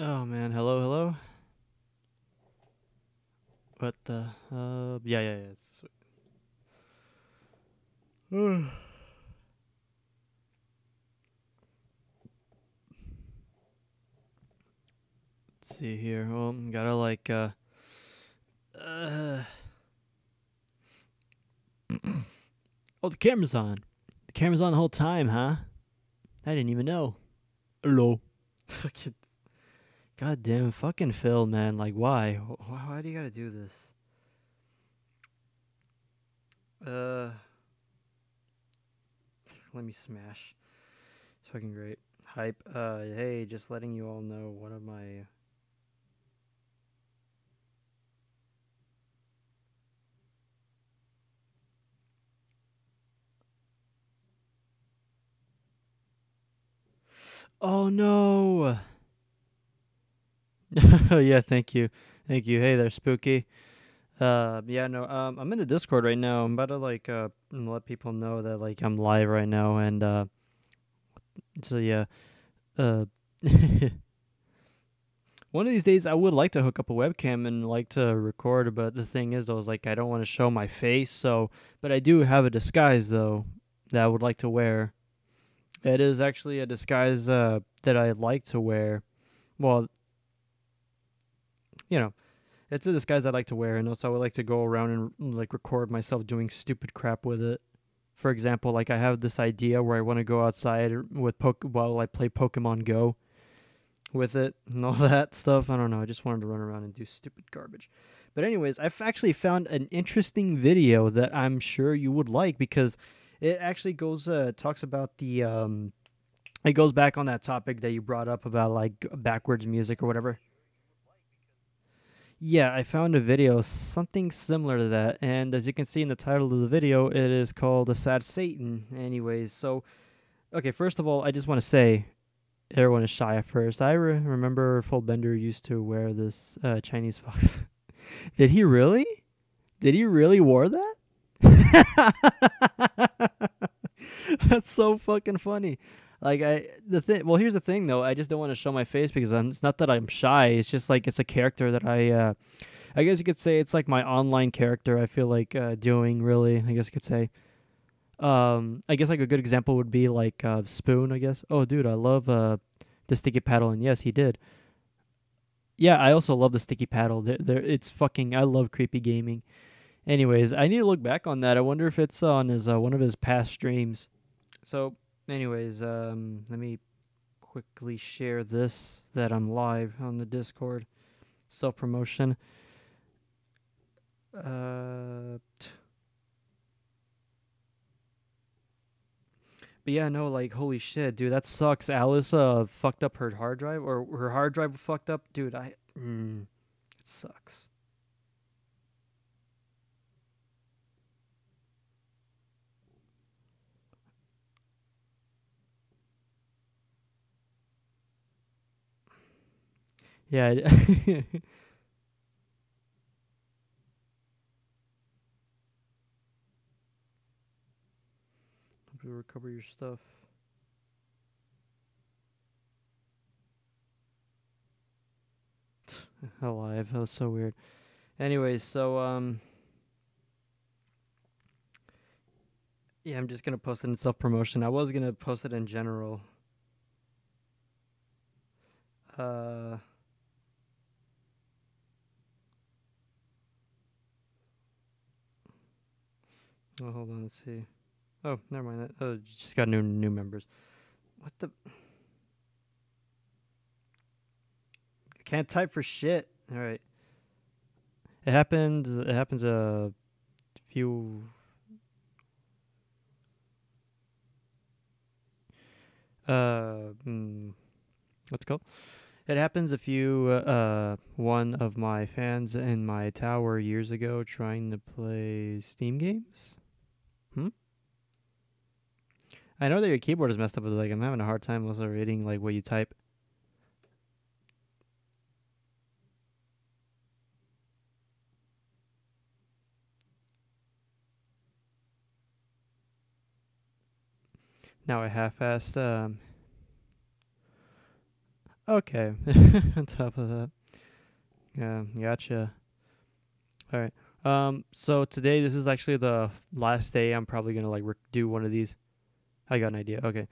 Oh man, hello, hello. What the? Yeah, yeah, yeah. Let's see here. Well, gotta uh. Oh, the camera's on. The camera's on the whole time, huh? I didn't even know. Hello. Fucking goddamn fucking Phil, man. Like, why? Why do you gotta do this? Uh, Let me smash. It's fucking great. Hype. Hey, just letting you all know one of my. Oh no. Yeah, thank you. Thank you. Hey there, Spooky. Yeah, no, I'm in the Discord right now. I'm about to let people know that like I'm live right now, and so yeah, uh, one of these days I would like to hook up a webcam and like to record, but the thing is, though, is like I don't want to show my face. So, but I do have a disguise though that I would like to wear. It is actually a disguise that I like to wear. Well, you know, it's a disguise I like to wear, and also I would like to go around and like record myself doing stupid crap with it. For example, like I have this idea where I want to go outside with while I play Pokemon Go with it and all that stuff. I don't know. I just wanted to run around and do stupid garbage. But anyways, I've actually found an interesting video that I'm sure you would like because it actually goes talks about the it goes back on that topic that you brought up about like backwards music or whatever. Yeah, I found a video something similar to that, and as you can see in the title of the video, it is called "A Sad Satan." Anyways, so okay, first of all, I just want to say everyone is shy at first. I remember Full Bender used to wear this Chinese fox. Did he really? Did he really wore that? That's so fucking funny. Like the thing. Well, here's the thing though. I just don't want to show my face because it's not that I'm shy. It's just like it's a character that I guess you could say it's like my online character. I feel like doing really. I guess you could say. I guess like a good example would be like Spoon. I guess. Oh, dude, I love the sticky paddle, and yes, he did. Yeah, I also love the sticky paddle. It's fucking. I love creepy gaming. Anyways, I need to look back on that. I wonder if it's on his one of his past streams. So, anyways, let me quickly share this that I'm live on the Discord. Self promotion. Uh, but yeah, no, like holy shit, dude, that sucks. Alice fucked up her hard drive, or her hard drive fucked up, dude. It sucks. Yeah. Hope you recover your stuff. Alive. That was so weird. Anyways, so yeah, I'm just gonna post it in self promotion. I was gonna post it in general. Uh, oh, hold on, let's see. Oh, never mind. Oh, just got new members. What the? I can't type for shit. All right. It happened. It happens a few. Uh, mm, what's it called? It happens a few. One of my fans in my tower years ago trying to play Steam games. Hmm. I know that your keyboard is messed up, but like I'm having a hard time also reading like what you type. Now I half-assed. Okay. On top of that. Yeah, gotcha. All right. So today this is actually the last day I'm probably gonna like do one of these. I got an idea. Okay.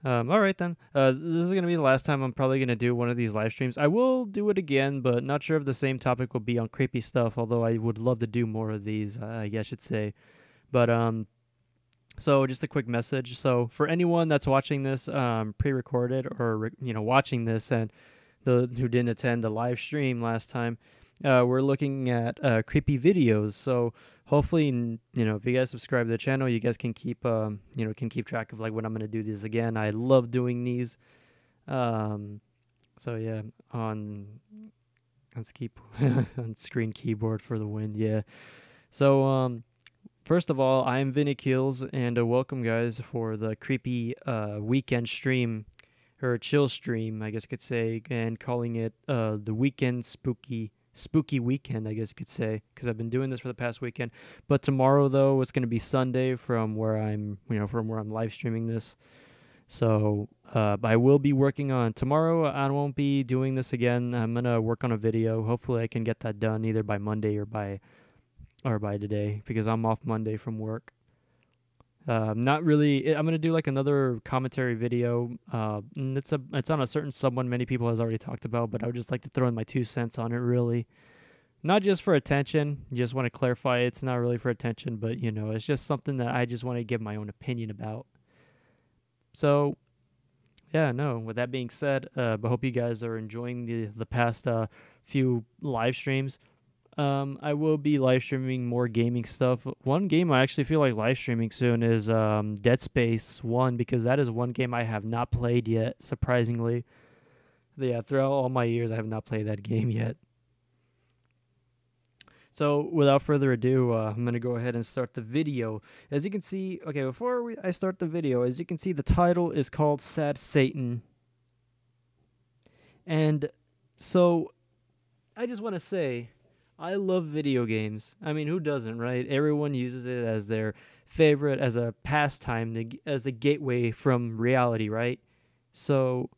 All right then. This is gonna be the last time I'm probably gonna do one of these live streams. I will do it again, but not sure if the same topic will be on creepy stuff. Although I would love to do more of these. I guess I should say. But so just a quick message. So for anyone that's watching this pre-recorded or watching this and the who didn't attend the live stream last time, we're looking at creepy videos. So hopefully, if you guys subscribe to the channel, you guys can keep can keep track of like when I'm gonna do these again. I love doing these. So yeah, on keep on screen keyboard for the win. Yeah. So first of all, I am Vinny Kills, and welcome guys for the creepy weekend stream, or chill stream, I guess you could say, and calling it the weekend spooky weekend, I guess you could say, because I've been doing this for the past weekend. But tomorrow, though, it's going to be Sunday from where I'm live streaming this. So I will be working on tomorrow. I won't be doing this again. I'm gonna work on a video. Hopefully, I can get that done either by Monday or by today, because I'm off Monday from work. Not really. I'm gonna do like another commentary video. And it's on a certain someone many people has already talked about, but I would just like to throw in my 2 cents on it. Really, not just for attention. Just want to clarify, it's not really for attention, but it's just something that I just want to give my own opinion about. So, yeah, no. With that being said, but hope you guys are enjoying the past few live streams. I will be live streaming more gaming stuff. One game I actually feel like live streaming soon is Dead Space 1, because that is one game I have not played yet, surprisingly. Yeah, throughout all my years, I have not played that game yet. So, without further ado, I'm going to go ahead and start the video. As you can see, okay, before I start the video, as you can see, the title is called Sad Satan. And so, I just want to say, I love video games. I mean, who doesn't, right? Everyone uses it as their favorite, as a pastime, as a gateway from reality, right? So,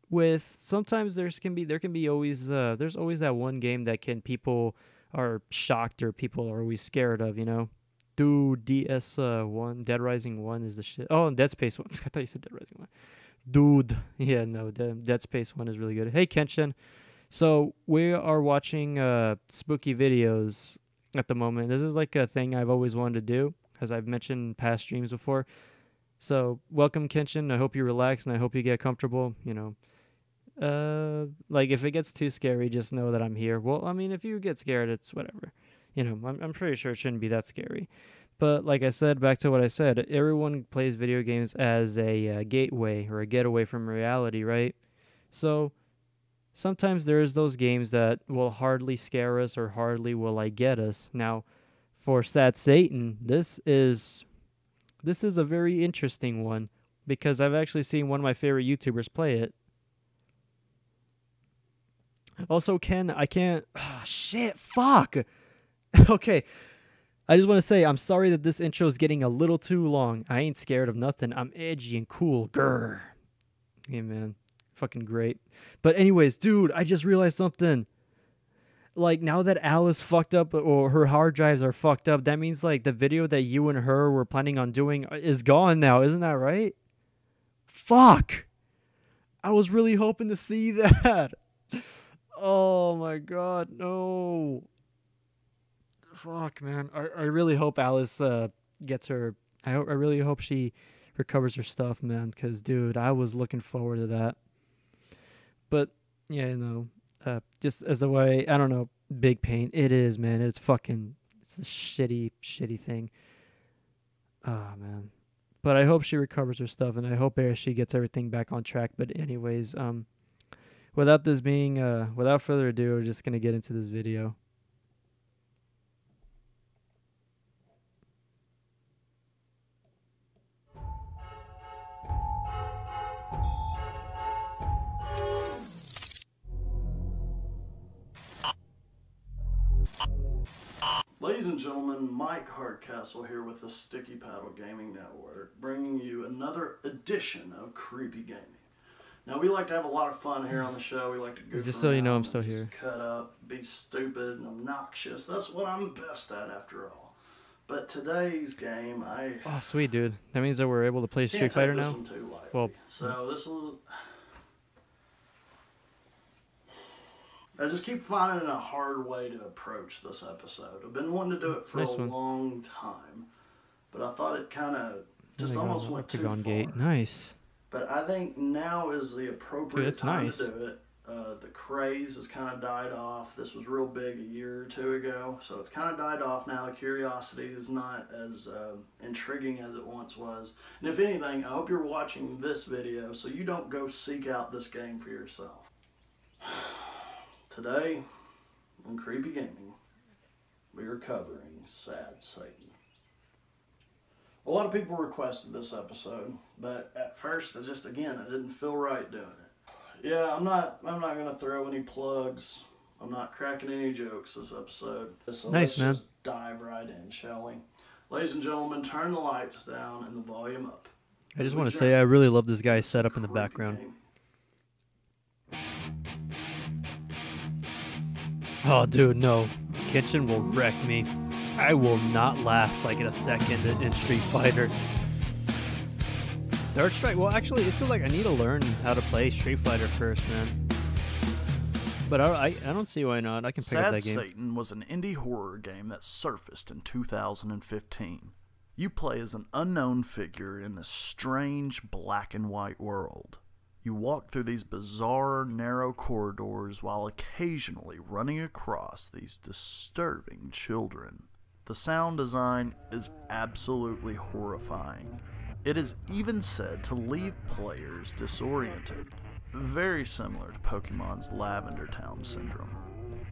with sometimes there can be always there's always that one game that people are shocked or people are always scared of. Dude, DS1, Dead Rising 1 is the shit. Oh, and Dead Space 1. I thought you said Dead Rising 1. Dude, yeah, no, Dead Space 1 is really good. Hey, Kenshin. So we are watching spooky videos at the moment. This is like a thing I've always wanted to do, as I've mentioned in past streams before. So welcome, Kenshin. I hope you relax and I hope you get comfortable. Like if it gets too scary, just know that I'm here. Well, I mean, if you get scared, it's whatever. I'm pretty sure it shouldn't be that scary. But like I said, back to what I said, everyone plays video games as a gateway or a getaway from reality, right? So sometimes there's those games that will hardly scare us or hardly will like get us. Now, for Sad Satan, this is a very interesting one, because I've actually seen one of my favorite YouTubers play it. Also, Ken, I can't. Oh, shit, fuck. Okay, I just want to say I'm sorry that this intro is getting a little too long. I ain't scared of nothing. I'm edgy and cool. Grr. Hey, man. Fucking great. But anyways, dude, I just realized something. Like, now that Alice fucked up, or her hard drives are fucked up, that means like the video that you and her were planning on doing is gone now. Isn't that right? Fuck. I was really hoping to see that. Oh my god, no. Fuck, man. I really hope Alice gets her. I really hope she recovers her stuff, man, because dude, I was looking forward to that. But yeah, just as a way, I don't know, big pain. It is, man. It's a shitty thing. Oh man. But I hope she recovers her stuff, and I hope she gets everything back on track. But anyways, without further ado, we're just gonna get into this video. Ladies and gentlemen, Mike Hardcastle here with the Sticky Paddle Gaming Network, bringing you another edition of Creepy Gaming. Now, we like to have a lot of fun here on the show. We like to goof Just so you know, I'm around still and here. just cut up, be stupid and obnoxious. That's what I'm best at, after all. But today's game, I Oh, sweet, dude. That means that we're able to play Street can't Fighter take this now? one too lightly. Well, so this was... I just keep finding a hard way to approach this episode. I've been wanting to do it for Nice a one. long time, but I thought it kind of just oh my almost God, went too Octagon far. Gate. Nice. But I think now is the appropriate that's time nice. to do it. The craze has kind of died off. This was real big a year or two ago, so it's kind of died off now. The curiosity is not as intriguing as it once was. And if anything, I hope you're watching this video so you don't go seek out this game for yourself. Today, on Creepy Gaming, we are covering Sad Satan. A lot of people requested this episode, but at first, I didn't feel right doing it. Yeah, I'm not gonna throw any plugs. I'm not cracking any jokes this episode. So Nice, man. let's just dive right in, shall we? Ladies and gentlemen, turn the lights down and the volume up. I just want to say I really love this guy's setup in the Creepy background. Gaming. Oh, dude, no. Kitchen will wreck me. I will not last like in a second in Street Fighter. Third Strike? Well, actually, it's like I need to learn how to play Street Fighter first, man. But I don't see why not. I can pick up that Sad game. Satan was an indie horror game that surfaced in 2015. You play as an unknown figure in this strange black and white world. You walk through these bizarre, narrow corridors while occasionally running across these disturbing children. The sound design is absolutely horrifying. It is even said to leave players disoriented, very similar to Pokemon's Lavender Town syndrome.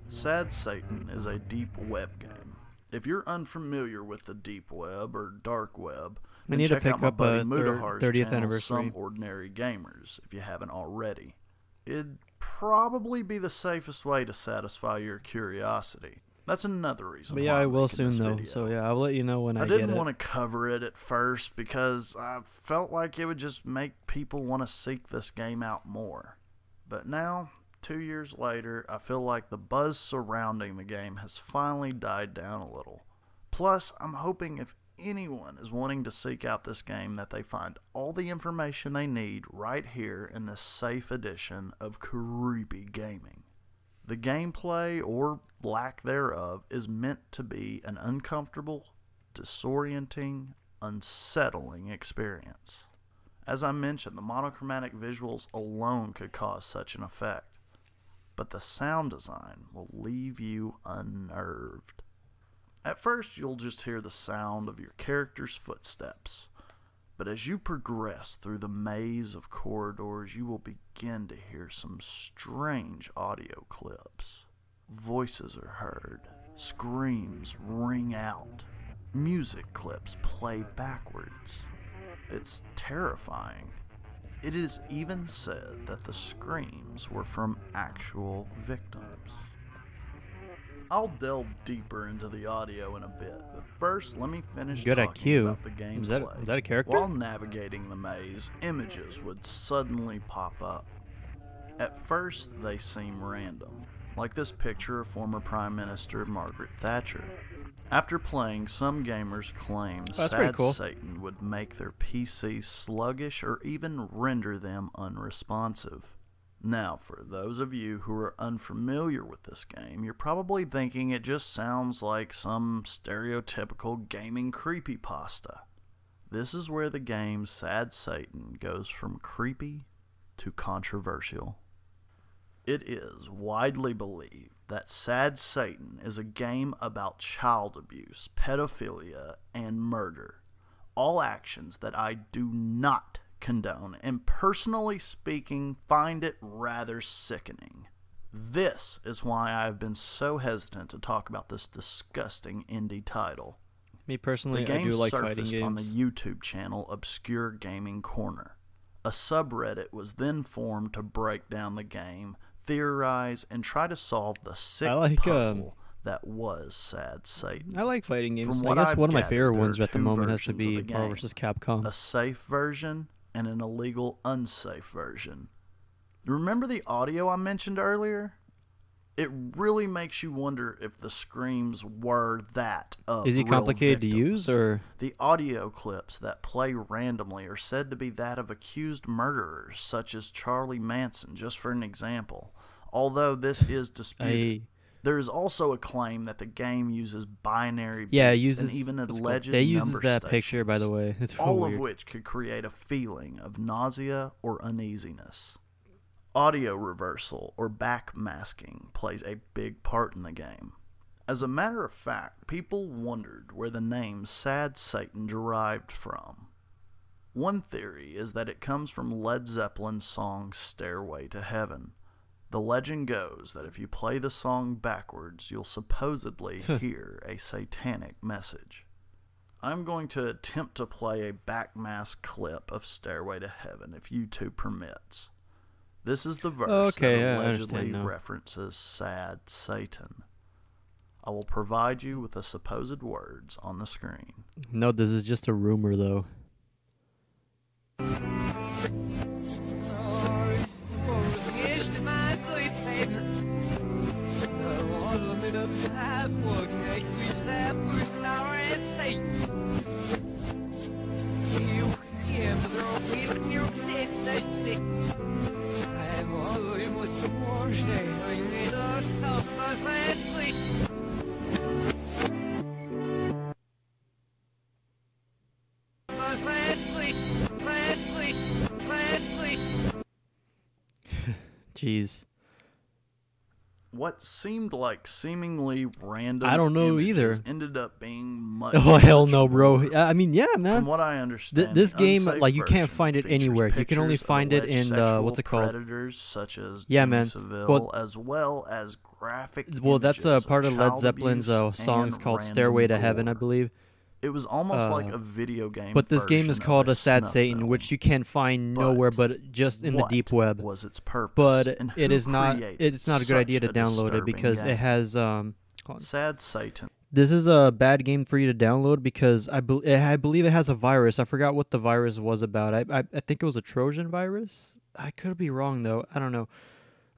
Sad Satan is a deep web game. If you're unfamiliar with the deep web or dark web, I then need to check pick out my up buddy a Mudahar's 30th channel, anniversary. Some Ordinary Gamers, if you haven't already. It'd probably be the safest way to satisfy your curiosity. That's another reason. But yeah, why I I'm will making soon this though. video. So yeah, I'll let you know when I I get didn't it. want to cover it at first because I felt like it would just make people want to seek this game out more. But now, 2 years later, I feel like the buzz surrounding the game has finally died down a little. Plus, I'm hoping if anyone is wanting to seek out this game that they find all the information they need right here in this safe edition of Creepy Gaming. The gameplay, or lack thereof, is meant to be an uncomfortable, disorienting, unsettling experience. As I mentioned, the monochromatic visuals alone could cause such an effect, but the sound design will leave you unnerved. At first, you'll just hear the sound of your character's footsteps, but as you progress through the maze of corridors, you will begin to hear some strange audio clips. Voices are heard, screams ring out, music clips play backwards. It's terrifying. It is even said that the screams were from actual victims. I'll delve deeper into the audio in a bit, but first let me finish Good at talking Q. about the gameplay. Was that a character? While navigating the maze, images would suddenly pop up. At first, they seem random, like this picture of former Prime Minister Margaret Thatcher. After playing, some gamers claim that's pretty Sad cool. Satan would make their PCs sluggish or even render them unresponsive. Now, for those of you who are unfamiliar with this game, you're probably thinking it just sounds like some stereotypical gaming creepypasta. This is where the game Sad Satan goes from creepy to controversial. It is widely believed that Sad Satan is a game about child abuse, pedophilia, and murder. All actions that I do not condone, and personally speaking, find it rather sickening. This is why I have been so hesitant to talk about this disgusting indie title. Me personally, The I game do like fighting surfaced games. on the YouTube channel Obscure Gaming Corner. A subreddit was then formed to break down the game, theorize, and try to solve the sick puzzle that was Sad Satan. I like fighting games. From I what guess I've one of my gathered, favorite there ones are at the two moment has to versions of be the Marvel game. vs. Capcom. A safe version and an illegal unsafe version. Remember the audio I mentioned earlier? It really makes you wonder if the screams were that of Is he real complicated to victims. use, or The audio clips that play randomly are said to be that of accused murderers, such as Charlie Manson, just for an example. Although this is disputed. There is also a claim that the game uses binary beats it uses and even alleged they number uses that stations, picture, by the way. It's real all weird. of which could create a feeling of nausea or uneasiness. Audio reversal or backmasking plays a big part in the game. As a matter of fact, people wondered where the name Sad Satan derived from. One theory is that it comes from Led Zeppelin's song Stairway to Heaven. The legend goes that if you play the song backwards, you'll supposedly hear a satanic message. I'm going to attempt to play a backmask clip of Stairway to Heaven if YouTube permits. This is the verse that allegedly references Sad Satan. I will provide you with the supposed words on the screen. No, this is just a rumor, though. Jeez. What seemed like seemingly random I don't know either. ended up being much. Oh hell no, bro! more. I mean, yeah, man. From what I understand, this the game, unsafe like, you can't version find it features anywhere. You can only pictures of find it alleged in sexual what's it called? Predators such as Yeah, Jimmy man. Savile, Well, as well as graphic. Well, that's images part of Led child Zeppelin's abuse songs and called random "Stairway to Heaven," I gore. believe. It was almost like a video game. But this game is version called of a Sad snuff Satan, film. which you can find nowhere but just in the What deep web. was its purpose? But and it who is not. created It's not a good such idea to download it disturbing because game? it has. Sad Satan. This is a bad game for you to download because I believe it has a virus. I forgot what the virus was about. I think it was a Trojan virus. I could be wrong though. I don't know.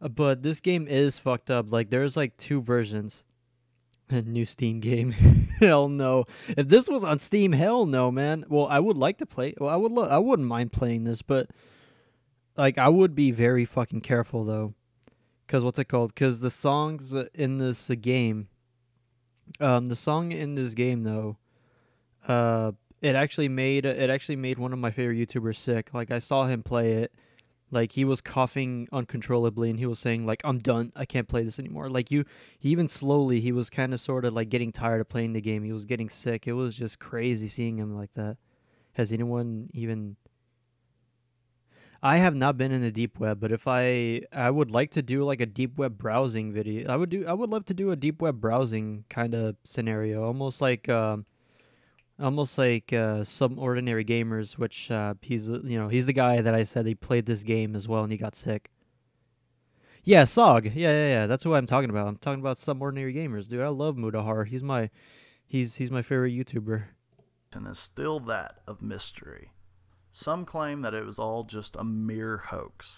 But this game is fucked up. Like, there's like 2 versions. A new Steam game. Hell no. If this was on Steam, hell no, man. Well, I would like to play. Well, I wouldn't mind playing this, but like, I would be very fucking careful though. Cause what's it called? Cause the songs in this game, the song in this game though, it actually made one of my favorite YouTubers sick. Like, I saw him play it. Like, he was coughing uncontrollably, and he was saying, like, I'm done. I can't play this anymore. Like, he even slowly, he was kind of sort of, like, getting tired of playing the game. He was getting sick. It was just crazy seeing him like that. Has anyone even... I have not been in the deep web, but if I would like to do, like, a deep web browsing video. I would love to do a deep web browsing kind of scenario. Almost like Some Ordinary Gamers, which he's the guy that I said he played this game as well and he got sick. Yeah, Sog. Yeah. That's who I'm talking about. I'm talking about Some Ordinary Gamers, dude. I love Mudahar. He's my favorite YouTuber. And is still that of mystery. Some claim that it was all just a mere hoax.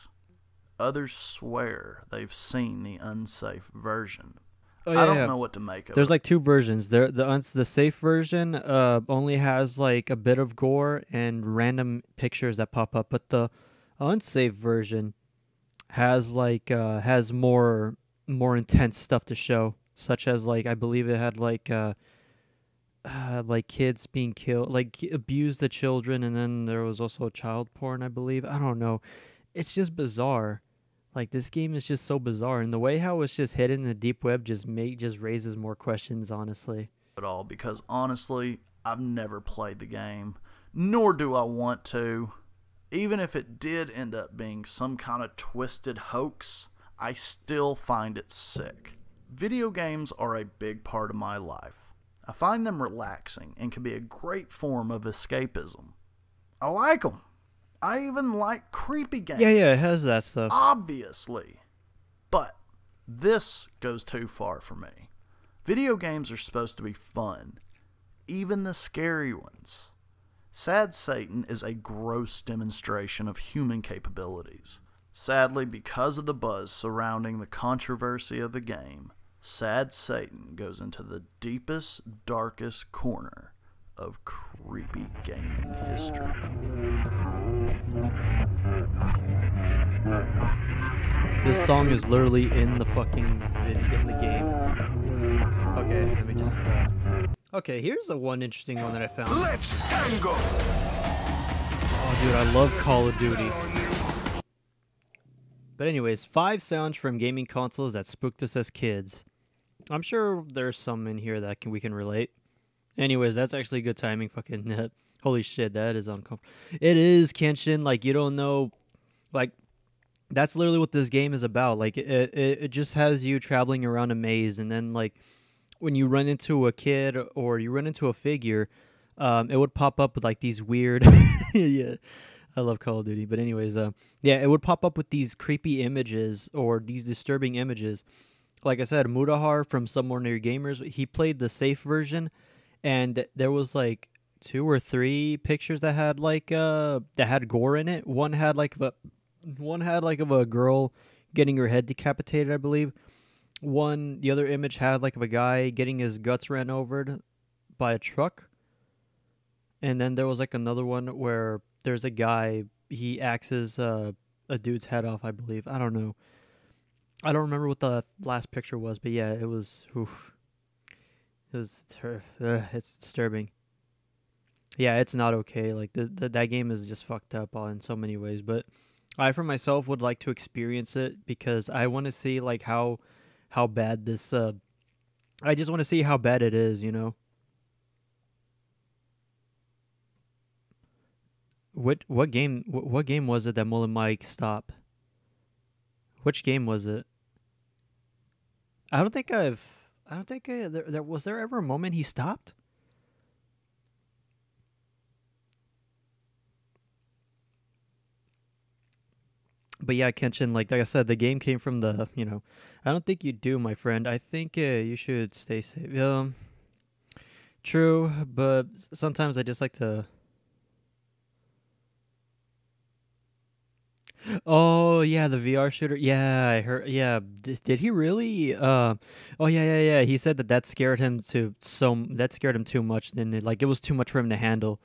Others swear they've seen the unsafe version. Oh, yeah, I don't know what to make of it. There's like 2 versions. The safe version only has like a bit of gore and random pictures that pop up, but the unsafe version has has more intense stuff to show, such as, like, I believe it had like kids being killed, like abused the children, and then there was also child porn, I believe. I don't know. It's just bizarre. Like, this game is just so bizarre, and the way how it's just hidden in the deep web just raises more questions, honestly. At all, because honestly, I've never played the game, nor do I want to. Even if it did end up being some kind of twisted hoax, I still find it sick. Video games are a big part of my life. I find them relaxing and can be a great form of escapism. I like them. I even like creepy games. Yeah, it has that stuff. Obviously. But this goes too far for me. Video games are supposed to be fun, even the scary ones. Sad Satan is a gross demonstration of human capabilities. Sadly, because of the buzz surrounding the controversy of the game, Sad Satan goes into the deepest, darkest corner of creepy gaming history. This song is literally in the fucking in the game. Okay, let me just. Okay, here's the one interesting one that I found. Let's tango. Oh, dude, I love Call of Duty. But anyways, 5 sounds from gaming consoles that spooked us as kids. I'm sure there's some in here that we can relate. Anyways, that's actually good timing. Fucking holy shit, that is uncomfortable. It is, Kenshin. Like, you don't know, like, that's literally what this game is about. Like, it just has you traveling around a maze, and then like when you run into a kid or you run into a figure, it would pop up with like these weird. Yeah, I love Call of Duty. But anyways, yeah, it would pop up with these creepy images or these disturbing images. Like I said, Mudahar from Somewhere Near Gamers, he played the safe version, and there was like 2 or 3 pictures that had like that had gore in it. One had like of a girl getting her head decapitated, I believe. The other image had like of a guy getting his guts ran over by a truck. And then there was like another one where there's a guy, he axes a dude's head off, I believe. I don't know. I don't remember what the last picture was, but yeah, it was. Oof. It's disturbing. Yeah, it's not okay. Like that game is just fucked up in so many ways. But I, for myself, would like to experience it because I want to see like how bad this. I just want to see how bad it is. You know. What game was it that Mullen Mike stopped? Which game was it? I don't think there was there ever a moment he stopped? But yeah, Kenshin, like I said, the game came from the, I don't think you do, my friend. I think you should stay safe. True, but sometimes I just like to. Oh yeah, the VR shooter. Yeah, I heard. Yeah, did he really? Oh yeah. He said that scared him too much. Then it was too much for him to handle.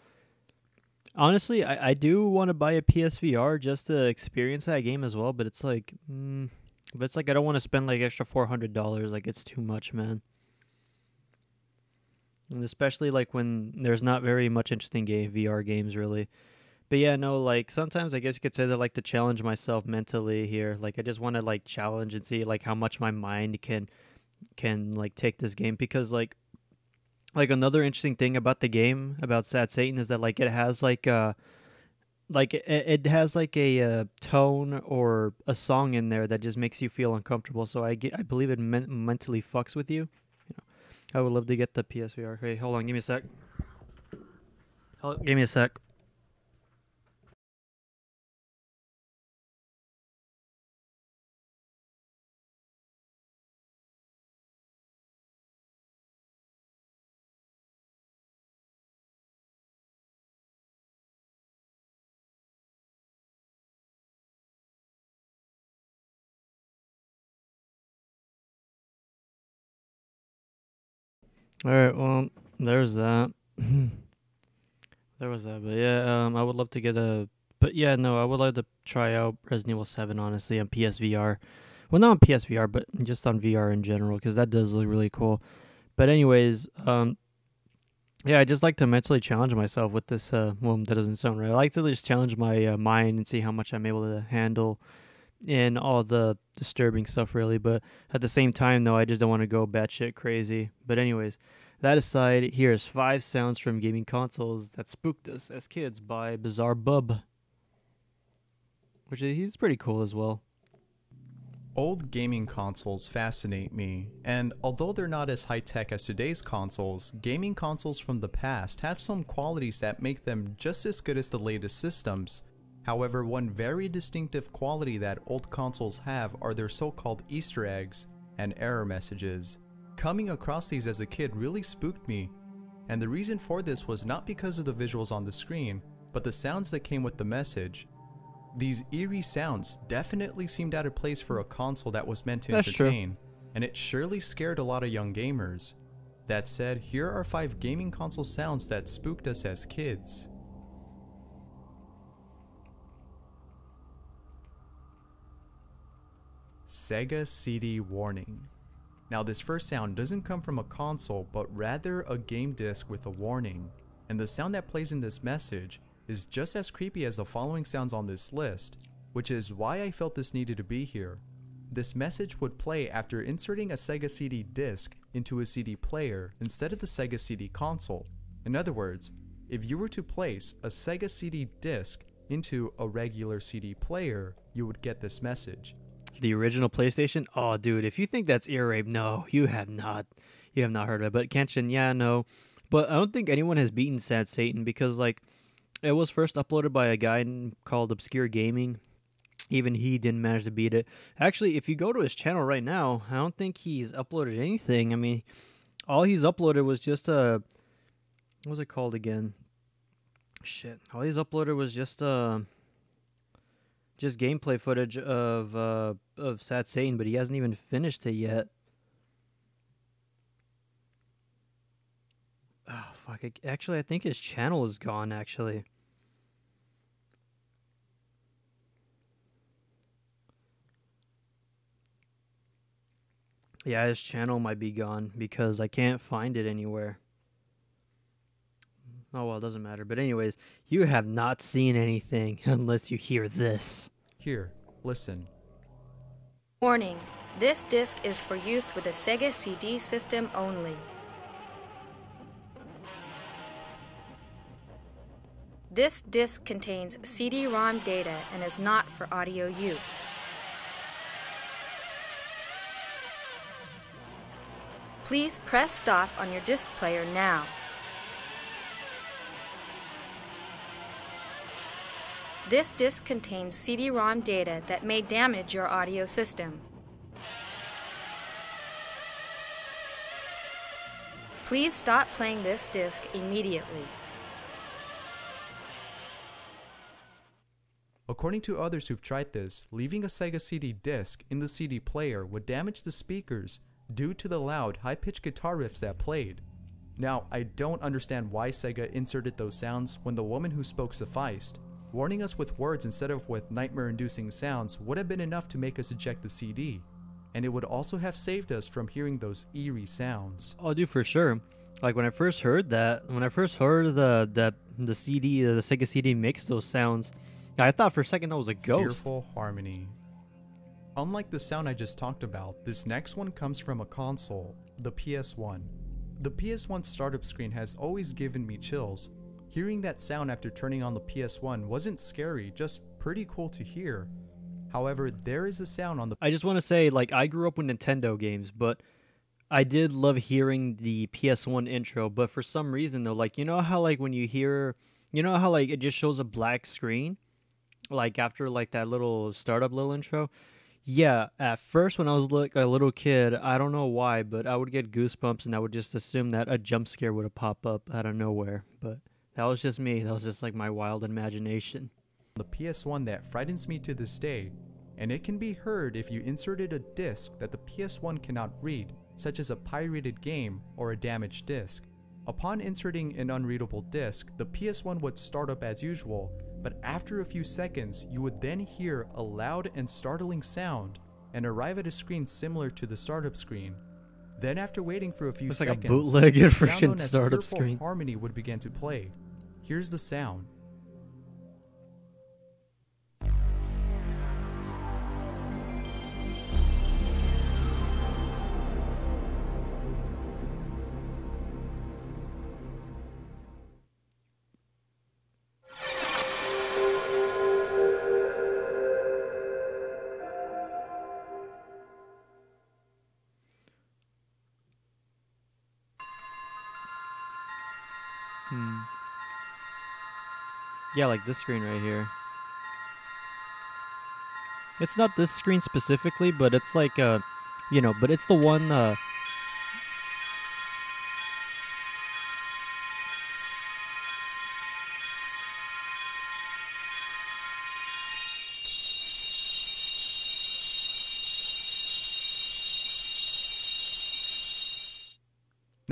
Honestly, I do want to buy a PSVR just to experience that game as well. But it's like, I don't want to spend like extra $400. Like it's too much, man. And especially like when there's not very much interesting VR games really. But yeah, no, like sometimes I guess you could say that like to challenge myself mentally here. Like I just want to like challenge and see like how much my mind can like take this game, because like another interesting thing about the game about Sad Satan is that like it has like it has like a tone or a song in there that just makes you feel uncomfortable. So I believe it mentally fucks with you. I would love to get the PSVR. Hey, hold on, give me a sec. Give me a sec. All right, well, there's that. There was that, but yeah, I would love to get but yeah, no, I would like to try out Resident Evil 7, honestly, on PSVR. Well, not on PSVR, but just on VR in general, because that does look really cool. But anyways, yeah, I just like to mentally challenge myself with this, well, that doesn't sound right. I like to just challenge my mind and see how much I'm able to handle in all the disturbing stuff, really. But at the same time, though, I just don't want to go batshit crazy. But anyways, that aside, here's 5 sounds from gaming consoles that spooked us as kids by Bizarre Bub, which he's pretty cool as well. Old gaming consoles fascinate me, and although they're not as high-tech as today's consoles, gaming consoles from the past have some qualities that make them just as good as the latest systems. However, one very distinctive quality that old consoles have are their so-called Easter eggs and error messages. Coming across these as a kid really spooked me, and the reason for this was not because of the visuals on the screen, but the sounds that came with the message. These eerie sounds definitely seemed out of place for a console that was meant to That's true. entertain, and it surely scared a lot of young gamers. That said, here are 5 gaming console sounds that spooked us as kids. Sega CD warning. Now this first sound doesn't come from a console, but rather a game disc with a warning. And the sound that plays in this message is just as creepy as the following sounds on this list, which is why I felt this needed to be here. This message would play after inserting a Sega CD disc into a CD player instead of the Sega CD console. In other words, if you were to place a Sega CD disc into a regular CD player, you would get this message. The original PlayStation? Oh, dude, if you think that's ear rape, no, you have not. You have not heard of it. But Kenshin, yeah, no. But I don't think anyone has beaten Sad Satan because, like, it was first uploaded by a guy called Obscure Gaming. Even he didn't manage to beat it. Actually, if you go to his channel right now, I don't think he's uploaded anything. I mean, all he's uploaded was just a... What was it called again? Shit. All he's uploaded was just gameplay footage of Sad Satan, but he hasn't even finished it yet. Oh, fuck. Actually, I think his channel is gone, actually. Yeah, his channel might be gone because I can't find it anywhere. Oh, well, it doesn't matter. But anyways, you have not seen anything unless you hear this. Here, listen. Warning, this disc is for use with the Sega CD system only. This disc contains CD-ROM data and is not for audio use. Please press stop on your disc player now. This disc contains CD-ROM data that may damage your audio system. Please stop playing this disc immediately. According to others who've tried this, leaving a Sega CD disc in the CD player would damage the speakers due to the loud, high-pitched guitar riffs that played. Now, I don't understand why Sega inserted those sounds when the woman who spoke sufficed. Warning us with words instead of with nightmare-inducing sounds would have been enough to make us eject the CD, and it would also have saved us from hearing those eerie sounds. Oh, dude, for sure. Like when I first heard that, when I first heard the CD, the Sega CD mix those sounds, I thought for a second that was a ghost. Fearful harmony. Unlike the sound I just talked about, this next one comes from a console, the PS1. The PS1 startup screen has always given me chills. Hearing that sound after turning on the PS1 wasn't scary, just pretty cool to hear. However, there is a sound on the... I just want to say, like, I grew up with Nintendo games, but I did love hearing the PS1 intro, but for some reason, though, like, you know how, like, when you hear... You know how, like, it just shows a black screen? Like, after, like, that little startup little intro? Yeah, at first when I was like a little kid, I don't know why, but I would get goosebumps and I would just assume that a jump scare would have popped up out of nowhere, but... That was just me. That was just like my wild imagination. The PS1 that frightens me to this day, and it can be heard if you inserted a disc that the PS1 cannot read, such as a pirated game or a damaged disc. Upon inserting an unreadable disc, the PS1 would start up as usual, but after a few seconds, you would then hear a loud and startling sound and arrive at a screen similar to the startup screen. Then after waiting for a few it's seconds, like a bootlegged the sound known freaking as startup Fearful screen. Harmony would begin to play. Here's the sound. Yeah, like this screen right here. It's not this screen specifically, but it's like, you know, but it's the one,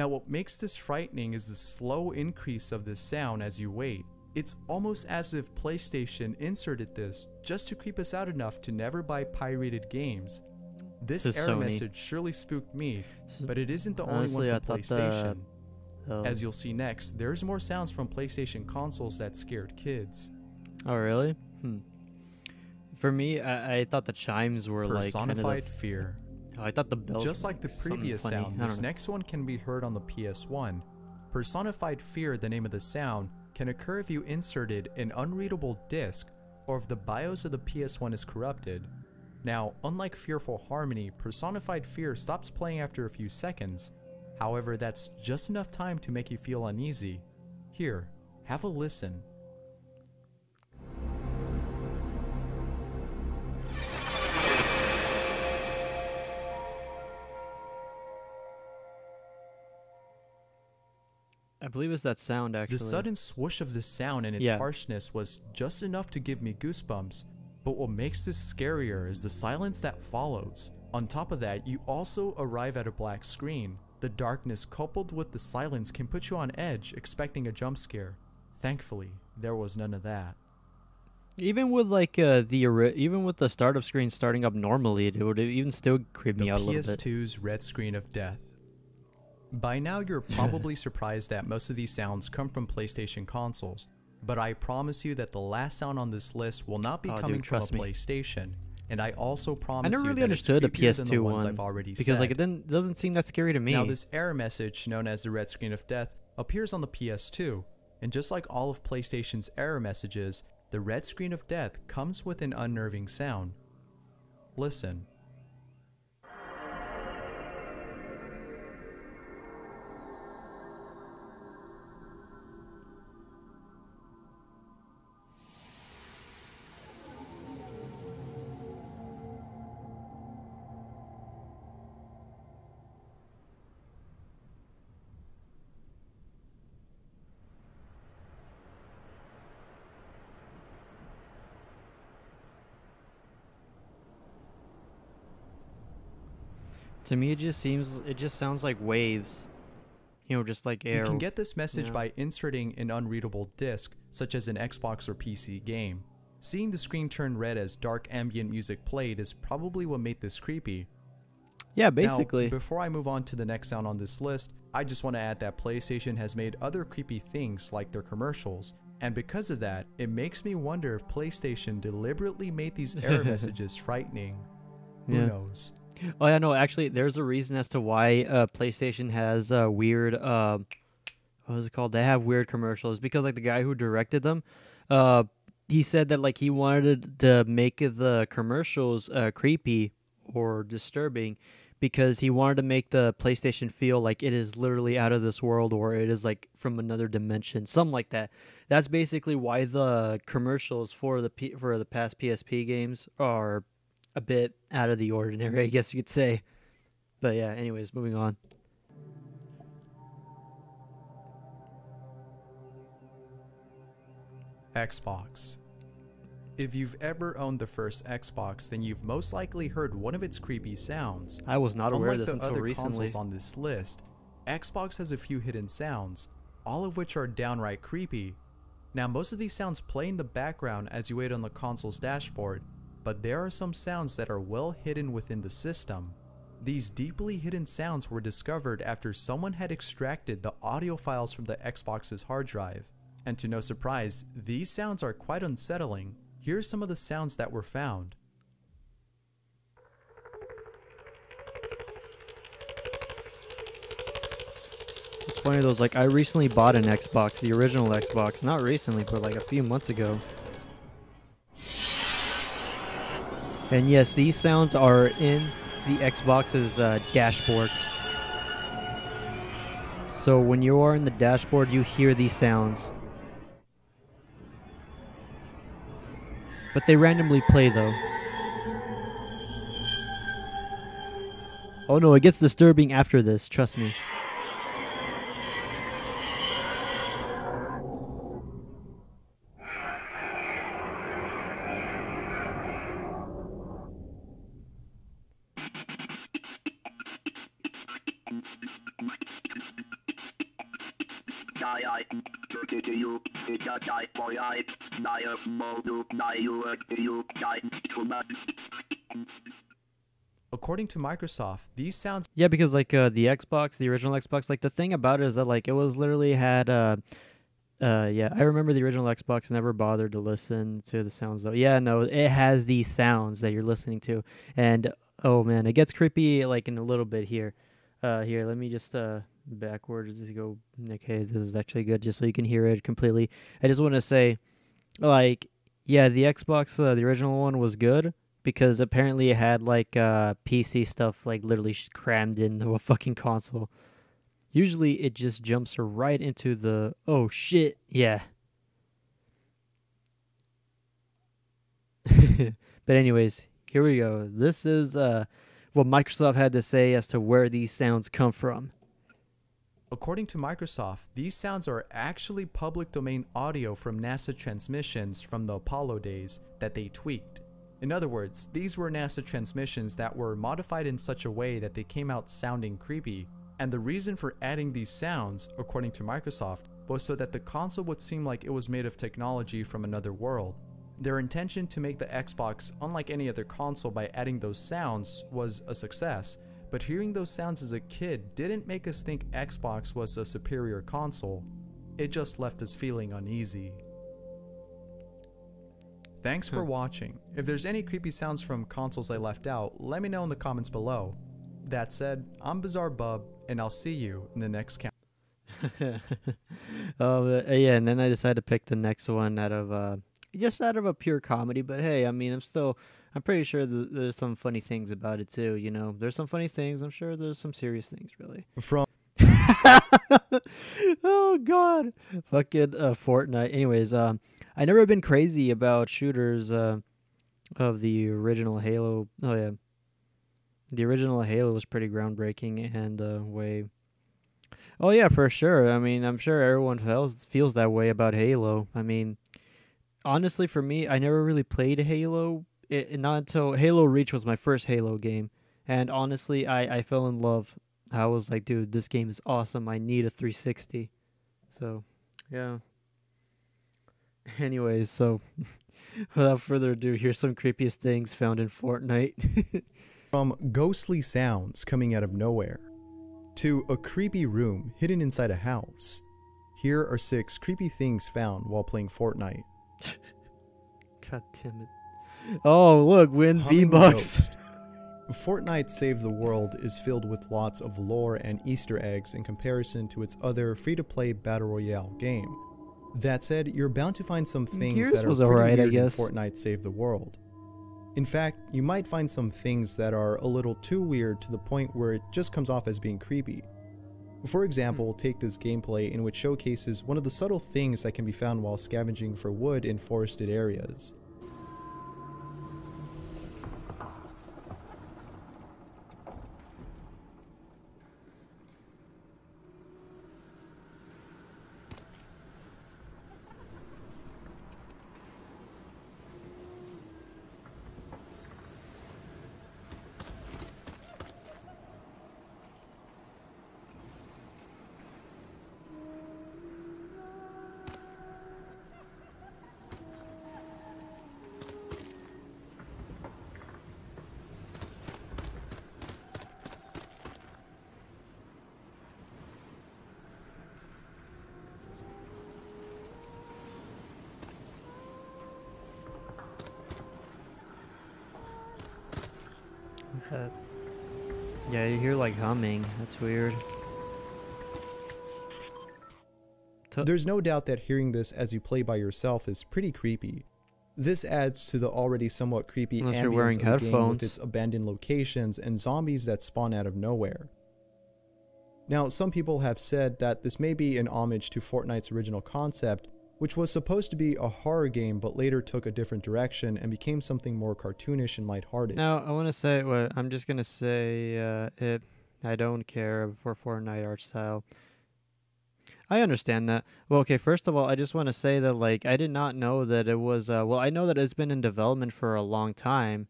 Now what makes this frightening is the slow increase of this sound as you wait. It's almost as if PlayStation inserted this just to creep us out enough to never buy pirated games. This error message surely spooked me, but it isn't the only one from PlayStation. As you'll see next, there's more sounds from PlayStation consoles that scared kids. Oh, really? For me, I thought the chimes were personified like fear. Oh, I thought the bells. Just like the previous sound, this next one can be heard on the PS1. Personified fear, the name of the sound, can occur if you inserted an unreadable disc or if the BIOS of the PS1 is corrupted. Now, unlike Fearful Harmony, personified fear stops playing after a few seconds. However, that's just enough time to make you feel uneasy. Here, have a listen. I believe it's that sound, actually. The sudden swoosh of this sound and its harshness was just enough to give me goosebumps, but what makes this scarier is the silence that follows. On top of that, you also arrive at a black screen. The darkness coupled with the silence can put you on edge, expecting a jump scare. Thankfully, there was none of that. Even with even with the startup screen starting up normally, it would even still creep me out a little bit. The PS2's red screen of death. By now you're probably surprised that most of these sounds come from PlayStation consoles, but I promise you that the last sound on this list will not be coming from a PlayStation, and I also promise I never really understood the PS2 one because like it doesn't seem that scary to me. Now this error message, known as the red screen of death, appears on the PS2, and just like all of PlayStation's error messages, the red screen of death comes with an unnerving sound. Listen. To me, it just sounds like waves. You know, just like air. You can get this message by inserting an unreadable disc, such as an Xbox or PC game. Seeing the screen turn red as dark ambient music played is probably what made this creepy. Yeah, basically. Now, before I move on to the next sound on this list, I just want to add that PlayStation has made other creepy things like their commercials, and because of that, it makes me wonder if PlayStation deliberately made these error messages frightening. Who knows? Oh yeah, no, actually, there's a reason as to why PlayStation has weird, what is it called? They have weird commercials because like the guy who directed them, he said that like he wanted to make the commercials creepy or disturbing because he wanted to make the PlayStation feel like it is literally out of this world or it is like from another dimension, something like that. That's basically why the commercials for the past PSP games are a bit out of the ordinary, I guess you could say. But yeah, anyways, moving on. Xbox. If you've ever owned the first Xbox, then you've most likely heard one of its creepy sounds. I was not aware of this until recently. recently. Consoles on this list, Xbox has a few hidden sounds, all of which are downright creepy. Now, most of these sounds play in the background as you wait on the console's dashboard, but there are some sounds that are well hidden within the system. These deeply hidden sounds were discovered after someone had extracted the audio files from the Xbox's hard drive. And to no surprise, these sounds are quite unsettling. Here's some of the sounds that were found. It's funny though, like I recently bought an Xbox, the original Xbox, not recently, but like a few months ago. And yes, these sounds are in the Xbox's dashboard. So when you are in the dashboard, you hear these sounds. But they randomly play though. Oh no, it gets disturbing after this, trust me. According to Microsoft, these sounds Yeah, because like the Xbox, the original Xbox, like the thing about it is that like it was literally had yeah, I remember the original Xbox never bothered to listen to the sounds though. Yeah, no, it has these sounds that you're listening to, and oh man, it gets creepy like in a little bit here. Here, let me just backwards just go. Okay, this is actually good, just so you can hear it completely. I just want to say, like, yeah, the Xbox, the original one was good because apparently it had like PC stuff like literally crammed into a fucking console. Usually it just jumps right into the oh shit, yeah. But anyways, here we go. This is what Microsoft had to say as to where these sounds come from. According to Microsoft, these sounds are actually public domain audio from NASA transmissions from the Apollo days that they tweaked. In other words, these were NASA transmissions that were modified in such a way that they came out sounding creepy, and the reason for adding these sounds, according to Microsoft, was so that the console would seem like it was made of technology from another world. Their intention to make the Xbox unlike any other console by adding those sounds was a success, but hearing those sounds as a kid didn't make us think Xbox was a superior console. It just left us feeling uneasy. Thanks for watching. If there's any creepy sounds from consoles I left out, let me know in the comments below. That said, I'm Bizarre Bub, and I'll see you in the next count. Yeah, and then I decided to pick the next one out of just out of a pure comedy. But hey, I mean, I'm pretty sure there's some funny things about it too. You know, there's some funny things. I'm sure there's some serious things, really. From Oh God, fucking Fortnite. Anyways, I never been crazy about shooters of the original Halo. Oh yeah, the original Halo was pretty groundbreaking and way. Oh yeah, for sure. I mean, I'm sure everyone feels that way about Halo. I mean, honestly, for me, I never really played Halo. Not until Halo Reach was my first Halo game, and honestly, I fell in love. I was like, dude, this game is awesome. I need a 360. So, yeah. Anyways, so without further ado, here's some creepiest things found in Fortnite. From ghostly sounds coming out of nowhere to a creepy room hidden inside a house, here are 6 creepy things found while playing Fortnite. God damn it. Oh, look, win Humming V-Bucks. Ghost. Fortnite Save the World is filled with lots of lore and Easter eggs in comparison to its other free-to-play Battle Royale game. That said, you're bound to find some things Gears that are was pretty alright, I weird in guess. Fortnite Save the World. In fact, you might find some things that are a little too weird to the point where it just comes off as being creepy. For example, take this gameplay in which showcases one of the subtle things that can be found while scavenging for wood in forested areas. Yeah, you hear like humming. That's weird. There's no doubt that hearing this as you play by yourself is pretty creepy. This adds to the already somewhat creepy Unless you're ambience wearing of the game headphones. with its abandoned locations and zombies that spawn out of nowhere. Now, some people have said that this may be an homage to Fortnite's original concept, which was supposed to be a horror game but later took a different direction and became something more cartoonish and lighthearted. Now, I want to say what I'm just gonna say. I don't care for Fortnite art style. I understand that. Well, okay. First of all, I just want to say that like I did not know that it was. Well, I know that it's been in development for a long time.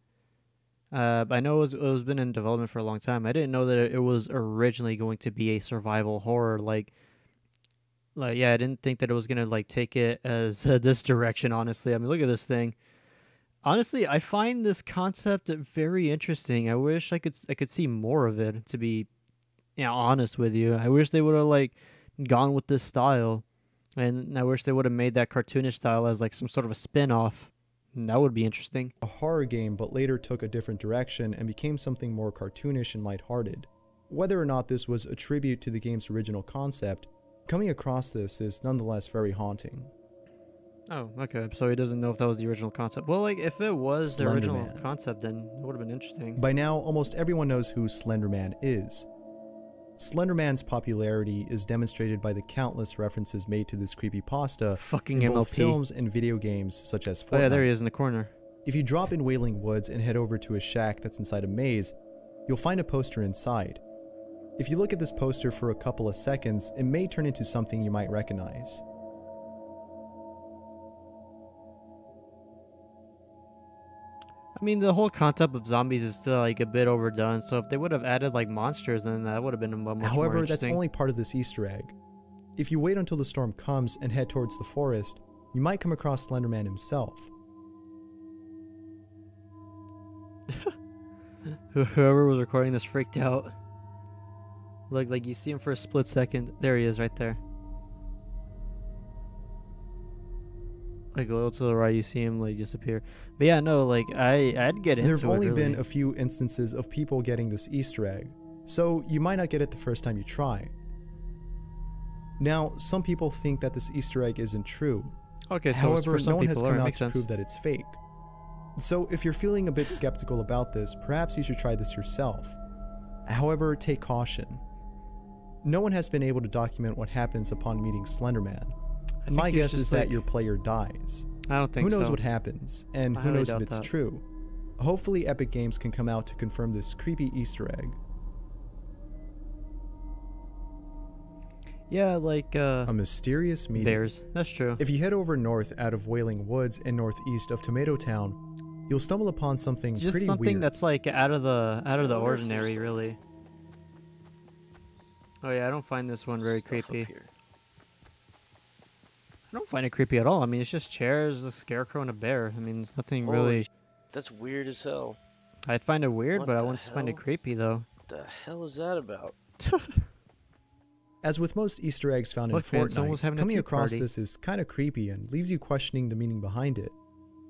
I know it was been in development for a long time. I didn't know that it was originally going to be a survival horror. Like, Like, yeah, I didn't think that it was gonna like take it as this direction. Honestly, I mean, look at this thing. Honestly, I find this concept very interesting. I wish I could see more of it. To be, honest with you, I wish they would have like gone with this style, and I wish they would have made that cartoonish style as like some sort of a spin-off. That would be interesting. A horror game, but later took a different direction and became something more cartoonish and lighthearted. Whether or not this was a tribute to the game's original concept, coming across this is nonetheless very haunting. Oh, okay. So he doesn't know if that was the original concept. Well, like if it was the Slender original Man. concept, then it would have been interesting. By now, almost everyone knows who Slender Man is. Slender Man's popularity is demonstrated by the countless references made to this creepypasta Fucking in both MLP. films and video games such as Fortnite. Oh yeah, there he is in the corner. If you drop in Wailing Woods and head over to a shack that's inside a maze, you'll find a poster inside. If you look at this poster for a couple of seconds, it may turn into something you might recognize. I mean, the whole concept of zombies is still like a bit overdone. So if they would have added like monsters, then that would have been much more However, that's interesting. only part of this Easter egg. If you wait until the storm comes and head towards the forest, you might come across Slender Man himself. Whoever was recording this freaked out. Look, like you see him for a split second. There he is, right there. Like a little to the right, you see him like disappear. But yeah, no, like I'd get into it. There've only really. been a few instances of people getting this Easter egg, so you might not get it the first time you try. Now, some people think that this Easter egg isn't true. Okay, so However, for some no one has people, come that out makes to sense. prove that it's fake. So if you're feeling a bit skeptical about this, perhaps you should try this yourself. However, take caution. No one has been able to document what happens upon meeting Slender Man. I think My he's guess just is that like- your player dies. I don't think Who knows so. what happens, and I who highly knows if doubt it's that. true. Hopefully Epic Games can come out to confirm this creepy Easter egg. Yeah, like A mysterious meeting. bears. That's true. If you head over north out of Wailing Woods and northeast of Tomato Town, you'll stumble upon something Just pretty something weird. that's like out of the ordinary, really. Oh yeah, I don't find this one very creepy. I don't find it creepy at all. I mean, it's just chairs, a scarecrow, and a bear. I mean, it's nothing really. That's weird as hell. I'd find it weird, What but I the wouldn't find it hell? creepy though. What the hell is that about? As with most Easter eggs found Look, in man, someone was Fortnite, having a coming tea across party. this is kind of creepy and leaves you questioning the meaning behind it.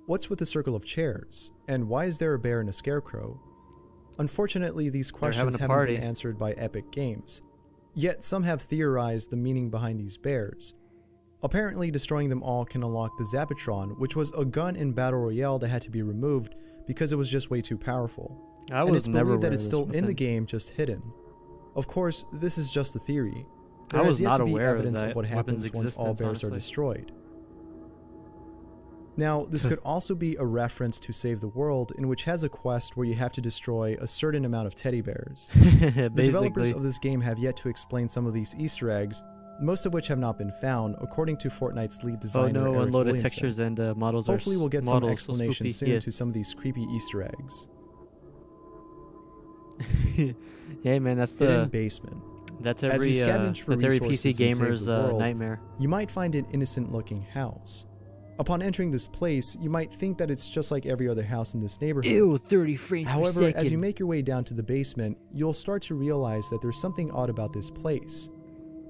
What's with the circle of chairs? And why is there a bear and a scarecrow? Unfortunately, these questions having a haven't party. been answered by Epic Games. Yet some have theorized the meaning behind these bears. Apparently, destroying them all can unlock the Zapatron, which was a gun in Battle Royale that had to be removed because it was just way too powerful. I And was it's never believed that aware it's of still this in the thing. game, just hidden. Of course, this is just a theory. There I has was yet not to be aware of evidence that of what weapon's happens once all existence, bears are honestly. destroyed. Now, this could also be a reference to Save the World, in which has a quest where you have to destroy a certain amount of teddy bears. The developers Basically. of this game have yet to explain some of these Easter eggs, most of which have not been found, according to Fortnite's lead Oh designer no, Eric unloaded Williamson. textures and models are. Hopefully we'll get some models, so explanation spoopy. soon Yeah. to some of these creepy Easter eggs. Yeah, man, that's Hidden the basement. that's As every you scavenge for that's every resources PC and save gamer's the world, nightmare. You might find an innocent-looking house. Upon entering this place, you might think that it's just like every other house in this neighborhood. Ew, 30 frames per However, second. as you make your way down to the basement, you'll start to realize that there's something odd about this place.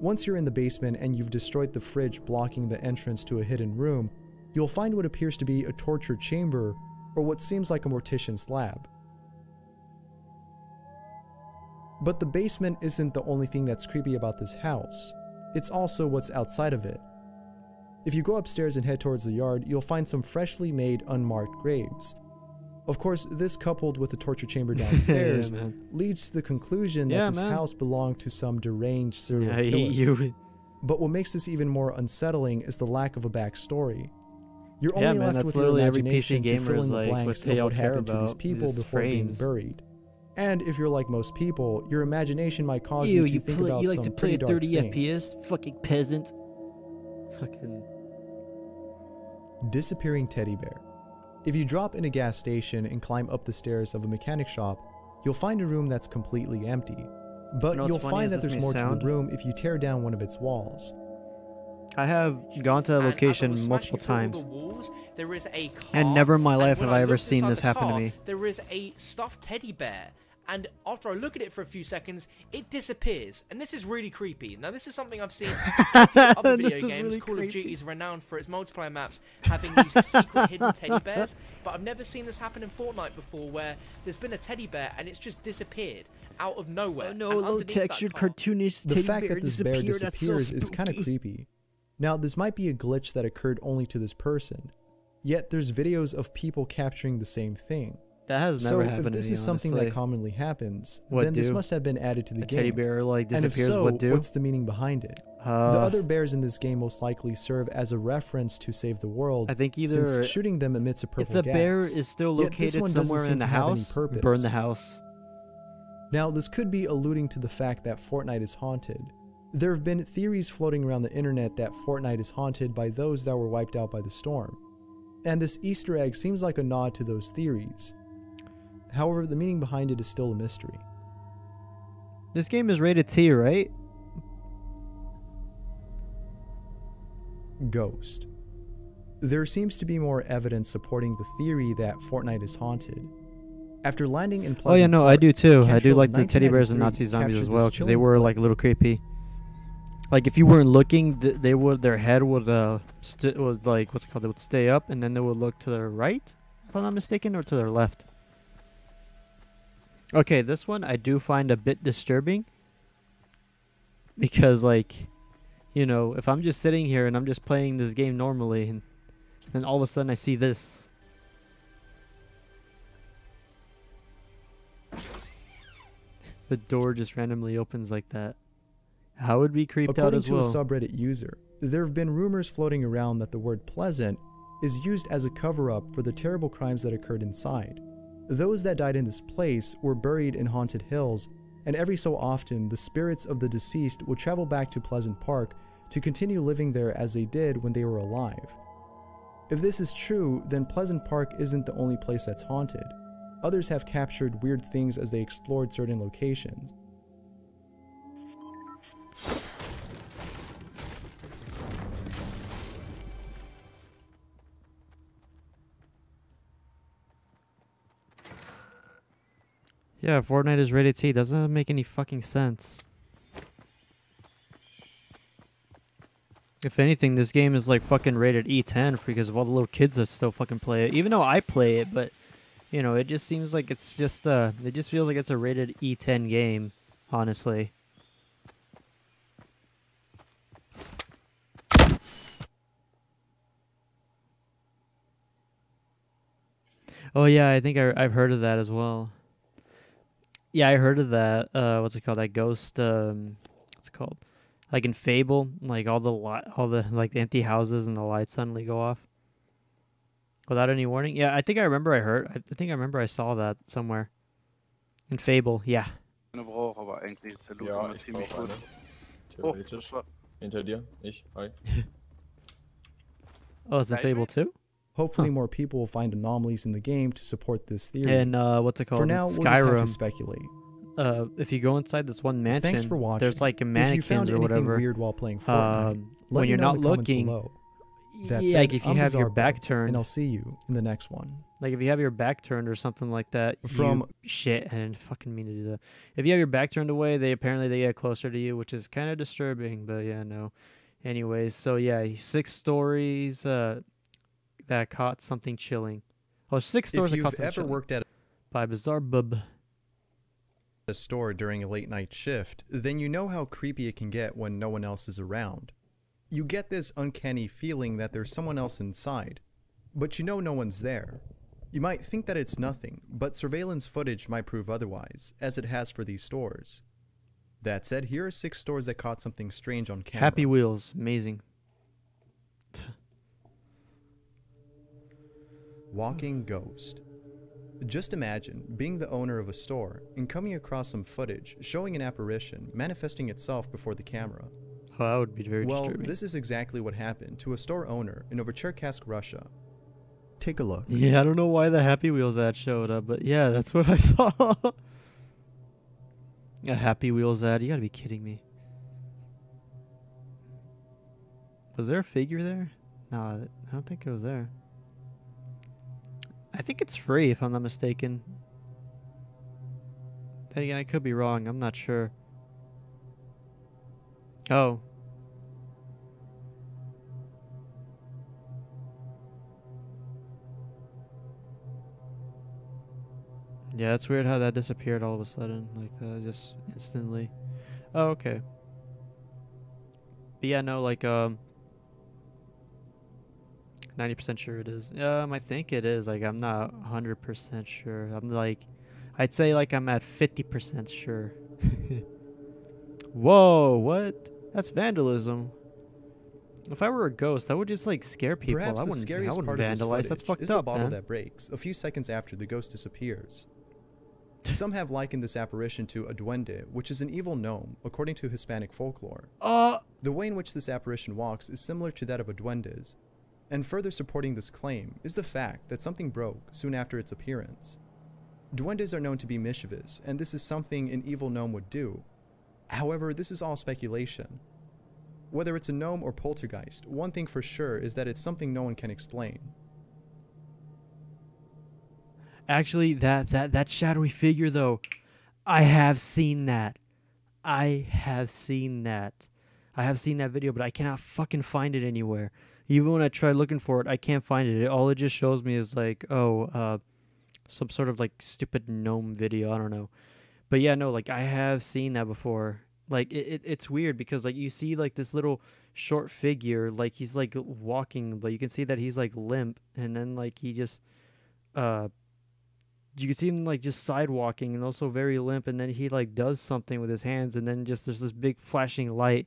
Once you're in the basement and you've destroyed the fridge blocking the entrance to a hidden room, you'll find what appears to be a torture chamber, or what seems like a mortician's lab. But the basement isn't the only thing that's creepy about this house. It's also what's outside of it. If you go upstairs and head towards the yard, you'll find some freshly made, unmarked graves. Of course, this coupled with the torture chamber downstairs man. leads to the conclusion that Yeah, this man. house belonged to some deranged serial I killer. hate you. But what makes this even more unsettling is the lack of a backstory. You're Yeah, only man, left that's with your literally every PC imagination to fill gamer's, in the like, blanks what of they all what care happened to these about, people just before being frames. buried. And if you're like most people, your imagination might cause Ew, you to think about you like some to play pretty at dark 30 things. FPS? Fucking peasant. Fucking. Disappearing teddy bear. If you drop in a gas station and climb up the stairs of a mechanic shop, you'll find a room that's completely empty. But You know what's you'll funny find is that this there's may more to sound- the room if you tear down one of its walls. I have gone to that And as I location was multiple smashing through times, all the walls, there is a car, and never in my life when have I ever looked seen inside this the happen to car, me. There is a stuffed teddy bear, and after I look at it for a few seconds, it disappears. And this is really creepy. Now, this is something I've seen in a few other This video is games. really Call of creepy. Duty is renowned for its multiplayer maps having these secret hidden teddy bears, but I've never seen this happen in Fortnite before, where there's been a teddy bear and it's just disappeared out of nowhere. Oh no, and a little underneath that textured, car- cartoonish The teddy fact bear that this bear disappeared, that's so disappears is kind of spooky. creepy. Now, this might be a glitch that occurred only to this person, yet there's videos of people capturing the same thing. That has So never happened if this to me, is something honestly. that commonly happens, What then this do? must have been added to the A game. teddy bear like And if disappears, so, what do? what's the meaning behind it? The other bears in this game most likely serve as a reference to save the world, I think either since shooting them emits a purple if the gas. bear is still Yet this located one doesn't somewhere seem in the to have any house, purpose. burn the house. Now, this could be alluding to the fact that Fortnite is haunted. There have been theories floating around the internet that Fortnite is haunted by those that were wiped out by the storm. And this Easter egg seems like a nod to those theories. However, the meaning behind it is still a mystery. This game is rated T, right? Ghost. There seems to be more evidence supporting the theory that Fortnite is haunted. After landing in Oh Pleasant yeah, no, I Park, do too. I do Chemtrails like the teddy bears and 1993 Nazi zombies as captured well this because they chilling were clip. like a little creepy. Like if you weren't looking, their head would would like what's it called? They would stay up and then they would look to their right, if I'm not mistaken, or to their left. Okay, this one I do find a bit disturbing because like, you know, if I'm just sitting here and I'm just playing this game normally and then all of a sudden I see this. The door just randomly opens like that. I would be creeped out According as to well. a subreddit user, there have been rumors floating around that the word pleasant is used as a cover-up for the terrible crimes that occurred inside. Those that died in this place were buried in haunted hills, and every so often the spirits of the deceased would travel back to Pleasant Park to continue living there as they did when they were alive. If this is true, then Pleasant Park isn't the only place that's haunted. Others have captured weird things as they explored certain locations. Yeah, Fortnite is rated T. Doesn't make any fucking sense. If anything, this game is like fucking rated E10 because of all the little kids that still fucking play it. Even though I play it, but you know, it just seems like it's just it just feels like it's a rated E10 game, honestly. Oh yeah, I think I've heard of that as well. Yeah, I heard of that. What's it called? That ghost. What's it called? Like in Fable, like all the like the empty houses and the lights suddenly go off without any warning. Yeah, I think I remember. I think I remember I saw that somewhere in Fable. Yeah. Eine brauche, aber eigentlich ist der Loot Ja, immer ich ziemlich brauche gut. eine. Theoretisch. das war- Hinter dir. Ich. Hi. Oh, it's in Fable too. Hopefully more people will find anomalies in the game to support this theory. And what's it called? For In now, we'll just have to Skyrim. speculate. If you go inside this one mansion, Thanks for watching. there's like If you mannequins found or anything whatever. weird while playing Fortnite, let When me you're know not in the comments looking, below. yeah, That's like it. if you I'm have your Bizarro, back turned, and I'll see you in the next one. like if you have your back turned or something like that, From- shit, I didn't fucking mean to do that. If you have your back turned away, they get closer to you, which is kind of disturbing. But yeah, no. Anyways, so yeah, 6 stories that caught something chilling. Oh, 6 If stories that you've caught something ever chilling. worked at By Bizarre Bub. a store during a late night shift, then you know how creepy it can get when no one else is around. You get this uncanny feeling that there's someone else inside, but you know no one's there. You might think that it's nothing, but surveillance footage might prove otherwise, as it has for these stores. That said, here are 6 stores that caught something strange on camera. Happy Wheels, amazing. Walking ghost. Just imagine being the owner of a store and coming across some footage showing an apparition manifesting itself before the camera. Oh, that would be very Well, disturbing. this is exactly what happened to a store owner in Novocherkassk, Russia. Take a look. Yeah, I don't know why the Happy Wheels ad showed up, but yeah, that's what I saw. A Happy Wheels ad? You gotta be kidding me. Was there a figure there? No, I don't think it was there. I think it's free if I'm not mistaken. Then again, I could be wrong. I'm not sure. Oh. Yeah, it's weird how that disappeared all of a sudden, like just instantly. Oh, okay. But yeah, no, like 90% sure it is. I think it is. Like I'm not 100% sure. I'm like, I'd say like I'm at 50% sure. Whoa, what? That's vandalism. If I were a ghost, I would just like scare people. Perhaps I the wouldn't scariest part vandalize. of this footage That's fucked is the up, bottle man. that breaks a few seconds after the ghost disappears. Some have likened this apparition to a duende, which is an evil gnome, according to Hispanic folklore. The way in which this apparition walks is similar to that of a duende's, and further supporting this claim is the fact that something broke soon after its appearance. Duendes are known to be mischievous, and this is something an evil gnome would do. However, this is all speculation. Whether it's a gnome or poltergeist, one thing for sure is that it's something no one can explain. Actually, that shadowy figure though, I have seen that. I have seen that. I have seen that video, but I cannot fucking find it anywhere. Even when I try looking for it, I can't find it. All it just shows me is like, some sort of like stupid gnome video. I don't know. But yeah, no, like I have seen that before. Like it's weird because like you see like this little short figure, like he's like walking, but you can see that he's like limp, and then like he just you can see him like just sidewalking and also very limp, and then he like does something with his hands, and then just there's this big flashing light,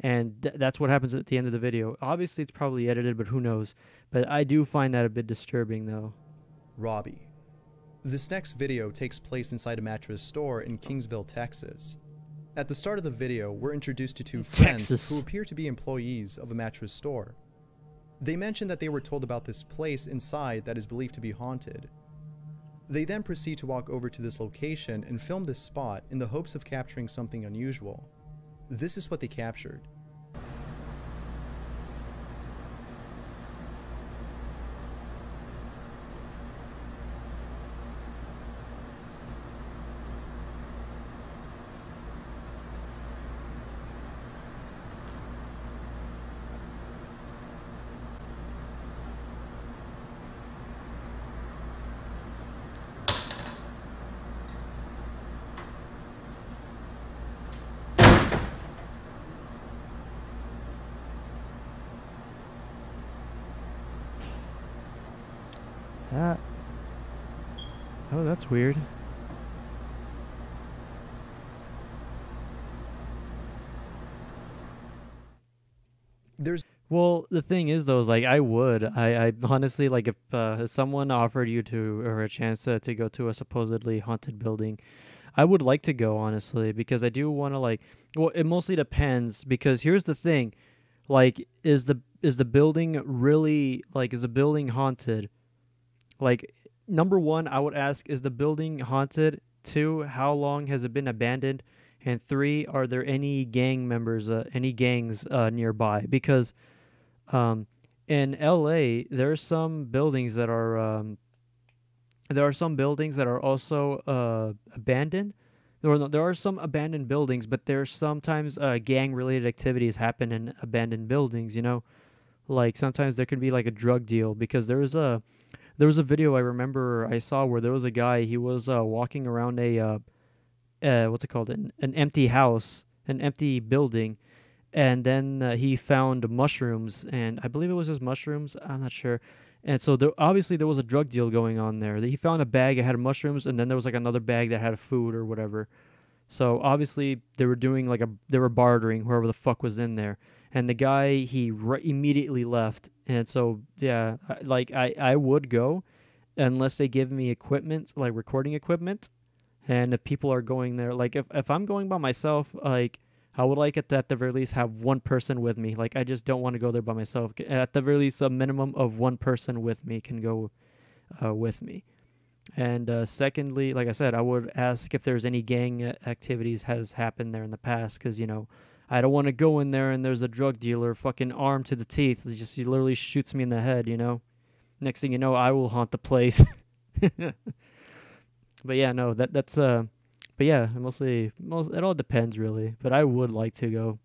and that's what happens at the end of the video. Obviously it's probably edited, but who knows. But I do find that a bit disturbing though. Robbie. This next video takes place inside a mattress store in Kingsville, Texas. At the start of the video, we're introduced to two friends who appear to be employees of a mattress store. They mention that they were told about this place inside that is believed to be haunted. They then proceed to walk over to this location and film this spot in the hopes of capturing something unusual. This is what they captured. Oh, that's weird. Well, the thing is though, is like I honestly, like if someone offered you to or a chance to go to a supposedly haunted building, I would like to go, honestly, because I do want to like, well, it mostly depends, because here's the thing, like is the building really, like is the building haunted? Like, number one, I would ask, is the building haunted? Two, how long has it been abandoned? And three, are there any gang members, any gangs nearby? Because in LA, there are some buildings that are also abandoned. There are some abandoned buildings, but there's sometimes gang-related activities happen in abandoned buildings. You know, like sometimes there could be like a drug deal, because there was a video I remember I saw where there was a guy, he was walking around a what's it called, an empty house, an empty building, and then he found mushrooms, and I believe it was just mushrooms, I'm not sure. And so obviously there was a drug deal going on there. He found a bag that had mushrooms, and then there was like another bag that had food or whatever. So obviously they were doing like they were bartering whoever the fuck was in there. And the guy, he immediately left. And so yeah, I would go unless they give me equipment, like recording equipment. And if people are going there, like if I'm going by myself, like I would like it to at the very least have one person with me. Like I just don't want to go there by myself. At the very least, a minimum of one person with me can go with me. And secondly, like I said, I would ask if there's any gang activities has happened there in the past, because, you know, I don't want to go in there and there's a drug dealer fucking armed to the teeth. He literally shoots me in the head, you know? Next thing you know, I will haunt the place. But yeah, no, that's but yeah, it all depends really, but I would like to go.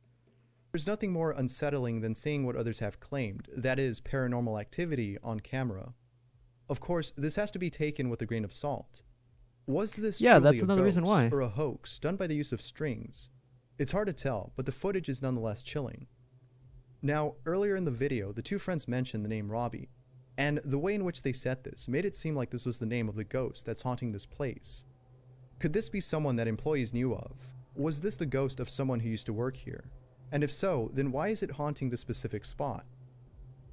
There's nothing more unsettling than seeing what others have claimed, that is, paranormal activity, on camera. Of course, this has to be taken with a grain of salt. Was this truly that's a another reason ghost why. or a hoax done by the use of strings? It's hard to tell, but the footage is nonetheless chilling. Now, earlier in the video, the two friends mentioned the name Robbie, and the way in which they said this made it seem like this was the name of the ghost that's haunting this place. Could this be someone that employees knew of? Was this the ghost of someone who used to work here? And if so, then why is it haunting this specific spot?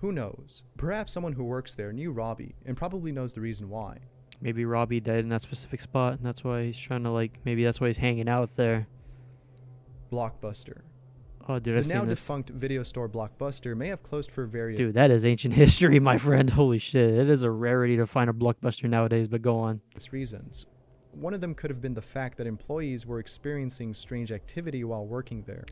Who knows? Perhaps someone who works there knew Robbie and probably knows the reason why. Maybe Robbie died in that specific spot, and that's why he's trying to, like, maybe that's why he's hanging out there. Blockbuster. Oh, dude, I've The seen now this. defunct video store Blockbuster may have closed for various... Dude, that is ancient history, my friend. Holy shit. It is a rarity to find a Blockbuster nowadays, but go on. reasons. One of them could have been the fact that employees were experiencing strange activity while working there.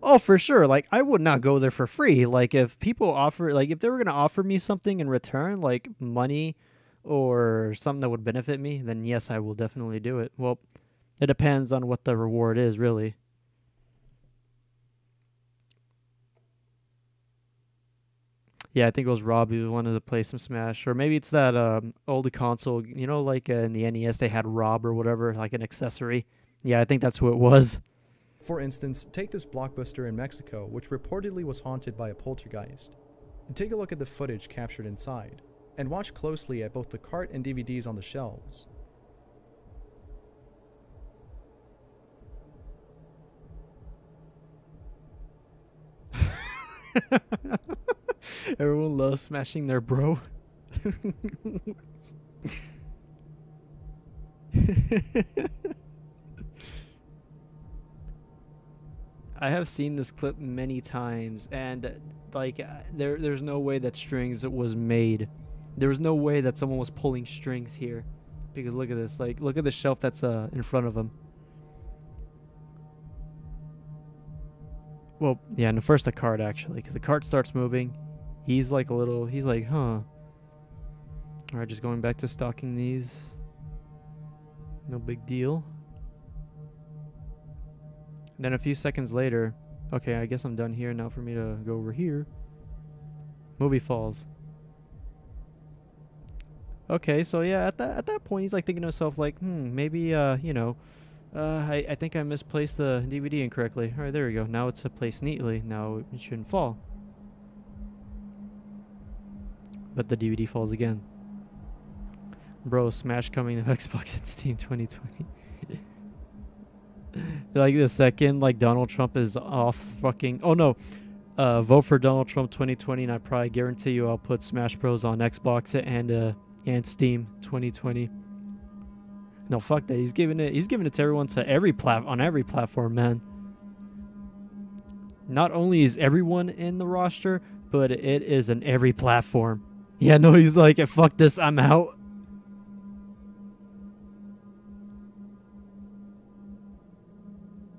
Oh, for sure. Like, I would not go there for free. Like, if people offer, like, if they were going to offer me something in return, like money or something that would benefit me, then yes, I will definitely do it. Well, it depends on what the reward is, really. Yeah, I think it was Robbie who wanted to play some Smash. Or maybe it's that old console, you know, like in the NES they had Rob or whatever, like an accessory. Yeah, I think that's who it was. For instance, take this Blockbuster in Mexico, which reportedly was haunted by a poltergeist. Take a look at the footage captured inside, and watch closely at both the cart and DVDs on the shelves. Everyone loves smashing their bro. I have seen this clip many times, and like there's no way that strings was made. There was no way that someone was pulling strings here, because look at this. Like, look at the shelf that's in front of him. Well, yeah, no, first the cart actually, because the cart starts moving. He's like huh. Alright, just going back to stocking these. No big deal. And then a few seconds later, okay, I guess I'm done here. Now for me to go over here. Movie falls. Okay, so yeah, at that point, he's like thinking to himself, like, maybe, you know, I think I misplaced the DVD incorrectly. All right, there we go. Now it's placed neatly. Now it shouldn't fall. But the DVD falls again. Bro, Smash coming to Xbox and Steam 2020. Like the second, like Donald Trump is off fucking. Oh no, vote for Donald Trump 2020, and I probably guarantee you I'll put Smash Bros on Xbox and Steam 2020. No, fuck that. He's giving it to everyone, on every platform, man. Not only is everyone in the roster, but it is on every platform. Yeah, no, he's like, fuck this, I'm out.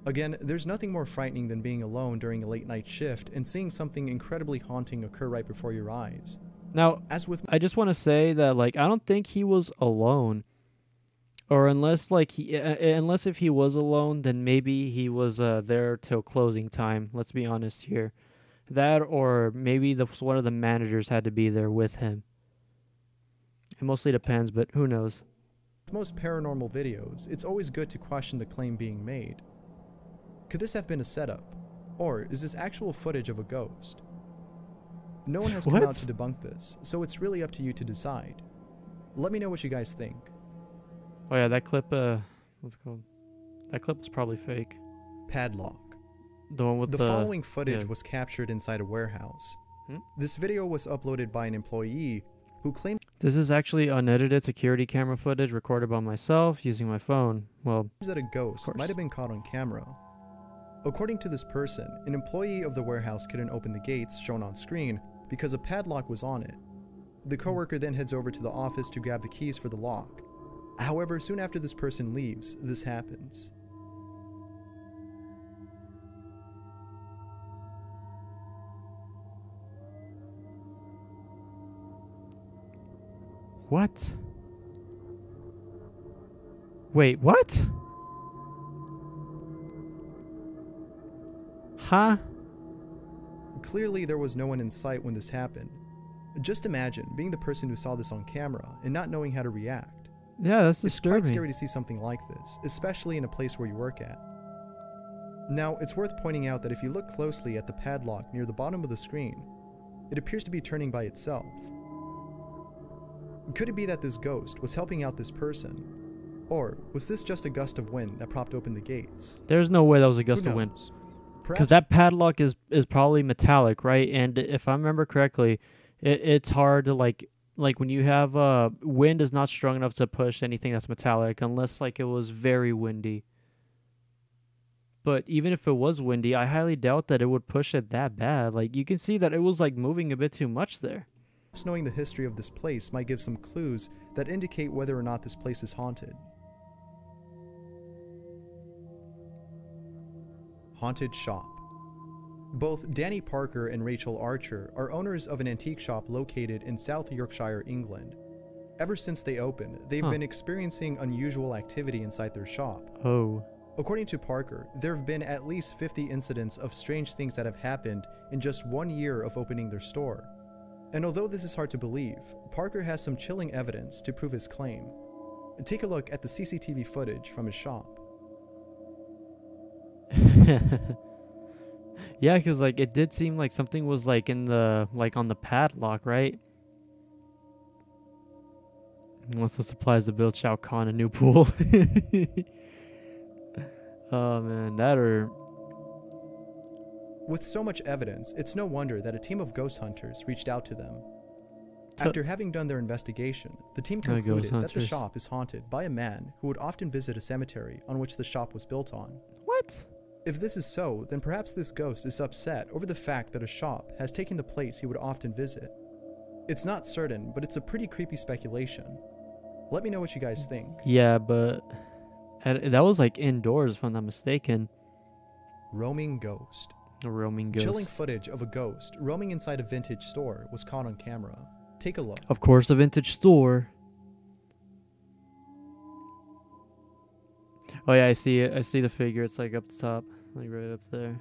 Again, there's nothing more frightening than being alone during a late night shift and seeing something incredibly haunting occur right before your eyes. Now, I just want to say that, like, I don't think he was alone. Or unless, like, unless if he was alone, then maybe he was there till closing time. Let's be honest here. That, or maybe one of the managers had to be there with him. It mostly depends, but who knows? With most paranormal videos, it's always good to question the claim being made. Could this have been a setup? Or is this actual footage of a ghost? No one has come out to debunk this, so it's really up to you to decide. Let me know what you guys think. Oh yeah, that clip, what's it called? That clip was probably fake. Padlock. The one with the following footage was captured inside a warehouse. This video was uploaded by an employee who claimed this is actually unedited security camera footage recorded by myself using my phone. Well, that a ghost might have been caught on camera. According to this person, an employee of the warehouse couldn't open the gates shown on screen because a padlock was on it. The coworker then heads over to the office to grab the keys for the lock. However, soon after this person leaves, this happens. What? Wait, what? Huh? Clearly, there was no one in sight when this happened. Just imagine being the person who saw this on camera and not knowing how to react. Yeah, that's It's disturbing. quite scary to see something like this, especially in a place where you work at. Now, it's worth pointing out that if you look closely at the padlock near the bottom of the screen, it appears to be turning by itself. Could it be that this ghost was helping out this person? Or was this just a gust of wind that propped open the gates? There's no way that was a gust Who of wind. knows? Because Perhaps that padlock is probably metallic, right? And if I remember correctly, it's hard to like when you have wind is not strong enough to push anything that's metallic unless like it was very windy. But even if it was windy, I highly doubt that it would push it that bad. Like you can see that it was like moving a bit too much there. knowing the history of this place might give some clues that indicate whether or not this place is haunted. Haunted shop. Both Danny Parker and Rachel Archer are owners of an antique shop located in South Yorkshire, England. Ever since they opened, they've been experiencing unusual activity inside their shop. Oh. According to Parker, there have been at least 50 incidents of strange things that have happened in just 1 year of opening their store. And although this is hard to believe, Parker has some chilling evidence to prove his claim. Take a look at the CCTV footage from his shop. Yeah, because like it did seem like something was like in the on the padlock, right? He wants the supplies to build Shao Kahn a new pool. Oh man, that or With so much evidence, it's no wonder that a team of ghost hunters reached out to them. After having done their investigation, the team concluded that the shop is haunted by a man who would often visit a cemetery on which the shop was built on. What? If this is so, then perhaps this ghost is upset over the fact that a shop has taken the place he would often visit. It's not certain, but it's a pretty creepy speculation. Let me know what you guys think. Yeah, but that was like indoors, if I'm not mistaken. Roaming ghost. A roaming ghost. Chilling footage of a ghost roaming inside a vintage store was caught on camera. Take a look. Of course, a vintage store. Oh yeah, I see it. I see the figure. It's like up top, like right up there.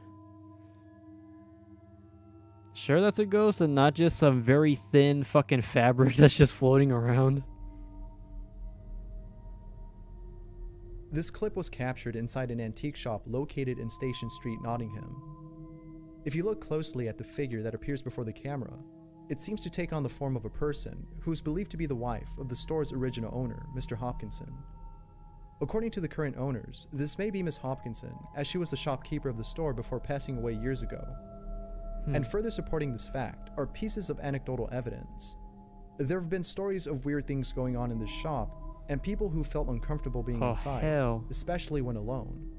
Sure, that's a ghost and not just some very thin fucking fabric that's just floating around. This clip was captured inside an antique shop located in Station Street, Nottingham. If you look closely at the figure that appears before the camera, it seems to take on the form of a person who is believed to be the wife of the store's original owner, Mr. Hopkinson. According to the current owners, this may be Miss Hopkinson, as she was the shopkeeper of the store before passing away years ago. And further supporting this fact are pieces of anecdotal evidence. There have been stories of weird things going on in this shop, and people who felt uncomfortable being inside, especially when alone.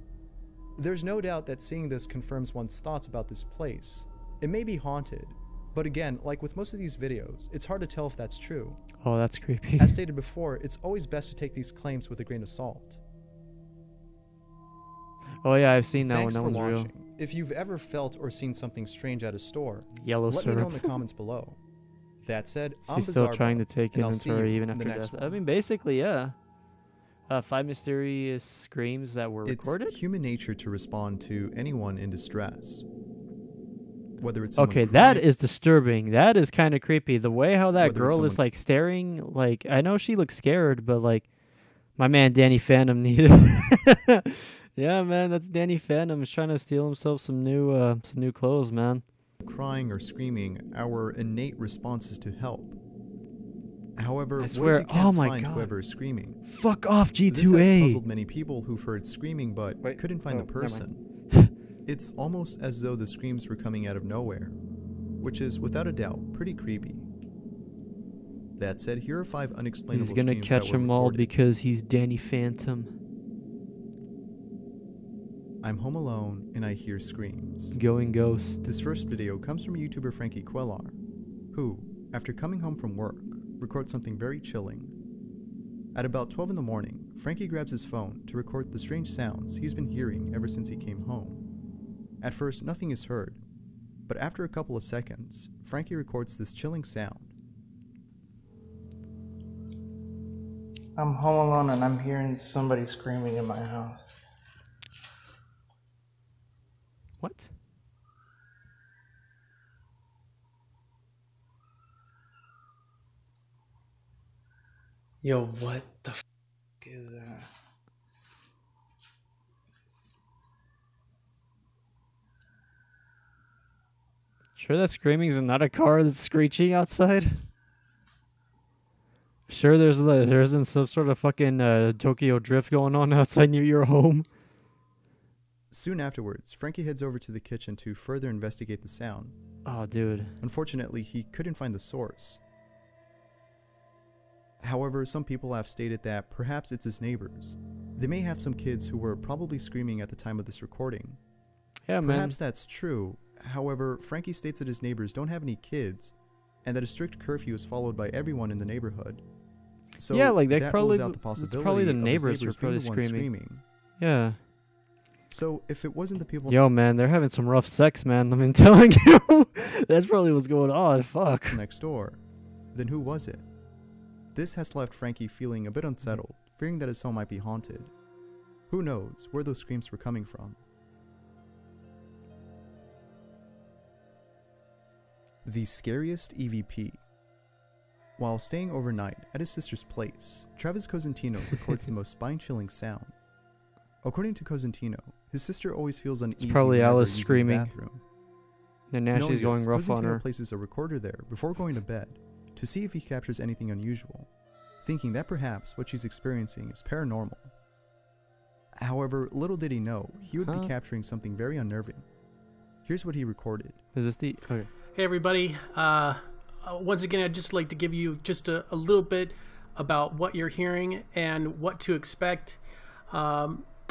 There's no doubt that seeing this confirms one's thoughts about this place. It may be haunted, but again, like with most of these videos, it's hard to tell if that's true. Oh, that's creepy. As stated before, it's always best to take these claims with a grain of salt. Oh yeah, I've seen that Thanks one. That for one's watching. real. If you've ever felt or seen something strange at a store, Yellow let me know syrup. in the comments below. That said, I'm She's still Bizarro, trying to take and I'll see you inventory even in the after next death. one. I mean, basically, yeah. 5 mysterious screams that were recorded. It's human nature to respond to anyone in distress. Whether it's someone Okay, crying, that is disturbing. That is kind of creepy. The way how that Whether it's girl is someone- like staring, like I know she looks scared, but like my man Danny Phantom needed. Yeah, man, that's Danny Phantom. He's trying to steal himself some new clothes, man. crying or screaming, our innate response is to help. However, I what swear, if you can't oh my find God. whoever is screaming? Fuck off, This has G2A. puzzled many people who've heard screaming but couldn't find the never mind. person. It's almost as though the screams were coming out of nowhere, which is without a doubt pretty creepy. That said, here are 5 unexplainable He's gonna screams catch that were them all recorded. because he's Danny Phantom. I'm home alone and I hear screams. Going ghost. This first video comes from YouTuber Frankie Quellar, who, after coming home from work, records something very chilling. At about 12 in the morning, Frankie grabs his phone to record the strange sounds he's been hearing ever since he came home. At first, nothing is heard, but after a couple of seconds, Frankie records this chilling sound. I'm home alone and I'm hearing somebody screaming in my house. What? Yo, what the f is that? Sure that screaming is not a car that's screeching outside? Sure there isn't some sort of fucking Tokyo drift going on outside near your home? Soon afterwards, Frankie heads over to the kitchen to further investigate the sound. Oh, dude. Unfortunately, he couldn't find the source. However, some people have stated that perhaps it's his neighbors. They may have some kids who were probably screaming at the time of this recording. Yeah, man. Perhaps that's true. However, Frankie states that his neighbors don't have any kids, and that a strict curfew is followed by everyone in the neighborhood. So yeah, like that probably rules out the possibility probably the of his neighbors were neighbors being probably the ones screaming. Yeah. So if it wasn't the people... Yo, man, they're having some rough sex, man. I mean, telling you. That's probably what's going on. Fuck. next door, then who was it? This has left Frankie feeling a bit unsettled, fearing that his home might be haunted. Who knows where those screams were coming from? The scariest EVP. While staying overnight at his sister's place, Travis Cosentino records the most spine-chilling sound. According to Cosentino, his sister always feels uneasy probably whenever Alice using screaming. the bathroom. And now Knowing she's going this, rough on Cosentino her. places a recorder there before going to bed to see if he captures anything unusual, thinking that perhaps what she's experiencing is paranormal. However, little did he know, he would be capturing something very unnerving. Here's what he recorded. Is this the... Okay. Hey everybody, once again I'd just like to give you just a little bit about what you're hearing and what to expect.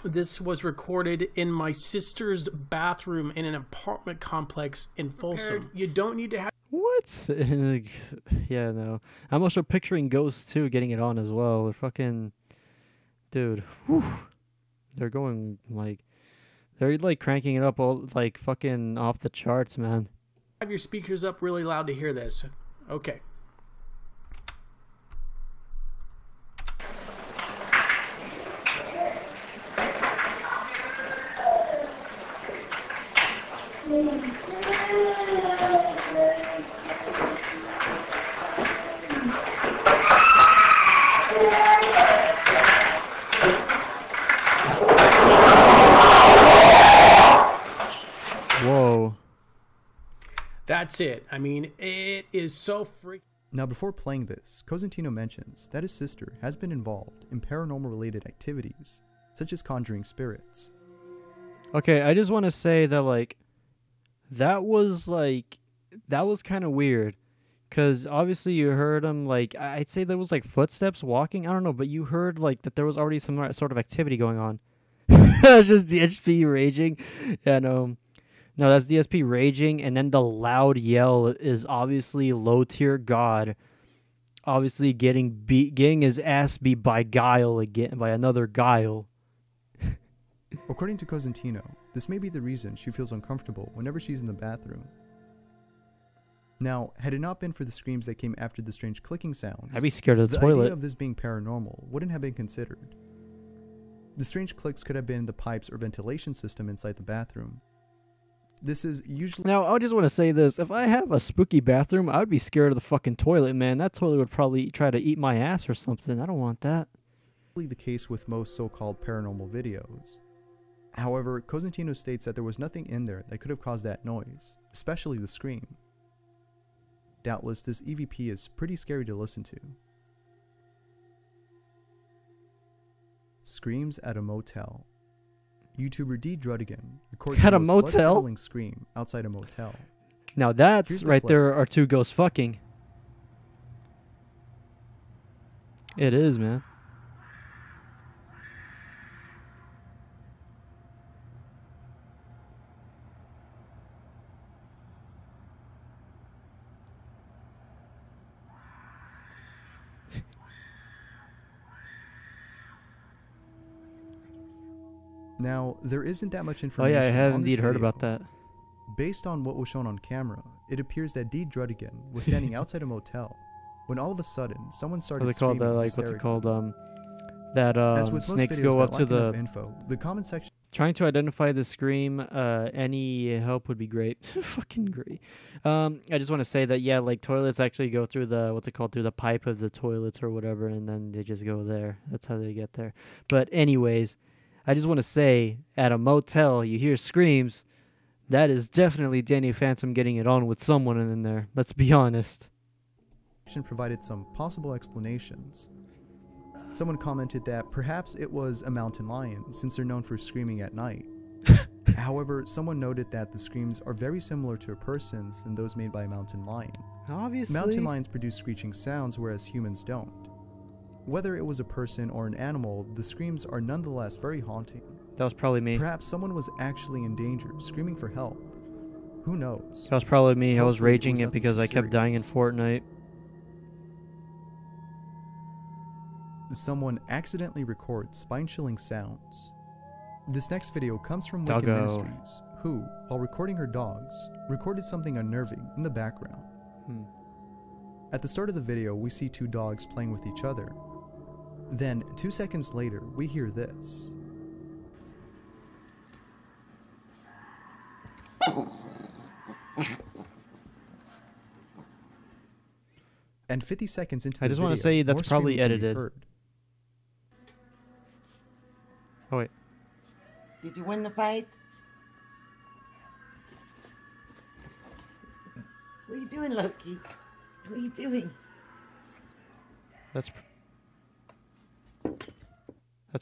This was recorded in my sister's bathroom in an apartment complex in Folsom. You don't need to have... What? Yeah, no. I'm also picturing ghosts too getting it on as well. They're fucking... Dude. Whew. They're going like... They're like cranking it up all like fucking off the charts, man. Have your speakers up really loud to hear this. Okay. Whoa. That's it. I mean, it is so freaking... Now before playing this, Cosentino mentions that his sister has been involved in paranormal related activities, such as conjuring spirits. Okay, I just want to say that like that was kind of weird, because obviously you heard him like I'd say there was like footsteps walking. I don't know, but you heard like that there was already some sort of activity going on. It's just DSP raging. Yeah, no, that's DSP raging, and then the loud yell is obviously low tier God, obviously getting his ass beat by Guile again, by another Guile. According to Cosentino, this may be the reason she feels uncomfortable whenever she's in the bathroom. Now, had it not been for the screams that came after the strange clicking sounds, I'd be scared of the idea toilet. of this being paranormal wouldn't have been considered. The strange clicks could have been the pipes or ventilation system inside the bathroom. This is usually... Now, I just want to say this. If I have a spooky bathroom, I would be scared of the fucking toilet, man. That toilet would probably try to eat my ass or something. I don't want that. the case with most so-called paranormal videos. However, Cosentino states that there was nothing in there that could have caused that noise, especially the scream. Doubtless, this EVP is pretty scary to listen to. Screams at a motel. YouTuber D. Drudigan records At the a most motel? blood-curdling scream outside a motel. Now that's Here's the right clip. there are two ghosts fucking. It is, man. Now, there isn't that much Oh information yeah, I have on this indeed heard video. about that. Based on what was shown on camera, it appears that D. Drudigan was standing outside a motel when all of a sudden someone started What's it called? screaming What's it hysterically. called? That As with most snakes videos go that up to lack enough the. info, the comment section Trying to identify the scream. Any help would be great. Fucking great. I just want to say that yeah, like toilets actually go through the what's it called, through the pipe of the toilets or whatever, and then they just go there. That's how they get there. But anyways, I just want to say at a motel you hear screams. That is definitely Danny Phantom getting it on with someone in there. Let's be honest. provided some possible explanations. Someone commented that perhaps it was a mountain lion, since they're known for screaming at night. However, someone noted that the screams are very similar to a person's than those made by a mountain lion. Obviously. Mountain lions produce screeching sounds, whereas humans don't. Whether it was a person or an animal, the screams are nonetheless very haunting. That was probably me. Perhaps someone was actually in danger, screaming for help. Who knows? That was probably me. I was Hopefully raging it nothing because too I kept dying in serious. Fortnite. Someone accidentally records spine-chilling sounds. This next video comes from Wicked Doggo. Ministries, who, while recording her dogs, recorded something unnerving in the background. At the start of the video, we see two dogs playing with each other. Then, 2 seconds later, we hear this. And 50 seconds into the I just video, want to say that's more probably screaming can be edited. heard. Oh wait. Did you win the fight? What are you doing, Loki? What are you doing? That's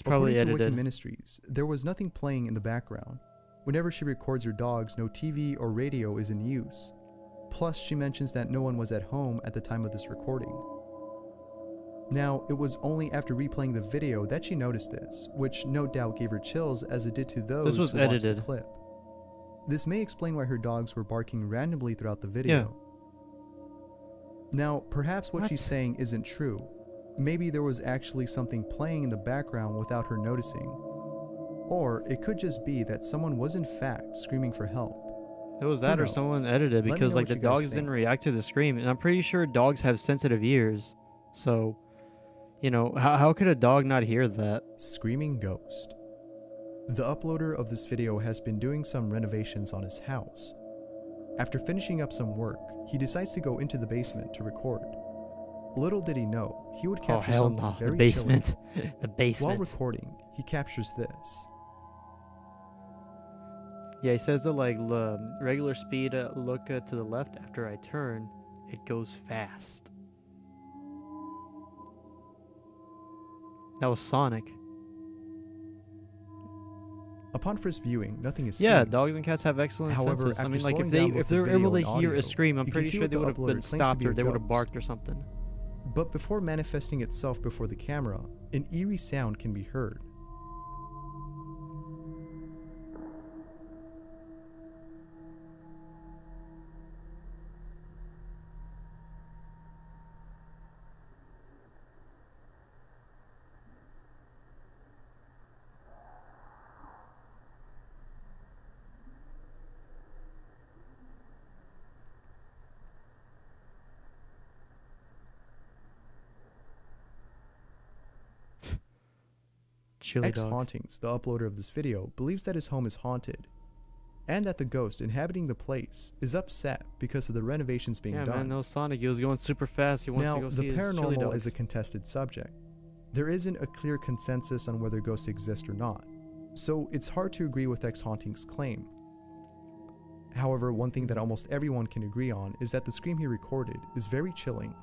probably According to Wicked edited. Ministries, there was nothing playing in the background. Whenever she records her dogs, no TV or radio is in use. Plus, she mentions that no one was at home at the time of this recording. Now, it was only after replaying the video that she noticed this, which no doubt gave her chills as it did to those was who watched edited. the clip. This may explain why her dogs were barking randomly throughout the video. Now, perhaps what she's saying isn't true. Maybe there was actually something playing in the background without her noticing. Or it could just be that someone was in fact screaming for help. It was that Who or knows? someone edited Let me because know like what the you guys dogs think. didn't react to the scream, and I'm pretty sure dogs have sensitive ears. So, you know, how could a dog not hear that? Screaming Ghost. The uploader of this video has been doing some renovations on his house. After finishing up some work, he decides to go into the basement to record. Little did he know, he would capture hell something no, the very basement. chilling. The basement. While recording, he captures this. Yeah, he says that like regular speed look to the left after I turn, it goes fast. That was Sonic. Upon first viewing, nothing is Yeah, seen. dogs and cats have excellent However, senses. I after mean, like slowing down if both they the were video able to and hear audio, a scream, I'm you can pretty see sure what they the would have uploader been claims to stopped be or a they would have ghost. barked or something. But before manifesting itself before the camera, an eerie sound can be heard. Chili X dogs. Hauntings, the uploader of this video, believes that his home is haunted, and that the ghost inhabiting the place is upset because of the renovations being Yeah, done. man, no Sonic. He was going super fast. He wants Now, to go the see his chili paranormal dogs. is a contested subject. There isn't a clear consensus on whether ghosts exist or not, so it's hard to agree with X Hauntings' claim. However, one thing that almost everyone can agree on is that the scream he recorded is very chilling.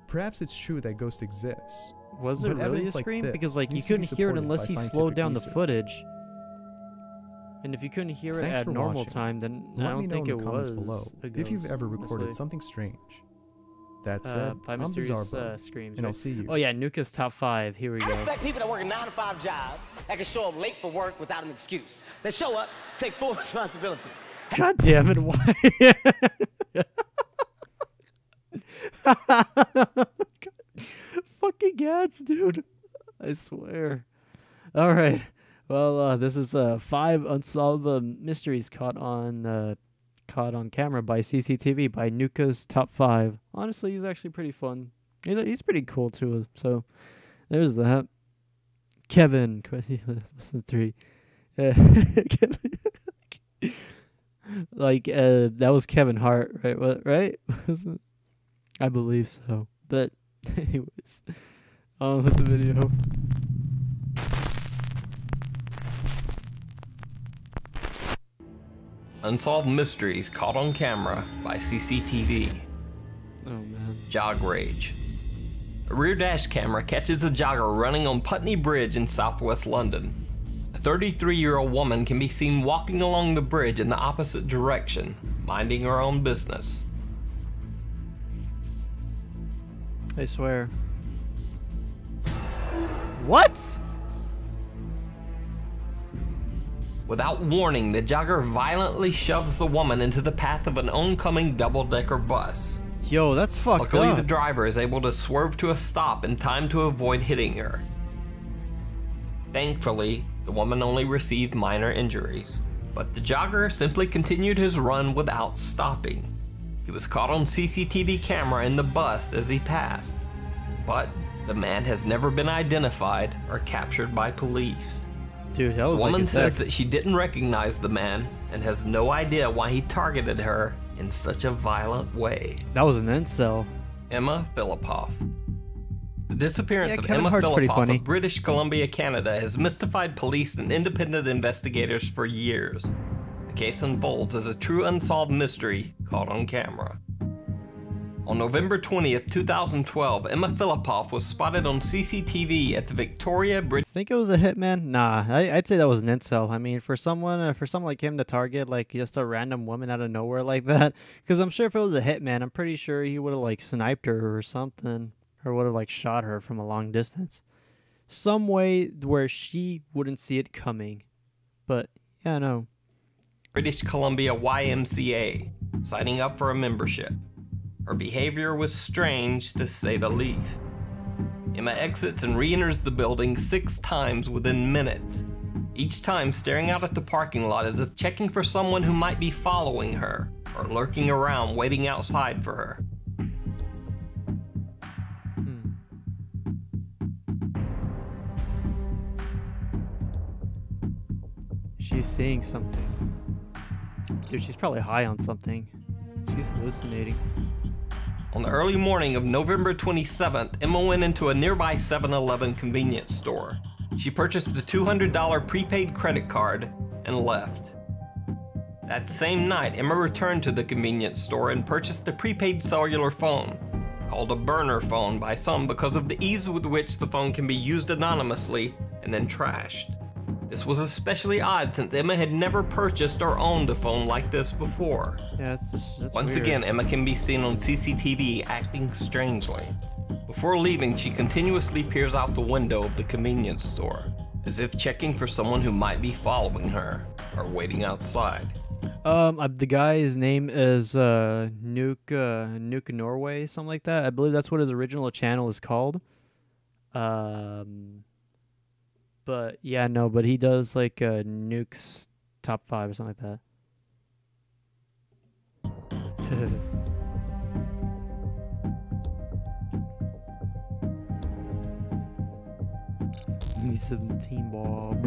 Perhaps it's true that ghosts exist. Was it but really a evidence like scream? this Because like you needs to be couldn't hear it supported unless by he scientific slowed down research. the footage. And if you couldn't hear it Thanks at for normal watching. time, then I Let don't me know think in it the comments was below a if you've ghost, ever recorded honestly. something strange. That said, Five I'm mysterious Bizarro, screams. and I'll right? see you. Oh yeah, Nuka's top 5. Here we I go. respect people that work a 9-to-5 job that can show up late for work without an excuse. They show up, take full responsibility. God damn it! Why? Fucking cats, dude. I swear. All right. Well, this is 5 unsolved mysteries caught on Caught on Camera by CCTV by Nuka's Top 5. Honestly, he's actually pretty fun. He's pretty cool too. So there's that. Kevin, listen 3. Like that was Kevin Hart, right? What, right? I believe so. But anyways, on with the video. Unsolved Mysteries Caught on Camera by CCTV. Oh man. Jog Rage. A rear dash camera catches a jogger running on Putney Bridge in southwest London. A 33-year-old woman can be seen walking along the bridge in the opposite direction, minding her own business. I swear. What? Without warning, the jogger violently shoves the woman into the path of an oncoming double-decker bus. Yo, that's fucked Luckily, up. the driver is able to swerve to a stop in time to avoid hitting her. Thankfully, the woman only received minor injuries, but the jogger simply continued his run without stopping. He was caught on CCTV camera in the bus as he passed, but the man has never been identified or captured by police. Dude, that was The woman like says that she didn't recognize the man and has no idea why he targeted her in such a violent way. That was an incel. Emma Philippoff. The disappearance of Kevin Emma Hart's pretty Philippoff funny. of British Columbia, Canada has mystified police and independent investigators for years. The case unfolds as a true unsolved mystery caught on camera. On November 20th, 2012, Emma Philippoff was spotted on CCTV at the Victoria Bridge. Think it was a hitman? Nah, I'd say that was an incel. I mean, for someone like him to target like just a random woman out of nowhere like that, because I'm sure if it was a hitman, I'm pretty sure he would have like sniped her or something, or would have like shot her from a long distance, some way where she wouldn't see it coming. But yeah, no. British Columbia YMCA, signing up for a membership. Her behavior was strange, to say the least. Emma exits and re-enters the building 6 times within minutes, each time staring out at the parking lot as if checking for someone who might be following her or lurking around waiting outside for her. She's seeing something. Dude, she's probably high on something. She's hallucinating. On the early morning of November 27th, Emma went into a nearby 7-Eleven convenience store. She purchased a $200 prepaid credit card and left. That same night, Emma returned to the convenience store and purchased a prepaid cellular phone, called a burner phone by some because of the ease with which the phone can be used anonymously and then trashed. This was especially odd since Emma had never purchased or owned a phone like this before. Yeah, that's Once weird. again, Emma can be seen on CCTV acting strangely. Before leaving, she continuously peers out the window of the convenience store, as if checking for someone who might be following her or waiting outside. The guy's name is Nuke Norway, something like that. I believe that's what his original channel is called. But yeah, no, but he does like Nuke's Top 5 or something like that. Me 17 Bob.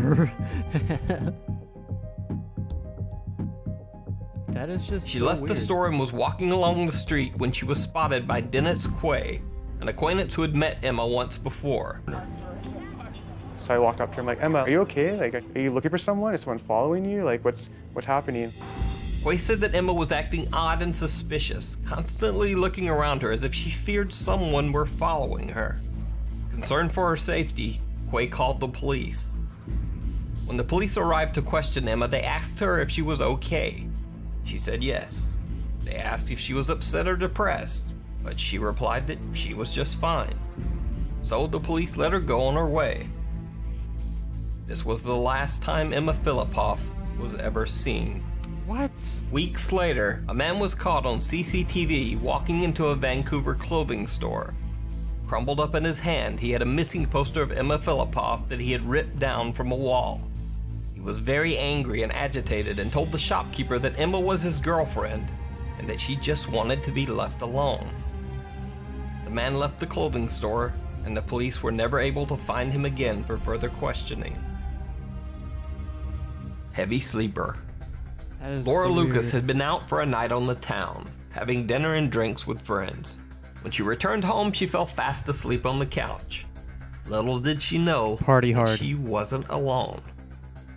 That is just She so left the weird. store and was walking along the street when she was spotted by Dennis Quay, an acquaintance who had met Emma once before. So I walked up to her, I'm like, Emma, are you okay? Like, are you looking for someone? Is someone following you? Like, what's happening? Quay said that Emma was acting odd and suspicious, constantly looking around her as if she feared someone were following her. Concerned for her safety, Quay called the police. When the police arrived to question Emma, they asked her if she was okay. She said yes. They asked if she was upset or depressed, but she replied that she was just fine. So the police let her go on her way. This was the last time Emma Philippoff was ever seen. What? Weeks later, a man was caught on CCTV walking into a Vancouver clothing store. Crumpled up in his hand, he had a missing poster of Emma Philippoff that he had ripped down from a wall. He He was very angry and agitated and told the shopkeeper that Emma was his girlfriend and that she just wanted to be left alone. The man left the clothing store, and the police were never able to find him again for further questioning. Heavy sleeper. Laura Lucas had been out for a night on the town, having dinner and drinks with friends. When she returned home, she fell fast asleep on the couch. Little did she know that she wasn't alone.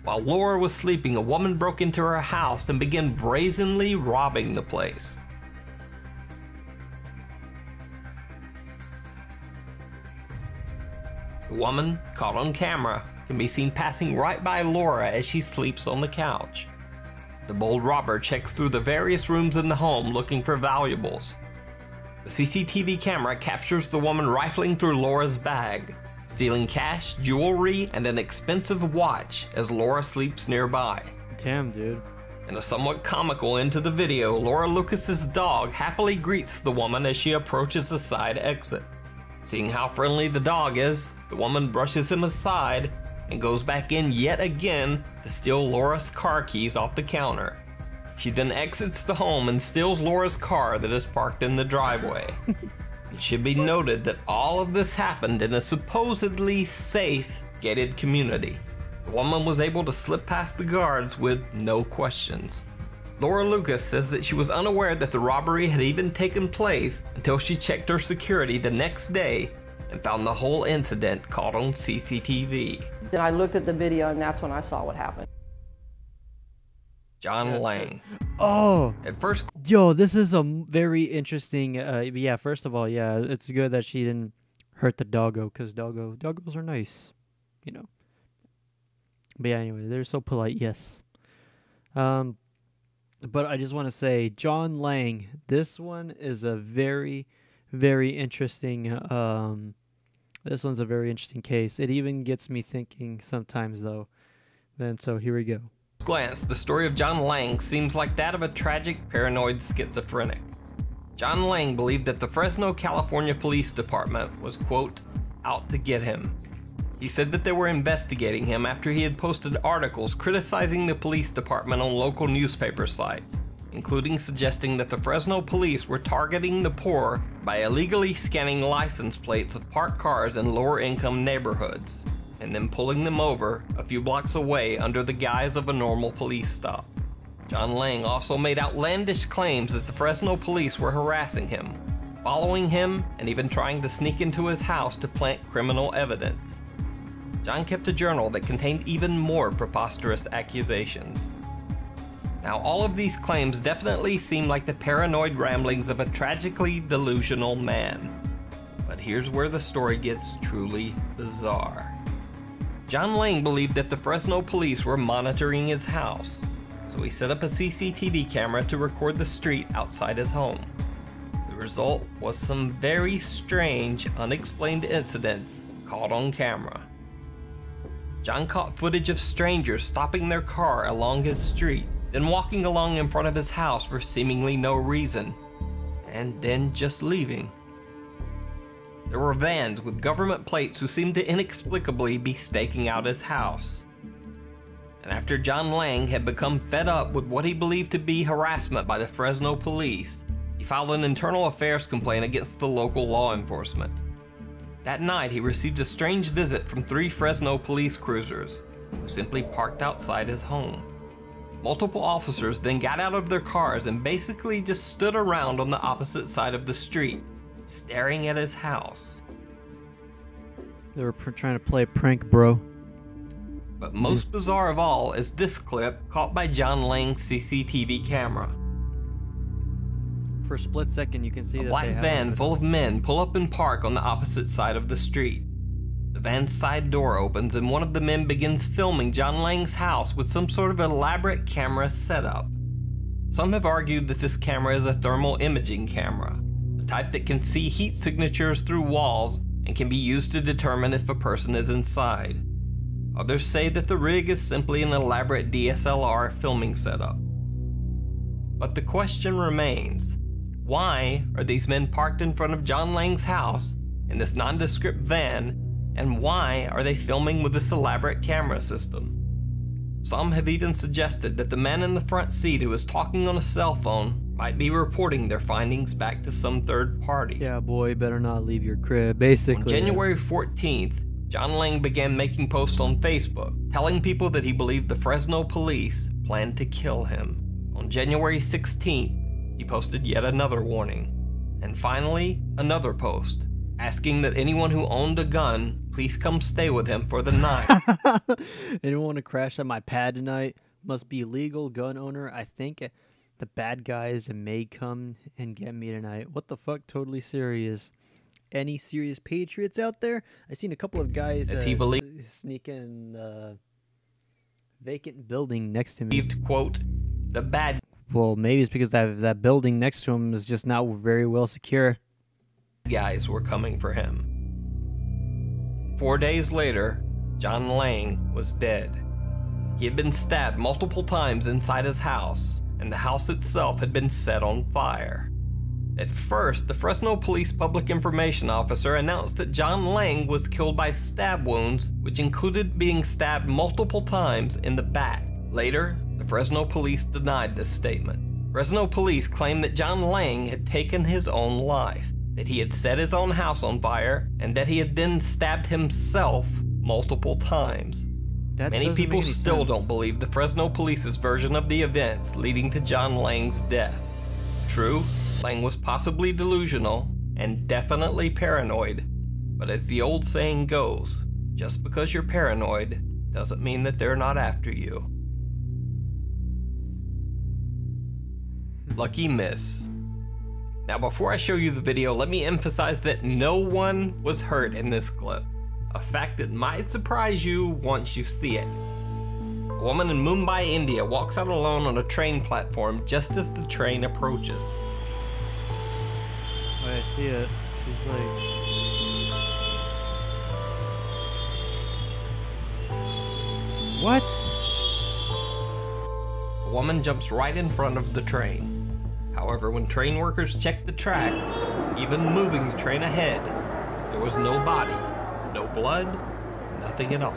While Laura was sleeping, a woman broke into her house and began brazenly robbing the place. The woman, caught on camera, can be seen passing right by Laura as she sleeps on the couch. The bold robber checks through the various rooms in the home looking for valuables. The CCTV camera captures the woman rifling through Laura's bag, stealing cash, jewelry, and an expensive watch as Laura sleeps nearby. Damn, dude. In a somewhat comical end to the video, Laura Lucas's dog happily greets the woman as she approaches the side exit. Seeing how friendly the dog is, the woman brushes him aside and goes back in yet again to steal Laura's car keys off the counter. She then exits the home and steals Laura's car that is parked in the driveway. It should be noted that all of this happened in a supposedly safe, gated community. The woman was able to slip past the guards with no questions. Laura Lucas says that she was unaware that the robbery had even taken place until she checked her security the next day and found the whole incident caught on CCTV. Then I looked at the video and that's when I saw what happened. John Lang. Oh, at first, yo, this is a very interesting. Yeah, first of all, yeah, it's good that she didn't hurt the doggo because doggos are nice, you know. But yeah, anyway, they're so polite. Yes. But I just want to say, John Lang. This one is a very, very interesting. This one's a very interesting case. It even gets me thinking sometimes, though. And so here we go. Glance, the story of John Lang seems like that of a tragic paranoid schizophrenic. John Lang believed that the Fresno, California Police Department was, quote, out to get him. He said that they were investigating him after he had posted articles criticizing the police department on local newspaper sites, including suggesting that the Fresno police were targeting the poor by illegally scanning license plates of parked cars in lower income neighborhoods, and then pulling them over a few blocks away under the guise of a normal police stop. John Lang also made outlandish claims that the Fresno police were harassing him, following him, and even trying to sneak into his house to plant criminal evidence. John kept a journal that contained even more preposterous accusations. Now, all of these claims definitely seem like the paranoid ramblings of a tragically delusional man. But here's where the story gets truly bizarre. John Lang believed that the Fresno police were monitoring his house, so he set up a CCTV camera to record the street outside his home. The result was some very strange, unexplained incidents caught on camera. John caught footage of strangers stopping their car along his street, then walking along in front of his house for seemingly no reason, and then just leaving. There were vans with government plates who seemed to inexplicably be staking out his house. And after John Lang had become fed up with what he believed to be harassment by the Fresno police, he filed an internal affairs complaint against the local law enforcement. That night, he received a strange visit from 3 Fresno police cruisers, who simply parked outside his home. Multiple officers then got out of their cars and basically just stood around on the opposite side of the street, staring at his house. They were trying to play a prank, bro. But most bizarre of all is this clip caught by John Lang's CCTV camera. For a split second, you can see a that black van full of men pull up and park on the opposite side of the street. The van's side door opens and one of the men begins filming John Lang's house with some sort of elaborate camera setup. Some have argued that this camera is a thermal imaging camera, the type that can see heat signatures through walls and can be used to determine if a person is inside. Others say that the rig is simply an elaborate DSLR filming setup. But the question remains, why are these men parked in front of John Lang's house in this nondescript van, and why are they filming with this elaborate camera system? Some have even suggested that the man in the front seat who is talking on a cell phone might be reporting their findings back to some third party. Yeah, boy, better not leave your crib, basically. On January 14th, John Lang began making posts on Facebook, telling people that he believed the Fresno police planned to kill him. On January 16th, he posted yet another warning. And finally, another post, asking that anyone who owned a gun please come stay with him for the night. Anyone want to crash at my pad tonight? Must be legal, gun owner. I think the bad guys may come and get me tonight. What the fuck? Totally serious. Any serious patriots out there? I seen a couple of guys sneak in the vacant building next to me. Quote, the bad. Well, maybe it's because that building next to him is just not very well secure. Guys were coming for him. 4 days later, John Lang was dead. He had been stabbed multiple times inside his house, and the house itself had been set on fire. At first, the Fresno Police Public Information Officer announced that John Lang was killed by stab wounds, which included being stabbed multiple times in the back. Later, the Fresno Police denied this statement. Fresno Police claimed that John Lang had taken his own life, that he had set his own house on fire, and that he had then stabbed himself multiple times. Many people still don't believe the Fresno Police's version of the events leading to John Lang's death. True, Lang was possibly delusional and definitely paranoid, but as the old saying goes, just because you're paranoid doesn't mean that they're not after you. Lucky miss. Now before I show you the video, let me emphasize that no one was hurt in this clip, a fact that might surprise you once you see it. A woman in Mumbai, India walks out alone on a train platform just as the train approaches. Oh, I see it. She's like... What? A woman jumps right in front of the train. However, when train workers checked the tracks, even moving the train ahead, there was no body, no blood, nothing at all.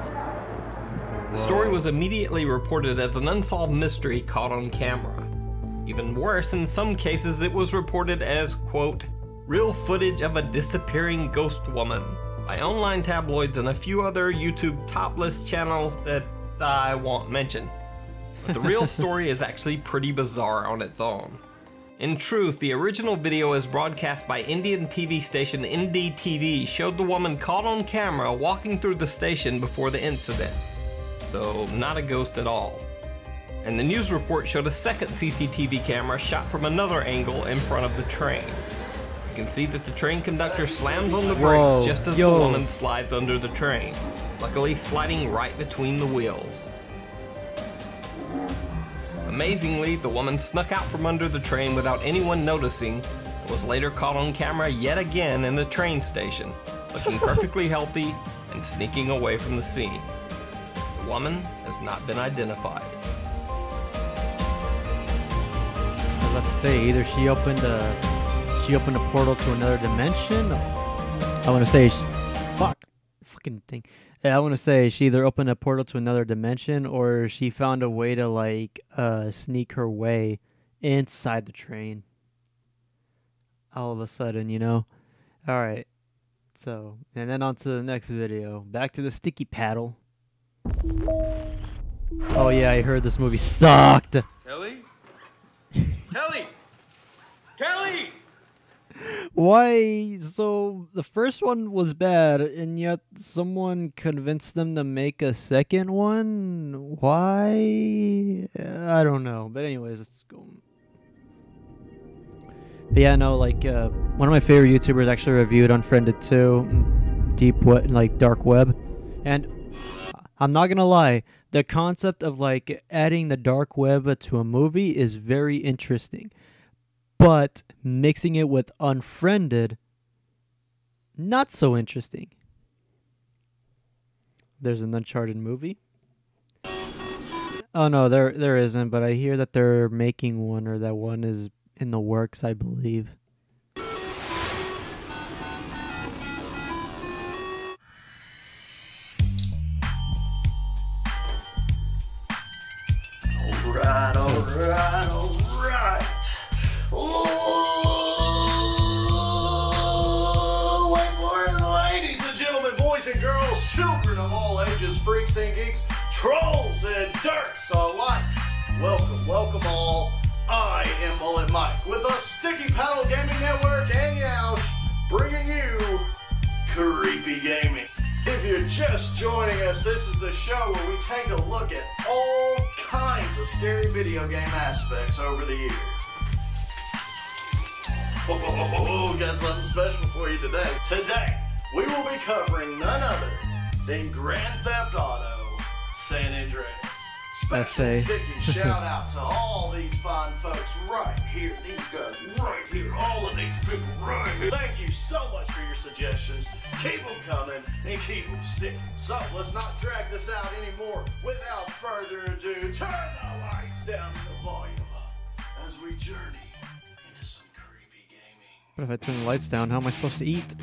The story was immediately reported as an unsolved mystery caught on camera. Even worse, in some cases it was reported as, quote, real footage of a disappearing ghost woman by online tabloids and a few other YouTube top list channels that I won't mention. But the real story is actually pretty bizarre on its own. In truth, the original video as broadcast by Indian TV station NDTV showed the woman caught on camera walking through the station before the incident. So, not a ghost at all. And the news report showed a second CCTV camera shot from another angle in front of the train. You can see that the train conductor slams on the brakes just as the woman slides under the train, luckily sliding right between the wheels. Amazingly, the woman snuck out from under the train without anyone noticing and was later caught on camera yet again in the train station, looking perfectly healthy and sneaking away from the scene. The woman has not been identified. I was about to say, either she opened a portal to another dimension. I want to say, fucking thing. I want to say she either opened a portal to another dimension or she found a way to like sneak her way inside the train. All of a sudden, you know. All right. So, and then on to the next video. Back to the sticky paddle. Oh yeah, I heard this movie sucked. Kelly? Kelly! Kelly! Why? So the first one was bad, and yet someone convinced them to make a second one? Why? I don't know. But anyways, let's go. But yeah, no, like one of my favorite YouTubers actually reviewed Unfriended 2, dark web, and I'm not gonna lie, the concept of like adding the dark web to a movie is very interesting. But mixing it with Unfriended, not so interesting. There's an Uncharted movie. Oh no, there isn't, but I hear that they're making one, or that one is in the works, I believe. Alright, alright. Oh, wait for it, ladies and gentlemen, boys and girls, children of all ages, freaks and geeks, trolls and derps alike. Welcome, welcome all. I am Mullet Mike with the Sticky Paddle Gaming Network and Yoush, bringing you Creepy Gaming. If you're just joining us, this is the show where we take a look at all kinds of scary video game aspects over the years. Got something special for you today. Today, we will be covering none other than Grand Theft Auto San Andreas. Special sticky shout out to all these fine folks right here, these guys right here, all of these people right here. Thank you so much for your suggestions. Keep them coming and keep them sticking. So let's not drag this out anymore. Without further ado, turn the lights down and the volume up as we journey into some creepy gaming. But if I turn the lights down, how am I supposed to eat?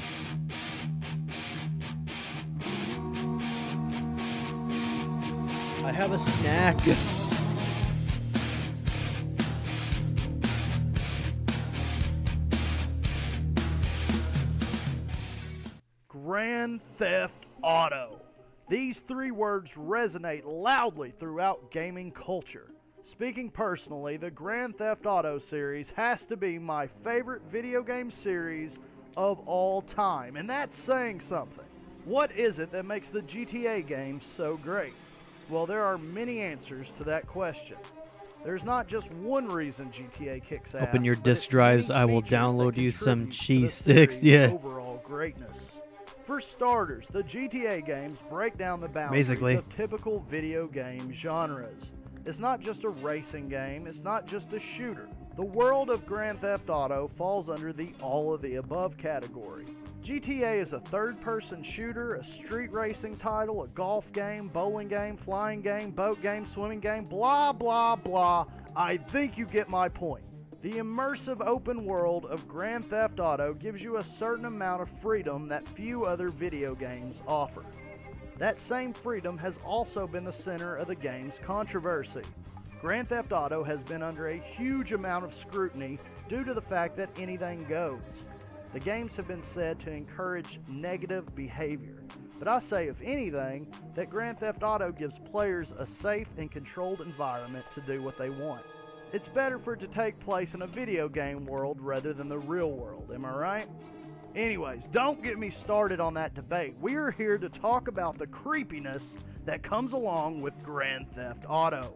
I have a snack. Grand Theft Auto. These three words resonate loudly throughout gaming culture. Speaking personally, the Grand Theft Auto series has to be my favorite video game series of all time, and that's saying something. What is it that makes the GTA games so great? Well, there are many answers to that question. There's not just one reason GTA kicks ass. Open your disk drives, I will download you some cheese sticks, yeah. Overall greatness. For starters, the GTA games break down the boundaries of typical video game genres. It's not just a racing game, it's not just a shooter. The world of Grand Theft Auto falls under the all of the above category. GTA is a third-person shooter, a street racing title, a golf game, bowling game, flying game, boat game, swimming game, blah, blah, blah. I think you get my point. The immersive open world of Grand Theft Auto gives you a certain amount of freedom that few other video games offer. That same freedom has also been the center of the game's controversy. Grand Theft Auto has been under a huge amount of scrutiny due to the fact that anything goes. The games have been said to encourage negative behavior, but I say, if anything, that Grand Theft Auto gives players a safe and controlled environment to do what they want. It's better for it to take place in a video game world rather than the real world, am I right? Anyways, don't get me started on that debate. We are here to talk about the creepiness that comes along with Grand Theft Auto.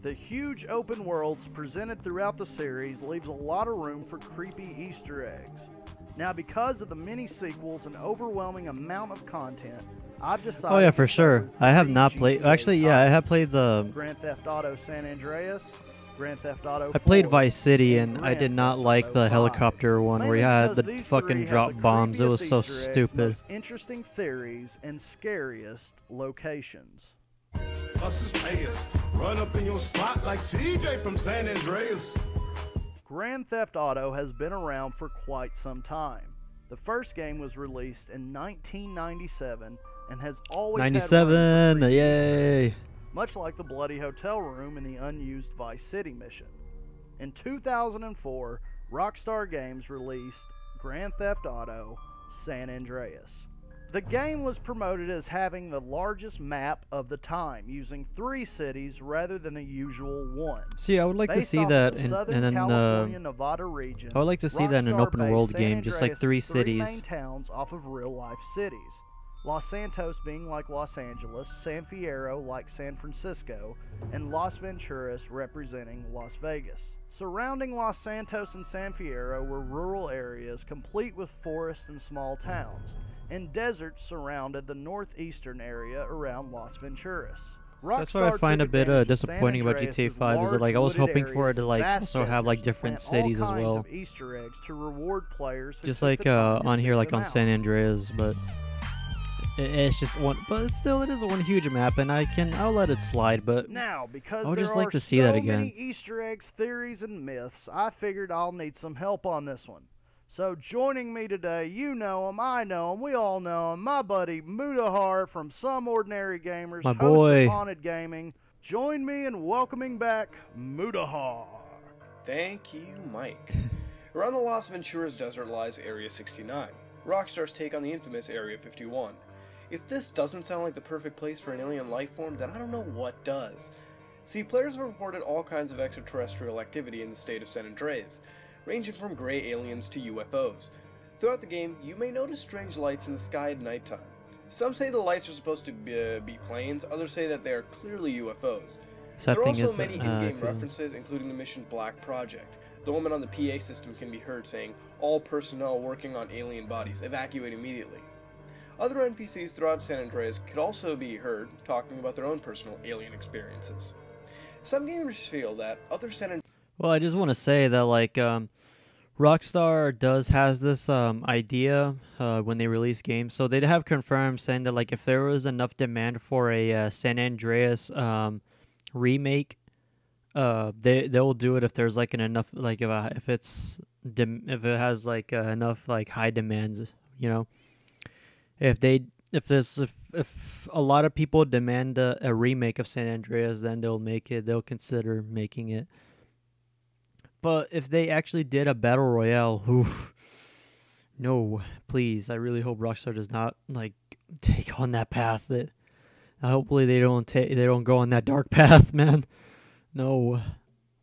The huge open worlds presented throughout the series leaves a lot of room for creepy Easter eggs. Now, because of the many sequels and overwhelming amount of content, I've decided... Oh yeah, for sure. I have not played... Actually, yeah, I have played the... Grand Theft Auto San Andreas, Grand Theft Auto 4, I played Vice City, and I did not like the helicopter one where you had the fucking drop bombs. It was so stupid. Most interesting theories and scariest locations. Hustlers pay us. Run up in your spot like CJ from San Andreas. Grand Theft Auto has been around for quite some time. The first game was released in 1997 and has always 97, yay! Much like the bloody hotel room in the unused Vice City mission. In 2004, Rockstar Games released Grand Theft Auto San Andreas. The game was promoted as having the largest map of the time, using 3 cities rather than the usual one. See, I would like to see that in Nevada region. I would like to see that in an open world game, just like 3 cities. 3 main towns off of real life cities. Los Santos being like Los Angeles, San Fierro like San Francisco, and Las Venturas representing Las Vegas. Surrounding Los Santos and San Fierro were rural areas complete with forests and small towns, and deserts surrounded the northeastern area around Las Venturas. That's what I find a bit disappointing about GTA 5 is that, like, I was hoping for it to like also have like different cities as well. Easter eggs to reward players just like on here, like on San Andreas, but it's just one. But it is one huge map, and I'll let it slide. But now, because I would just there like to are see so that again. many Easter eggs, theories, and myths, I figured I'll need some help on this one. So joining me today, you know him, I know him, we all know him, my buddy Mudahar from Some Ordinary Gamers, my host boy. of Haunted Gaming, Join me in welcoming back Mudahar. Thank you, Mike. Around the Las Venturas Desert lies Area 69, Rockstar's take on the infamous Area 51. If this doesn't sound like the perfect place for an alien life form, then I don't know what does. See, players have reported all kinds of extraterrestrial activity in the state of San Andreas, ranging from gray aliens to UFOs. Throughout the game, you may notice strange lights in the sky at nighttime. Some say the lights are supposed to be planes, others say that they are clearly UFOs. There are also many in-game references, including the mission Black Project. The woman on the PA system can be heard saying, "All personnel working on alien bodies, evacuate immediately." Other NPCs throughout San Andreas could also be heard talking about their own personal alien experiences. Some gamers feel that other San Andreas... Well, I just want to say that, like, Rockstar has this idea when they release games. So they have confirmed saying that, like, if there was enough demand for a San Andreas remake, they'll do it if there's like enough, like, if it has like enough like high demands, you know. If a lot of people demand a remake of San Andreas, then they'll consider making it. But if they actually did a battle royale, oof, no, please, I really hope Rockstar does not like take on that path. Hopefully they don't go on that dark path, man. No.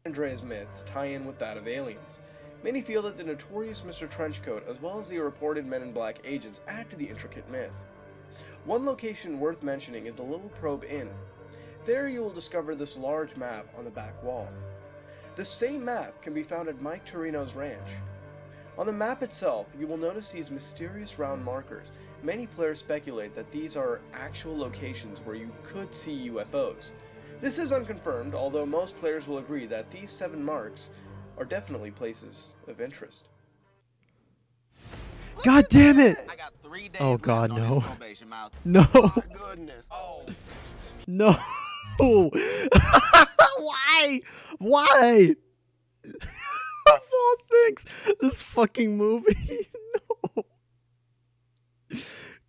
Andreas myths tie in with that of aliens. Many feel that the notorious Mr. Trenchcoat, as well as the reported Men in Black agents, add to the intricate myth. One location worth mentioning is the Little Probe Inn. There you will discover this large map on the back wall. The same map can be found at Mike Torino's ranch. On the map itself, you will notice these mysterious round markers. Many players speculate that these are actual locations where you could see UFOs. This is unconfirmed, although most players will agree that these 7 marks are definitely places of interest. God damn it! Oh God, no. No. No. Why? Why? Of all things, this fucking movie. No.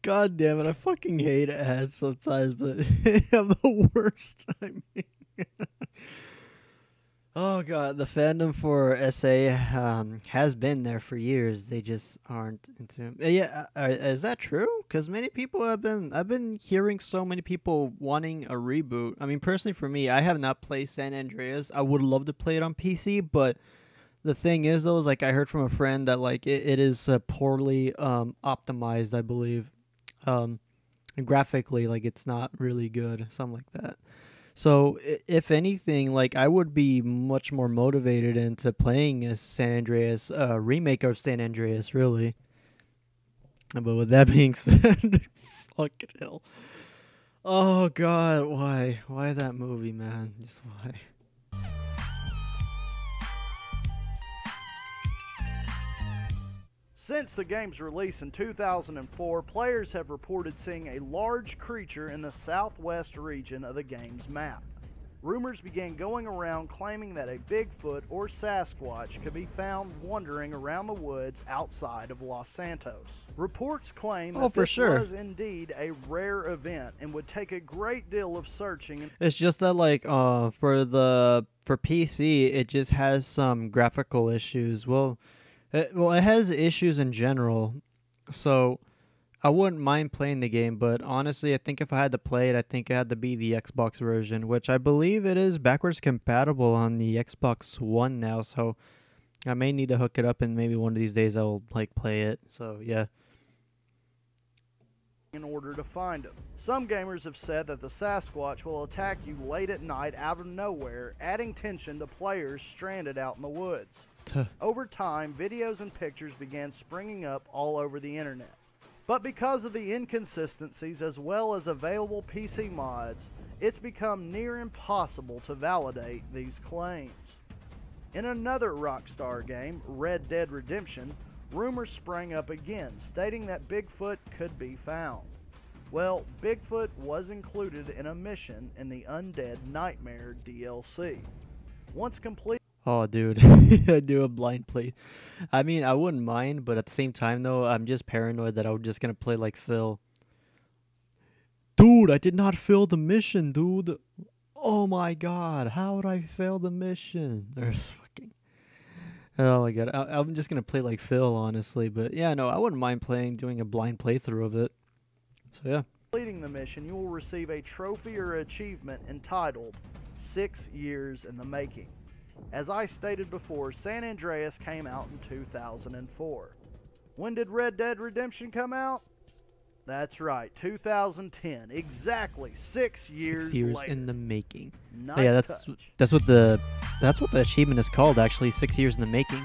God damn it! I fucking hate ads sometimes, but they have the worst timing. Oh God, the fandom for SA has been there for years. They just aren't into. Yeah, is that true? Because many people I've been hearing so many people wanting a reboot. I mean, personally, for me, I have not played San Andreas. I would love to play it on PC, but the thing is, though, is like I heard from a friend that like it is poorly optimized. I believe, graphically, like it's not really good, something like that. So, if anything, like I would be much more motivated into playing a San Andreas remake of San Andreas, really. But with that being said, fucking hell. Oh God, why that movie, man? Just why? Since the game's release in 2004, players have reported seeing a large creature in the southwest region of the game's map. Rumors began going around claiming that a Bigfoot or Sasquatch could be found wandering around the woods outside of Los Santos. Reports claim that this was indeed a rare event and would take a great deal of searching. It's just that like for PC, it just has some graphical issues. Well, it has issues in general, so I wouldn't mind playing the game, but honestly, I think if I had to play it, I think it had to be the Xbox version, which I believe it is backwards compatible on the Xbox One now, so I may need to hook it up and maybe one of these days I'll like play it, so yeah. In order to find him. Some gamers have said that the Sasquatch will attack you late at night out of nowhere, adding tension to players stranded out in the woods. Over time, videos and pictures began springing up all over the internet. But because of the inconsistencies as well as available PC mods, it's become near impossible to validate these claims. In another Rockstar game, Red Dead Redemption, rumors sprang up again, stating that Bigfoot could be found. Well, Bigfoot was included in a mission in the Undead Nightmare DLC. Once complete. Oh, dude, I do a blind play. I mean, I wouldn't mind, but at the same time, though, I'm just paranoid that I'm just gonna play like Phil. Dude, I did not fill the mission, dude. oh my god, how would I fail the mission? There's fucking... Oh my god, I'm just gonna play like Phil, honestly. But yeah, no, I wouldn't mind doing a blind playthrough of it. So yeah. Completing the mission, you will receive a trophy or achievement entitled 6 Years in the Making. As I stated before, San Andreas came out in 2004. When did Red Dead Redemption come out? That's right, 2010. Exactly 6 years 6 years later. in the making. Nice Oh, yeah, touch. that's what the achievement is called, actually. 6 years in the making,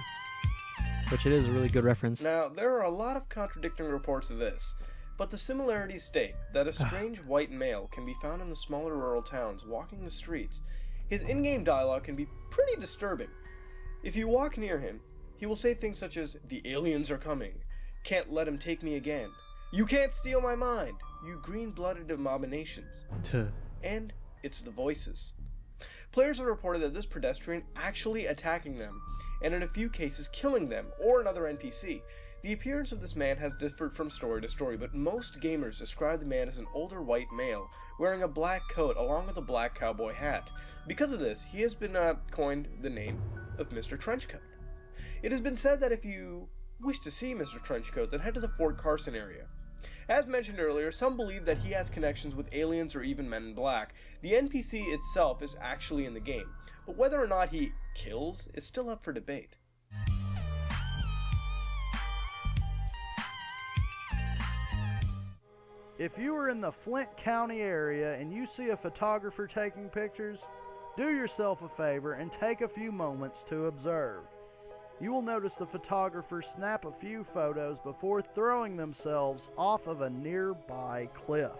which it is a really good reference. Now, there are a lot of contradicting reports of this, but the similarities state that a strange white male can be found in the smaller rural towns walking the streets. His in-game dialogue can be pretty disturbing. If you walk near him, he will say things such as, "The aliens are coming. Can't let him take me again. You can't steal my mind, you green-blooded abominations." And it's the voices. Players have reported that this pedestrian actually attacking them, and in a few cases killing them or another NPC. The appearance of this man has differed from story to story, but most gamers describe the man as an older white male, wearing a black coat along with a black cowboy hat. Because of this, he has been coined the name of Mr. Trenchcoat. It has been said that if you wish to see Mr. Trenchcoat, then head to the Fort Carson area. As mentioned earlier, some believe that he has connections with aliens or even Men in Black. The NPC itself is actually in the game, but whether or not he kills is still up for debate. If you are in the Flint County area and you see a photographer taking pictures, do yourself a favor and take a few moments to observe. You will notice the photographer snap a few photos before throwing themselves off of a nearby cliff.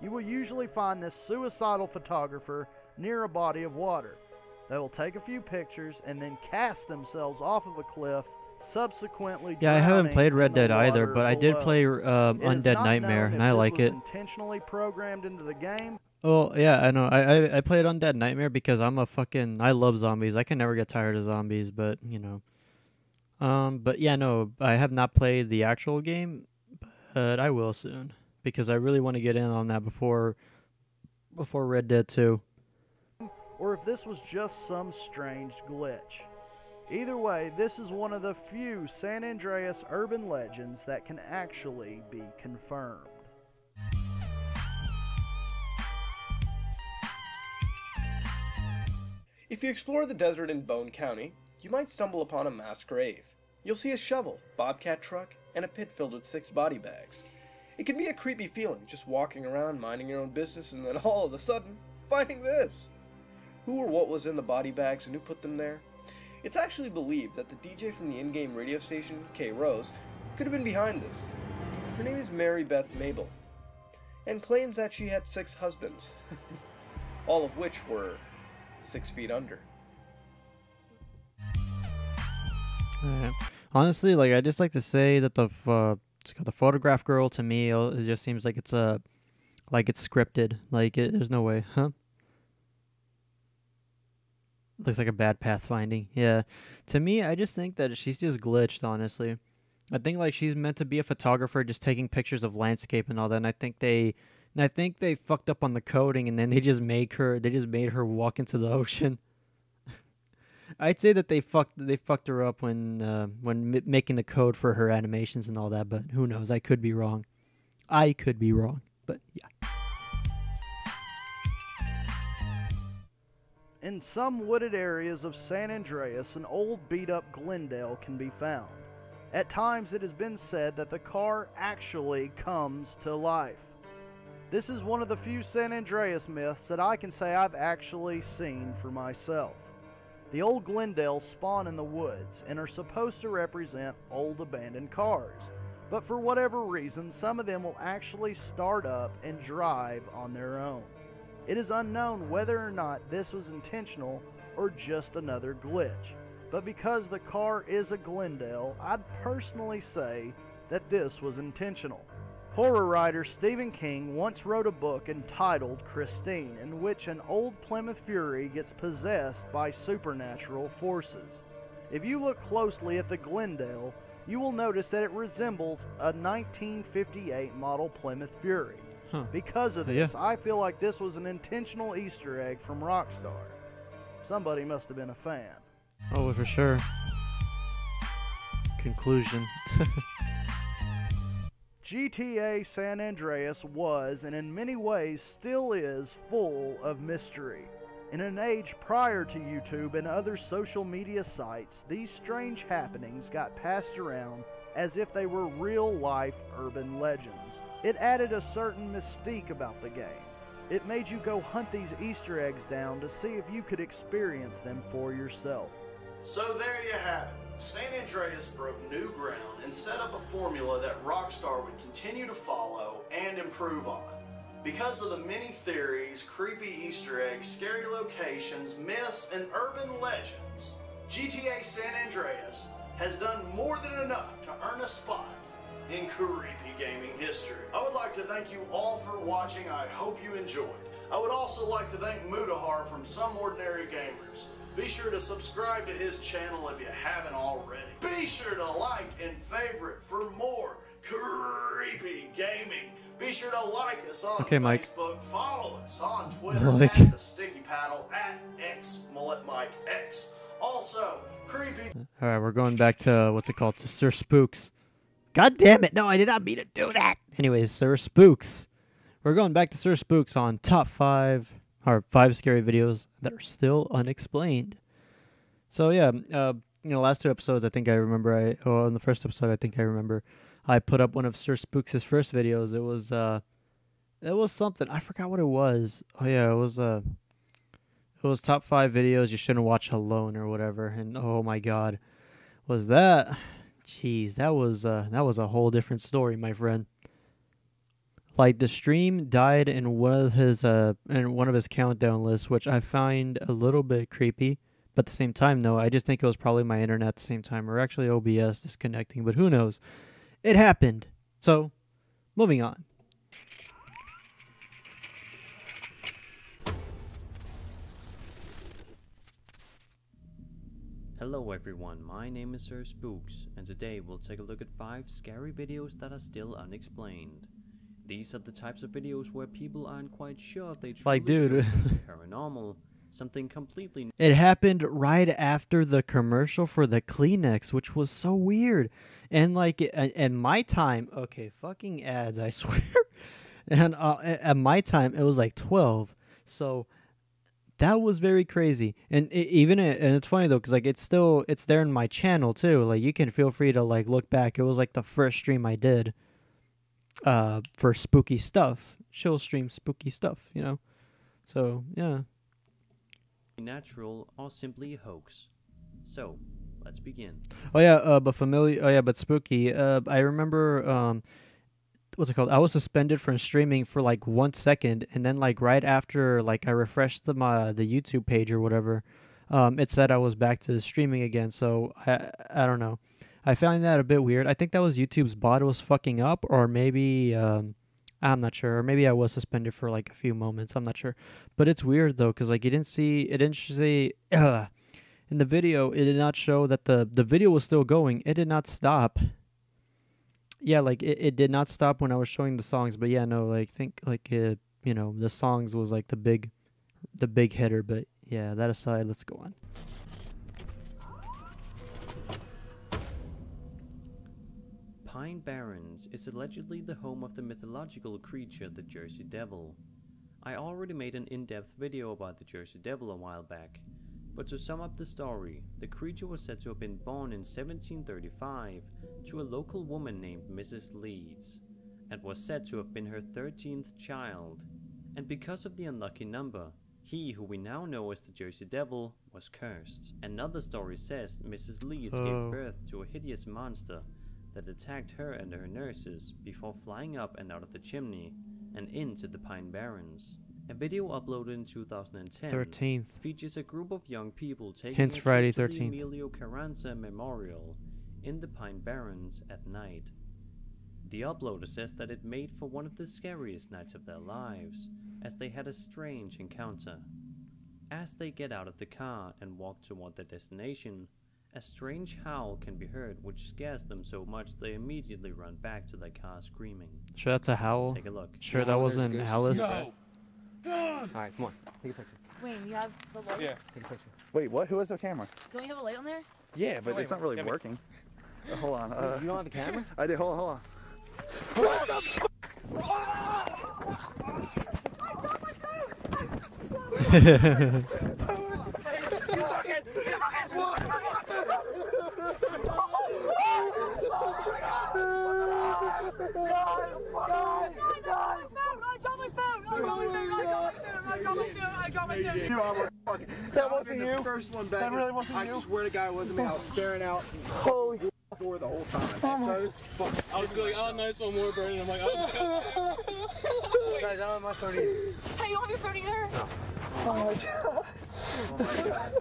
You will usually find this suicidal photographer near a body of water. They will take a few pictures and then cast themselves off of a cliff, subsequently Yeah, I haven't played Red Dead either, but I did below. play It is Undead not Nightmare, known and if I this like was it. intentionally programmed into the game. Well, yeah, I know. I played Undead Nightmare because I love zombies. I can never get tired of zombies, but you know. But yeah, no, I have not played the actual game, but I will soon because I really want to get in on that before Red Dead 2. Or if this was just some strange glitch. Either way, this is one of the few San Andreas urban legends that can actually be confirmed. If you explore the desert in Bone County, you might stumble upon a mass grave. You'll see a shovel, bobcat truck, and a pit filled with 6 body bags. It can be a creepy feeling just walking around minding your own business and then all of a sudden finding this. Who or what was in the body bags and who put them there? It's actually believed that the DJ from the in-game radio station, K Rose, could have been behind this. Her name is Mary Beth Mabel, and claims that she had 6 husbands, all of which were 6 feet under. Honestly, like I just like to say that the photograph girl to me, it just seems like it's scripted. Like there's no way, huh? Looks like a bad pathfinding. Yeah, to me, I just think that she's just glitched. Honestly, I think like she's meant to be a photographer, just taking pictures of landscape and all that. And I think they fucked up on the coding, and then they just made her walk into the ocean. I'd say that they fucked her up when making the code for her animations and all that, but who knows? I could be wrong. But yeah. In some wooded areas of San Andreas, an old beat-up Glendale can be found. At times it has been said that the car actually comes to life. This is one of the few San Andreas myths that I can say I've actually seen for myself. The old Glendale spawn in the woods and are supposed to represent old abandoned cars, but for whatever reason, some of them will actually start up and drive on their own. It is unknown whether or not this was intentional or just another glitch, but because the car is a Glendale, I'd personally say that this was intentional. Horror writer Stephen King once wrote a book entitled Christine, in which an old Plymouth Fury gets possessed by supernatural forces. If you look closely at the Glendale, you will notice that it resembles a 1958 model Plymouth Fury. Because of Yeah. this, I feel like this was an intentional Easter egg from Rockstar. Somebody must have been a fan. Oh, for sure. Conclusion. GTA San Andreas was, and in many ways still is, full of mystery. In an age prior to YouTube and other social media sites, these strange happenings got passed around as if they were real-life urban legends. It added a certain mystique about the game. It made you go hunt these Easter eggs down to see if you could experience them for yourself. So there you have it. San Andreas broke new ground and set up a formula that Rockstar would continue to follow and improve on. Because of the many theories, creepy Easter eggs, scary locations, myths, and urban legends, GTA San Andreas has done more than enough to earn a spot in creepy gaming history. I would like to thank you all for watching. I hope you enjoyed. I would also like to thank Mudahar from Some Ordinary Gamers. Be sure to subscribe to his channel if you haven't already. Be sure to like and favorite for more creepy gaming. Be sure to like us on Okay, Mike. Facebook, follow us on Twitter Like. at The Sticky Paddle, at XMulletMikeX. Also, creepy. All right, we're going back to what's it called? To Sir Spooks. God damn it! No, I did not mean to do that. Anyways, Sir Spooks. We're going back to Sir Spooks on top 5 or 5 scary videos that are still unexplained. So yeah, last 2 episodes, I think I remember. In the first episode, I think I remember. I put up one of Sir Spooks' first videos. It was something. I forgot what it was. Oh yeah, it was top 5 videos you shouldn't watch alone or whatever. And oh my god, was that? Jeez, that was a whole different story, my friend. Like the stream died in one of his countdown lists, which I find a little bit creepy. But at the same time, though, I just think it was probably my internet at the same time, or actually OBS disconnecting. But who knows? It happened. So, moving on. Hello everyone, my name is Sir Spooks, and today we'll take a look at 5 scary videos that are still unexplained. These are the types of videos where people aren't quite sure if they truly Like, dude. show something paranormal, something completely It happened right after the commercial for the Kleenex, which was so weird. And like in my time, okay, fucking ads, I swear. And at my time, it was like 12. So that was very crazy. And and it's funny though, because like it's there in my channel too. Like you can feel free to like look back. It was like the first stream I did for spooky stuff. She'll stream spooky stuff, you know. So yeah. natural or simply a hoax. So, let's begin. Oh yeah, but spooky. I remember what's it called? I was suspended from streaming for like 1 second, and then like right after like I refreshed the YouTube page or whatever, it said I was back to streaming again. So I don't know. I found that a bit weird. I think that was YouTube's bot was fucking up, or maybe I'm not sure. Or maybe I was suspended for like a few moments. I'm not sure. But it's weird though, because like it didn't say in the video. It did not show that the video was still going. It did not stop. Yeah, like it did not stop when I was showing the songs. But yeah, no, like think like the songs was like the big hitter. But yeah, that aside, let's go on. Pine Barrens is allegedly the home of the mythological creature the Jersey Devil. I already made an in-depth video about the Jersey Devil a while back, but to sum up the story, the creature was said to have been born in 1735 to a local woman named Mrs. Leeds, and was said to have been her 13th child, and because of the unlucky number, he who we now know as the Jersey Devil was cursed. Another story says Mrs. Leeds gave birth to a hideous monster that attacked her and her nurses before flying up and out of the chimney and into the Pine Barrens. A video uploaded in 2010 13th. features a group of young people taking Hence a Friday trip to the 13th. Emilio Carranza Memorial in the Pine Barrens at night. The uploader says that it made for one of the scariest nights of their lives, as they had a strange encounter. As they get out of the car and walk toward their destination, A strange howl can be heard, which scares them so much they immediately run back to their car screaming. Sure, that's a howl. Take a look. Sure, that wasn't Alice. No. Alright, come on. Take a picture. Wait, we have the light? Yeah. Take a picture. Wait, what? Who has the camera? Don't we have a light on there? Yeah, but it's not really working. Hold on. You don't have a camera? I did. Hold on. What the That wasn't you. First one back. That really wasn't I you. swear to God, it wasn't me. I was staring out. Holy door the whole time. I was like, oh, nice one more, Brandon. I'm like, oh. Guys, I don't have my phone either. Hey, you don't have your phone either? No. Oh my God. Oh my God.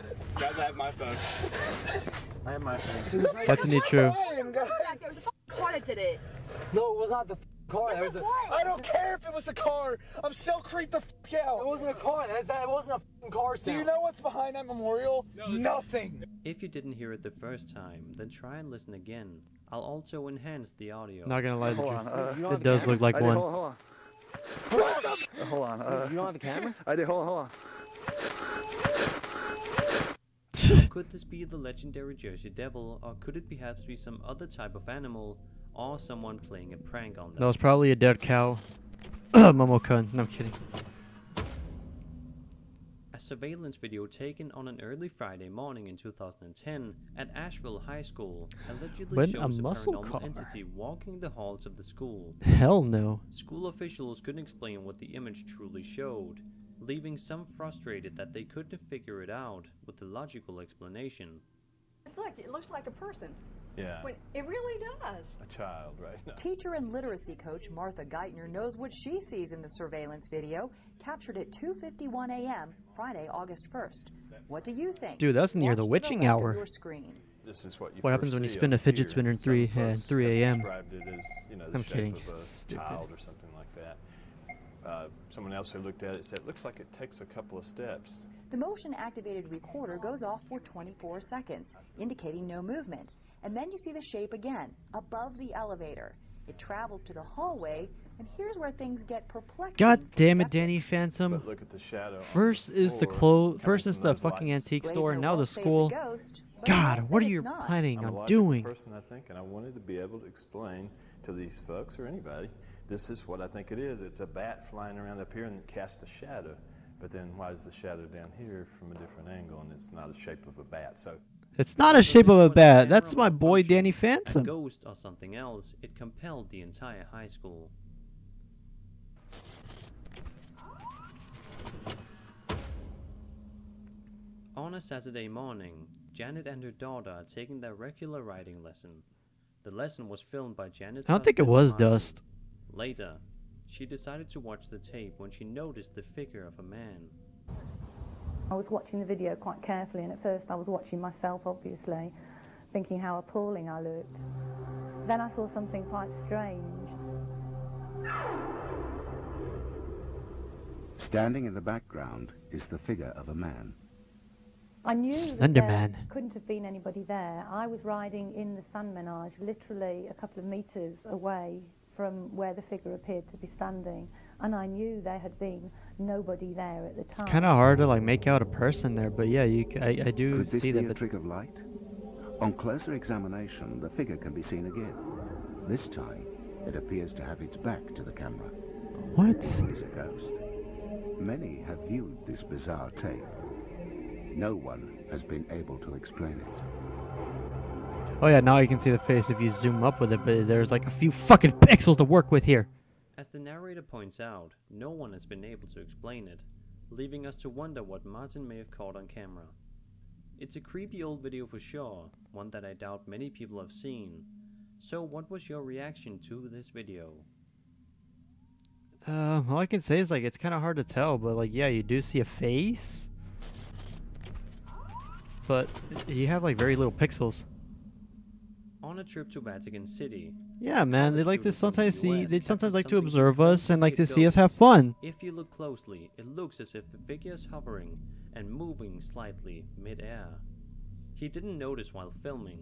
Guys, I have my phone. I have my phone. That's indeed true. There was a car that did it. No, it was not the car. It was I don't care if it was a car. I'm still creeped the out. It wasn't a car. That wasn't a car sound. Do you know what's behind that memorial? No, nothing. If you didn't hear it the first time, then try and listen again. I'll also enhance the audio. Not gonna lie, Hold on, it does look like one. Hold on. Hold on. You don't have a camera? I did. Hold on. Could this be the legendary Jersey Devil, or could it perhaps be some other type of animal, or someone playing a prank on them? That was probably a dead cow. Momo-kun. No, I'm kidding. A surveillance video taken on an early Friday morning in 2010 at Asheville High School allegedly When shows a a muscle paranormal car. entity walking the halls of the school. Hell no. School officials couldn't explain what the image truly showed, leaving some frustrated that they couldn't figure it out with a logical explanation. Look, it looks like a person. Yeah. When it really does. A child, right? No. Teacher and literacy coach Martha Geithner knows what she sees in the surveillance video, captured at 2:51 a.m. Friday, August 1st. What do you think? Dude, that's near the Watch to witching left of hour. your screen. This is what you What happens first when you see spin up a fidget here. spinner in Some 3 folks 3 have a.m.? described it as, you know, the I'm shape kidding. of a Stupid. child or something like that. Someone else who looked at it said, it looks like it takes a couple of steps. The motion-activated recorder goes off for 24 seconds, indicating no movement. And then you see the shape again, above the elevator. It travels to the hallway, and here's where things get perplexing. God damn it, Danny Phantom. But look at the shadow. First is the first is the fucking antique store, and now the school. God, what are you planning I'm a on logical doing? person, I think, and I wanted to be able to explain to these folks or anybody, this is what I think it is. It's a bat flying around up here and it casts a shadow. But then why is the shadow down here from a different angle and it's not the shape of a bat? So It's not a shape of a bat. That's my boy Danny A Phantom. ghost or something else, it compelled the entire high school. On a Saturday morning, Janet and her daughter are taking their regular writing lesson. The lesson was filmed by Janet's I don't think it husband, was Martin. dust. Later, she decided to watch the tape when she noticed the figure of a man. I was watching the video quite carefully, and at first I was watching myself, obviously, thinking how appalling I looked. Then I saw something quite strange. Standing in the background is the figure of a man. I knew that Slender there Man. couldn't have been anybody there. I was riding in the sun menage, literally a couple of meters away from where the figure appeared to be standing, and I knew there had been nobody there at the It's time. kind of hard to like make out a person there, but yeah, I do Could this see be that. a But trick of light? On closer examination, the figure can be seen again. This time, it appears to have its back to the camera. What? It is a ghost. Many have viewed this bizarre tape. No one has been able to explain it. Oh yeah, now you can see the face if you zoom up with it, but there's like a few fucking pixels to work with here. As the narrator points out, no one has been able to explain it, leaving us to wonder what Martin may have caught on camera. It's a creepy old video for sure, one that I doubt many people have seen. So what was your reaction to this video? All I can say is like it's kind of hard to tell, but like yeah, you do see a face, but you have like very little pixels. On a trip to Vatican City. Yeah, man, they like to sometimes see. They captured sometimes like to something observe that us and like to looks see like us a have ghost. fun. If you look closely, it looks as if the figure is hovering and moving slightly mid-air. He didn't notice while filming,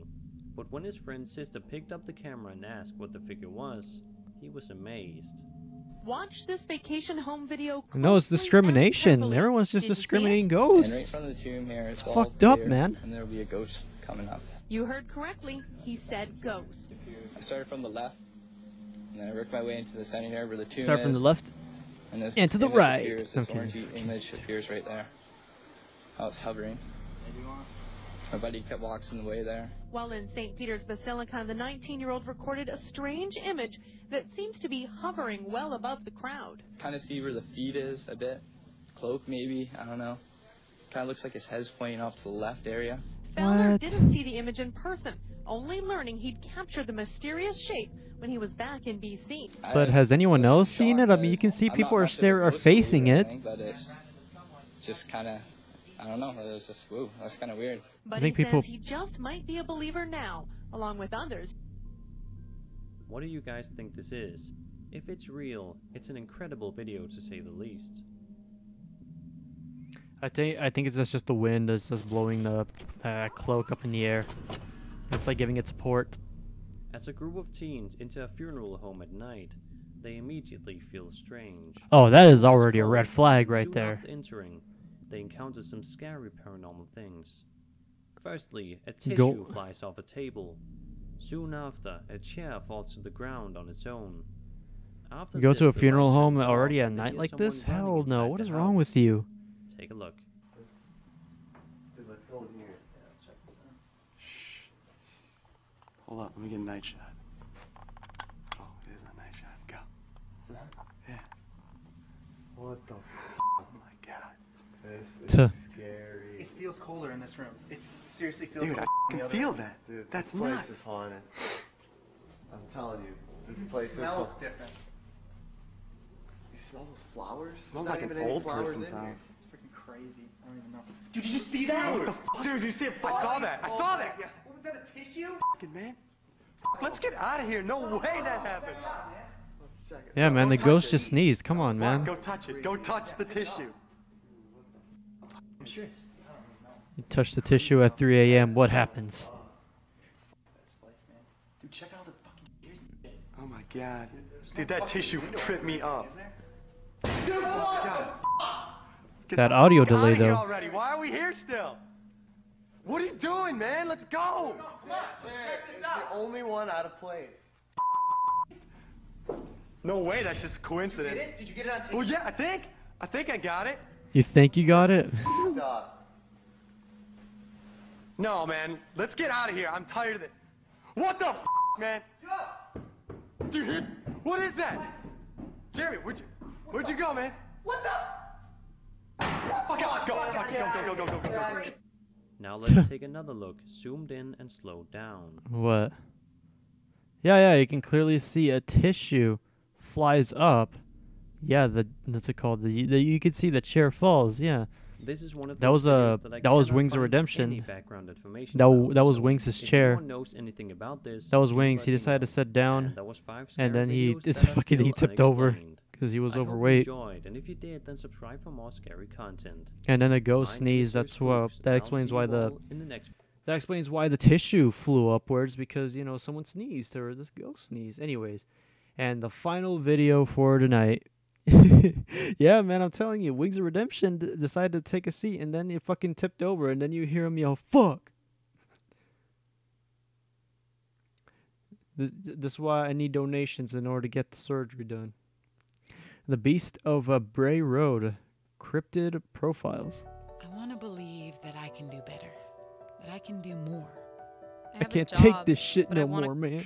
but when his friend's sister picked up the camera and asked what the figure was, he was amazed. Watch this vacation home video. No, it's discrimination. Everyone's just discriminating ghosts. And right from the tomb here, It's fucked up, man. And there'll be a ghost coming up. You heard correctly. He said ghost. I started from the left, and then I worked my way into the center here where the tomb Start is. from the left And, this and to the image right. Appears, this orangey image appears right there. How it's hovering. My buddy kept walking the way there. While in St. Peter's Basilica, the 19-year-old recorded a strange image that seems to be hovering well above the crowd. Kind of see where the feet is a bit. Cloak maybe, I don't know. Kind of looks like his head's pointing off to the left area. Fowler didn't see the image in person, only learning he'd captured the mysterious shape when he was back in BC. But has anyone else seen it? I mean, you can see people are facing it. But it's just kind of, I don't know, it was just, whoa, that's kind of weird. But I think he people- says he just might be a believer now, along with others. What do you guys think this is? If it's real, it's an incredible video to say the least. I think it's just the wind that's just blowing the cloak up in the air. It's like giving it support. As a group of teens enter a funeral home at night, they immediately feel strange. Oh, that is already a red flag right Soon there. after entering, they encounter some scary paranormal things. Firstly, a tissue flies off a table. Soon after, a chair falls to the ground on its own. After You go this, to a the funeral lights home turns already off at and they night hear like someone this? running Hell inside no. the What is wrong house. with you? Take a look. Dude, let's go in here. Yeah, let's check this out. Shh. Hold up, let me get a night shot. Oh, it is a night shot. Go. Is that? Yeah. What the Oh my god. This Tuh. is scary. It feels colder in this room. It seriously feels Dude, colder I than can the other feel room. that. Dude, That's this place nuts. is haunted. I'm telling you, It smells different. You smell those flowers? It There's smells not like even an any old flowers person's in here. house. It's freaking crazy. I don't even know. Dude, did you see that? What the fuck? Dude, did you see it? I saw that. I saw that. What was that, a tissue? Fucking man. Let's get out of here. No way that happened. Let's check it. Yeah, man, the Go ghost touch just it. sneezed. Come on, man. Go touch it. Go touch the tissue. I'm sure it's just, I don't even know. You touch the tissue at 3 a.m. What happens? This place, man. Dude, check out all the fucking ears and shit. Oh my god. Dude, that tissue tripped me up. Dude, Oh my god. Let's get That the audio fuck outta delay, here though. Already. Why are we here still? What are you doing, man? Let's go. Come on, check this out. You're the only one out of place. No way, that's just a coincidence. Did you get it? Did you get it on tape? Well, yeah, I think I got it. You think you got it? Stop. No, man, let's get out of here. I'm tired of it. What the f, man? Do you hear? What is that? Jeremy, where'd you go, man? What the? Fuck out, go. Now let's take another look, zoomed in and slowed down. What? Yeah, you can clearly see a tissue flies up. Yeah, what's it called? You can see the chair falls. Yeah. This is one of That those was videos that I that was cannot Wings of find Redemption. any background information That about, that was so Wings' if chair. anyone knows anything about this, That was please Wings. let He me decided know. to sit down, And that was 5 and then he scary videos that are he still tipped over unexplained. because he was I hope you overweight. enjoyed, and if you did, then subscribe for more scary content. And then a ghost My name is sneezed. That's Sir what Spooks, that and I'll explains see why you the all in the next. that explains why the tissue flew upwards, because someone sneezed or this ghost sneezed. Anyways, and the final video for tonight. Yeah, man, I'm telling you, Wings of Redemption decided to take a seat, and then he fucking tipped over, and then you hear him yell, "Fuck!" This is why I need donations in order to get the surgery done. The Beast of Bray Road, Cryptid Profiles. I want to believe that I can do better, that I can do more. I can't take this shit no more, man.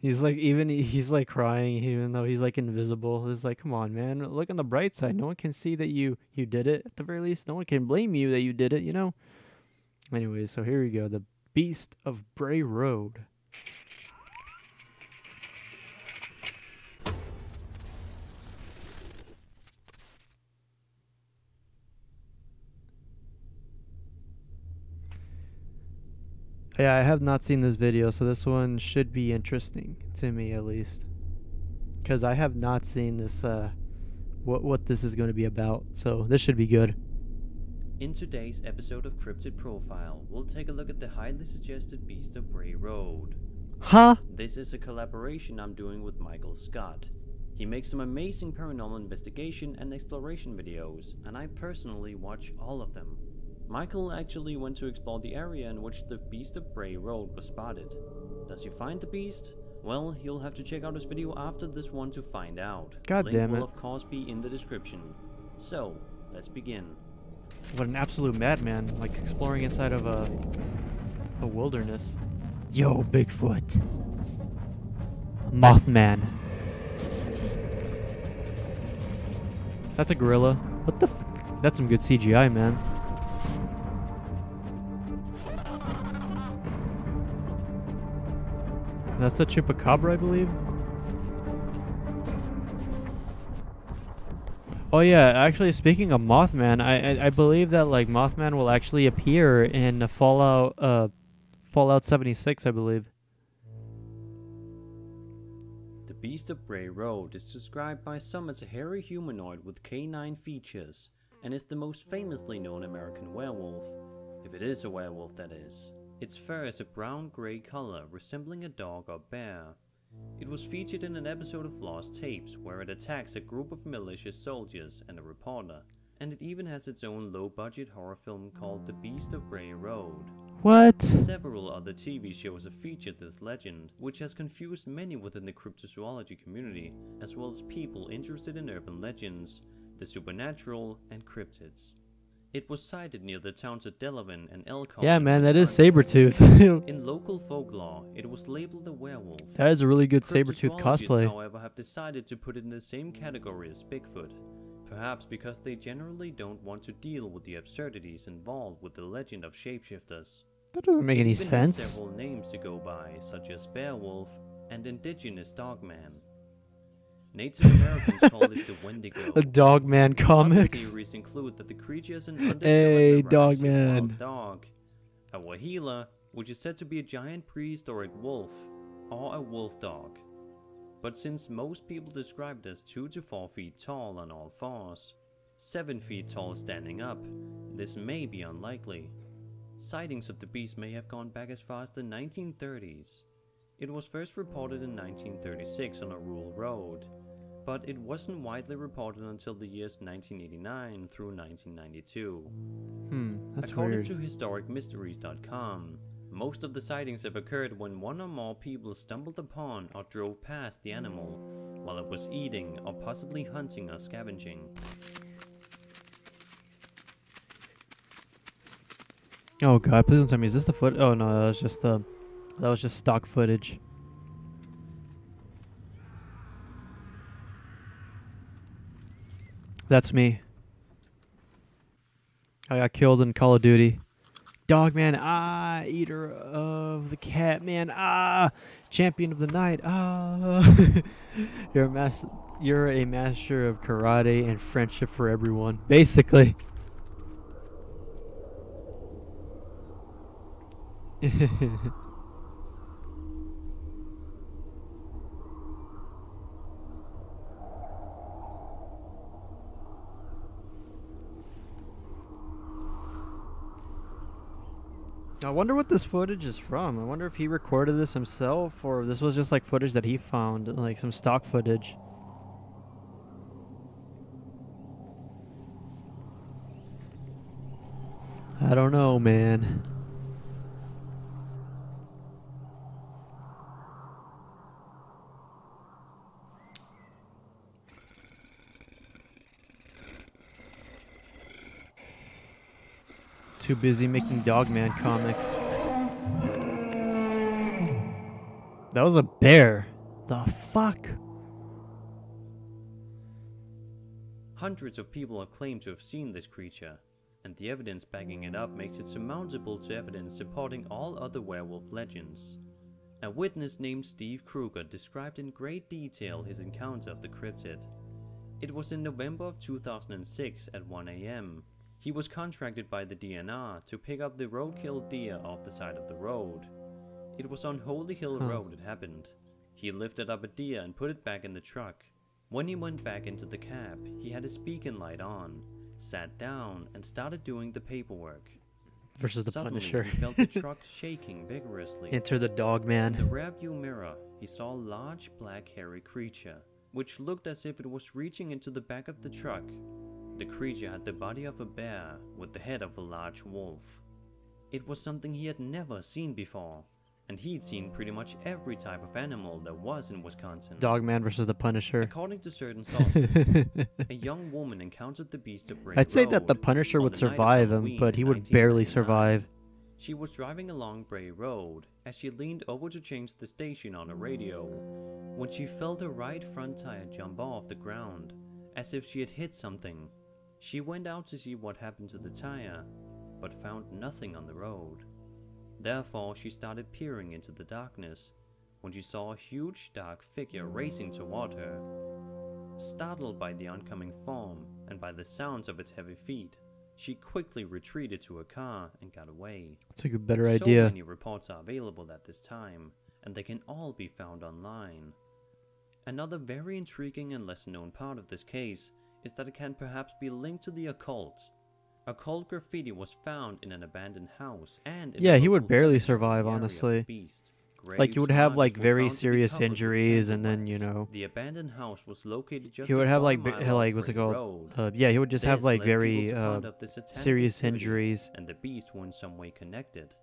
He's like crying, even though he's like invisible. It's like, come on, man, look on the bright side. No one can see that you did it. At the very least, no one can blame you that you did it. Anyway, so here we go. The Beast of Bray Road. Yeah, I have not seen this video, so this one should be interesting to me at least, because I have not seen this what this is going to be about. So this should be good. In today's episode of Cryptid Profile, we'll take a look at the highly suggested Beast of Bray Road. Huh? This is a collaboration I'm doing with Michael Scott. He makes some amazing paranormal investigation and exploration videos, and I personally watch all of them. Michael actually went to explore the area in which the Beast of Bray Road was spotted. Does he find the beast? Well, you'll have to check out his video after this one to find out. God Link damn it. will of course be in the description. So, let's begin. What an absolute madman, like exploring inside of a wilderness. Yo, Bigfoot. Mothman. That's a gorilla. What the f— that's some good CGI, man. That's the chupacabra, I believe. Oh yeah, actually speaking of Mothman, I believe that like Mothman will actually appear in Fallout 76, I believe. The Beast of Bray Road is described by some as a hairy humanoid with canine features, and is the most famously known American werewolf. If it is a werewolf, that is. Its fur is a brown-gray color resembling a dog or bear. It was featured in an episode of Lost Tapes where it attacks a group of malicious soldiers and a reporter, and it even has its own low-budget horror film called The Beast of Bray Road. What? Several other TV shows have featured this legend, which has confused many within the cryptozoology community, as well as people interested in urban legends, the supernatural, and cryptids. It was sighted near the towns of Delavan and Elkhorn. Yeah, man, that is Sabretooth. In local folklore, it was labeled a werewolf. That is a really good Sabretooth cosplay. However, have decided to put it in the same category as Bigfoot. Perhaps because they generally don't want to deal with the absurdities involved with the legend of shapeshifters. That doesn't make any It even sense. has several names to go by, such as Beowulf and Indigenous Dogman. Native Americans called it the Wendigo. The Dogman Other comics. theories include that the creature is an undiscovered Hey, variety of Dogman. wild dog, a wahila, which is said to be a giant prehistoric wolf, or a wolf dog. But since most people describe it as 2 to 4 feet tall on all fours, 7 feet tall standing up, this may be unlikely. Sightings of the beast may have gone back as far as the 1930s. It was first reported in 1936 on a rural road, but it wasn't widely reported until the years 1989 through 1992. That's According weird. to historicmysteries.com, most of the sightings have occurred when one or more people stumbled upon or drove past the animal while it was eating or possibly hunting or scavenging. Oh god, please don't tell me, is this the foot? Oh no, that was just stock footage. That's me. I got killed in Call of Duty. Dogman, eater of the cat, man, champion of the night, You're a master of karate and friendship for everyone, basically. I wonder what this footage is from. I wonder if he recorded this himself or if this was just like footage that he found, like some stock footage. I don't know, man. Too busy making Dogman comics. That was a bear. The fuck? Hundreds of people have claimed to have seen this creature, and the evidence backing it up makes it surmountable to evidence supporting all other werewolf legends. A witness named Steve Kruger described in great detail his encounter of the cryptid. It was in November of 2006 at 1 a.m. He was contracted by the DNR to pick up the roadkill deer off the side of the road. It was on Holy Hill Road it happened. He lifted up a deer and put it back in the truck. When he went back into the cab, he had his beacon light on, sat down, and started doing the paperwork. Versus the Suddenly, Punisher. he felt the truck shaking vigorously. Enter the dog man. In the rearview mirror, he saw a large black hairy creature, which looked as if it was reaching into the back of the truck. The creature had the body of a bear with the head of a large wolf. It was something he had never seen before, and he'd seen pretty much every type of animal there was in Wisconsin. Dogman versus the Punisher. According to certain sources, a young woman encountered the beast of Bray I'd say Road that the Punisher on would the night of survive him, Halloween but he in would barely 1999. survive. She was driving along Bray Road as she leaned over to change the station on a radio when she felt her right front tire jump off the ground as if she had hit something. She went out to see what happened to the tire, but found nothing on the road. Therefore, she started peering into the darkness when she saw a huge dark figure racing toward her. Startled by the oncoming form and by the sounds of its heavy feet, she quickly retreated to her car and got away. That's a better So idea. many reports are available at this time, and they can all be found online. Another very intriguing and lesser known part of this case is that it can perhaps be linked to the occult. Occult graffiti was found in an abandoned house and in Yeah, a he would local barely cemetery survive, area of the honestly. beast. Like, he would have, Graves' like, markers were very found to be serious covered with injuries, and then, candle you wax. know... The abandoned house was located just He would a have, like, quarter mile like, off what's it Bray called? Road. Yeah, he would just have, This like, led very, people to ponder if the satanic serious activity injuries. and the beast were in some way connected.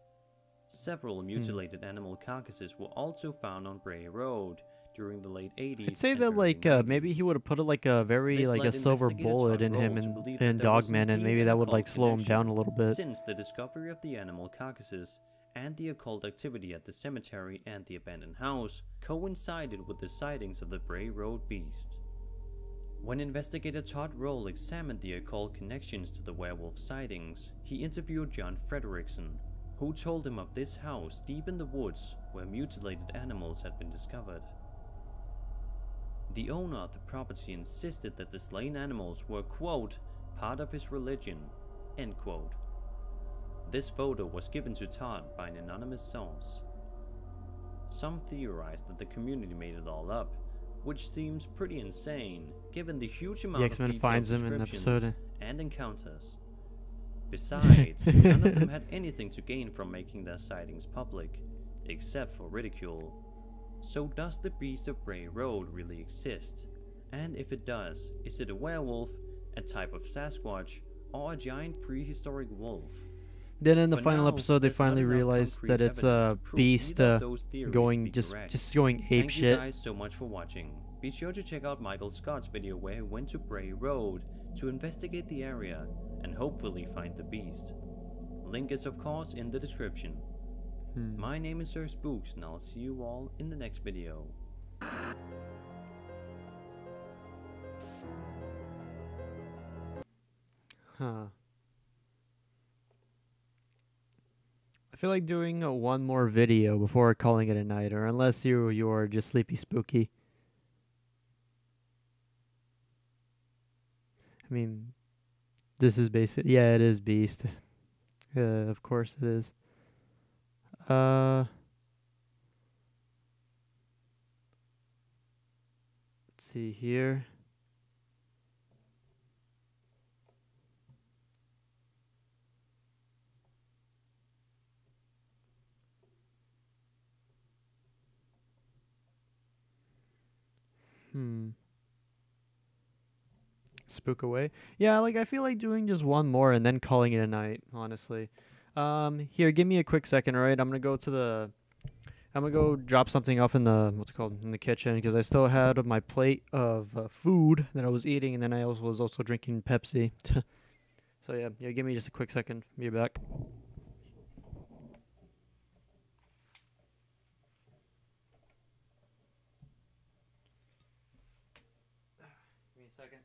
Several mutilated animal carcasses were also found on Bray Road during the late 80s. I'd say and that, early like, 90s. maybe he would have put, like, a very, This like, a led silver investigator bullet Todd in him Roll to in believe that there was Dogman, and indeed maybe an that would, occult like, slow him down a connection, little bit. Since the discovery of the animal carcasses and the occult activity at the cemetery and the abandoned house coincided with the sightings of the Bray Road beast. When investigator Todd Roll examined the occult connections to the werewolf sightings, he interviewed John Frederickson, who told him of this house deep in the woods where mutilated animals had been discovered. The owner of the property insisted that the slain animals were, quote, part of his religion, end quote. This photo was given to Todd by an anonymous source. Some theorized that the community made it all up, which seems pretty insane given the huge amount of X-Men detailed finds him in an descriptions episode. and encounters. Besides, none of them had anything to gain from making their sightings public, except for ridicule. So does the beast of Bray Road really exist? And if it does, is it a werewolf, a type of Sasquatch, or a giant prehistoric wolf? Then in the For final now, episode, they there's not finally enough realized concrete that it's evidence a to prove beast either of those theories to going be just correct. going ape Thank shit. you guys so much for watching. Be sure to check out Michael Scott's video where he went to Bray Road to investigate the area and hopefully find the beast. Link is of course in the description. My name is Sir Spooks, and I'll see you all in the next video. Huh. I feel like doing one more video before calling it a night, or unless you are just sleepy spooky. I mean, this is basic. Yeah, it is Beast. Of course it is. Let's see here. Spook away. Yeah, like I feel like doing just one more and then calling it a night, honestly. Here, give me a quick second, alright? I'm gonna go drop something off in the in the kitchen, because I still had my plate of food that I was eating, and then I was also drinking Pepsi. So yeah, give me just a quick second. Be back. Give me a second.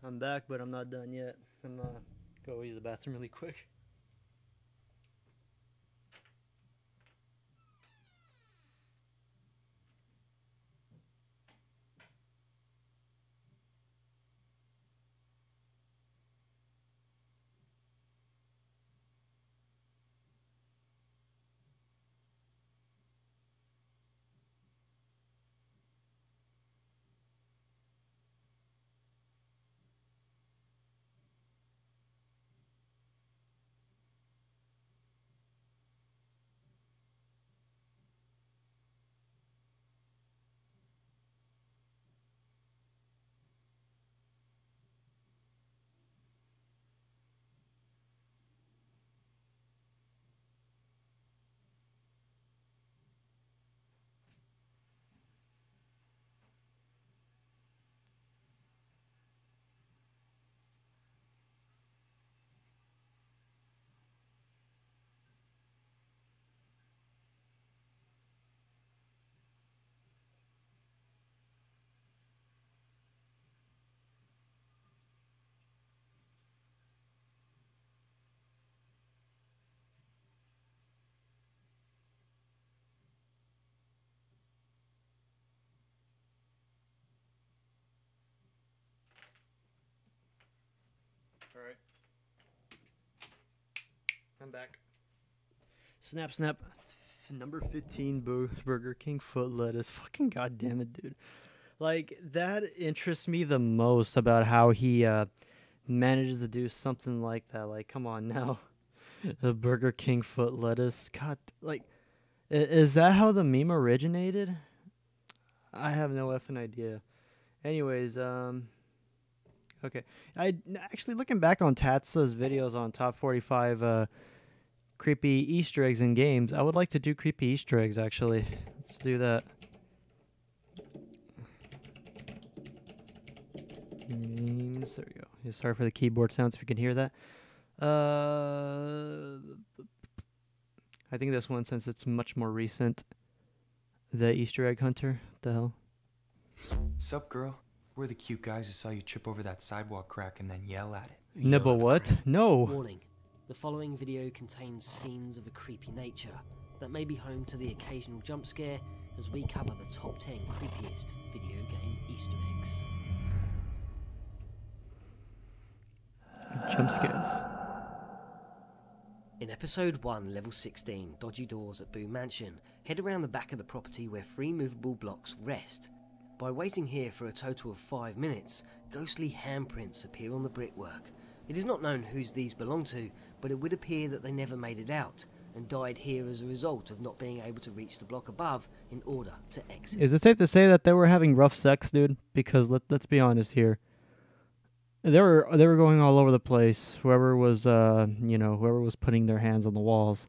I'm back, but I'm not done yet. I'm go use the bathroom really quick. Alright. I'm back. Snap, snap. Number 15 Burger King foot lettuce. Fucking goddamn it, dude. Like, that interests me the most about how he manages to do something like that. Like, come on now. The Burger King foot lettuce. God, like, is that how the meme originated? I have no effing idea. Anyways, okay. Actually, looking back on Tatsa's videos on top 45 creepy Easter eggs in games, I would like to do creepy Easter eggs, actually. Let's do that. Games, there we go. Yeah, sorry for the keyboard sounds if you can hear that. I think this one, since it's much more recent. The Easter egg hunter. What the hell? Sup, girl? We're the cute guys who saw you trip over that sidewalk crack and then yell at it. Nibble what? No. Warning. The following video contains scenes of a creepy nature that may be home to the occasional jump scare as we cover the top 10 creepiest video game Easter eggs. Jump scares. In episode 1, level 16, Dodgy Doors at Boo Mansion, head around the back of the property where 3 movable blocks rest. By waiting here for a total of 5 minutes, ghostly handprints appear on the brickwork. It is not known whose these belong to, but it would appear that they never made it out, and died here as a result of not being able to reach the block above in order to exit. Is it safe to say that they were having rough sex, dude? Because let's be honest here. They were going all over the place. Whoever was whoever was putting their hands on the walls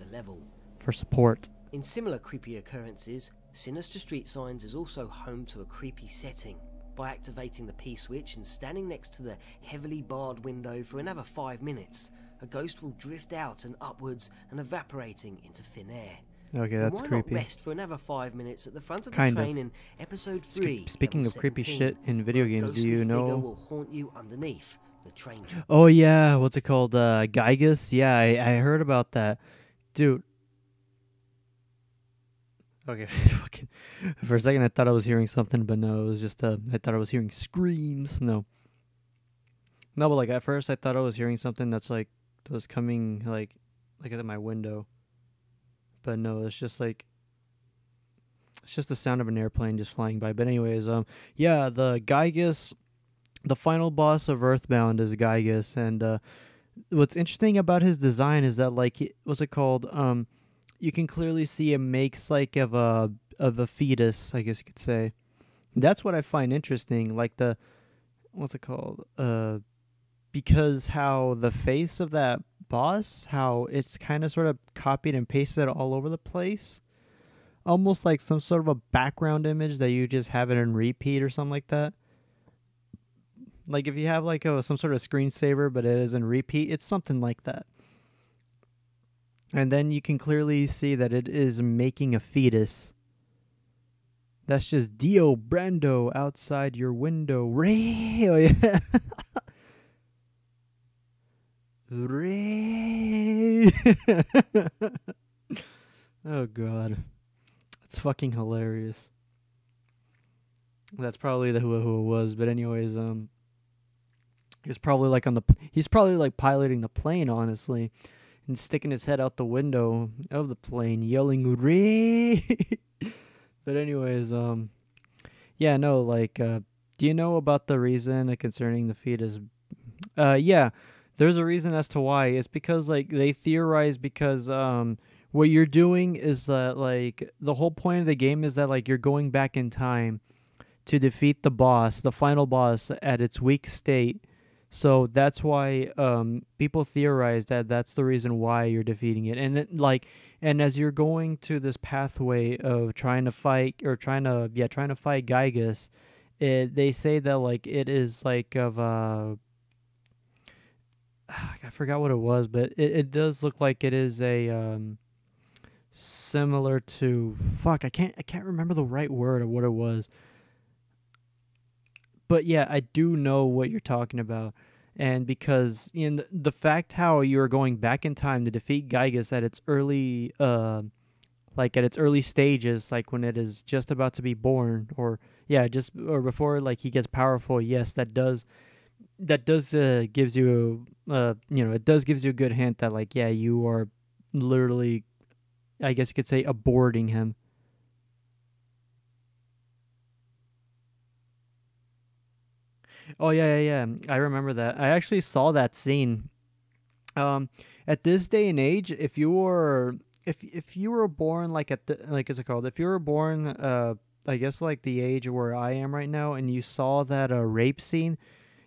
for support. In similar creepy occurrences, Sinister Street Signs is also home to a creepy setting. By activating the P switch and standing next to the heavily barred window for another 5 minutes, a ghost will drift out and upwards and evaporating into thin air. Okay, that's why creepy. Not rest for another 5 minutes at the front of the Kind train in episode 3. Speaking of creepy shit in video games, do you know? Will haunt you underneath the train. Oh yeah, what's it called? Gygus? Yeah, I heard about that, dude. Okay, fucking. For a second, I thought I was hearing something, but no, it was just I thought I was hearing screams. No, but like at first, I thought I was hearing something that was coming like at my window. But no, it's just the sound of an airplane just flying by. But anyways, yeah, the Gygus, the final boss of Earthbound is Gygus, and what's interesting about his design is that what's it called? You can clearly see it makes of a fetus, I guess you could say. That's what I find interesting. Like what's it called? Because how the face of that boss, how it's kind of sort of copied and pasted all over the place, almost like some sort of a background image that you just have it in repeat or something like that. Like if you have some sort of screensaver, but it is in repeat, it's something like that. And then you can clearly see that it is making a fetus. That's just Dio Brando outside your window. Oh, yeah. Ray. Oh god, it's fucking hilarious. That's probably who it was, but anyways, he's probably like he's probably like piloting the plane, honestly, and sticking his head out the window of the plane, yelling "Ray." But anyways, yeah, no, like, do you know about the reason concerning the fetus? Yeah, there's a reason as to why. It's because like they theorize because what you're doing is that like the whole point of the game is that like you're going back in time to defeat the boss, the final boss at its weak state. So that's why people theorize that that's the reason why you're defeating it. And then, like, and as you're going to this pathway of trying to fight fight Gygas, they say that like it is like of I forgot what it was, but it does look like it is a similar to I can't remember the right word or what it was. But yeah, I do know what you're talking about. And because in the fact how you're going back in time to defeat Gygas at its early stages, like when it is just about to be born, or before like he gets powerful, yes, that does gives you it does gives you a good hint that like, yeah, you are literally, I guess you could say, aborting him. Oh yeah. I remember that. I actually saw that scene. At this day and age, if you were born like what's it called? If you were born I guess like the age where I am right now, and you saw that rape scene,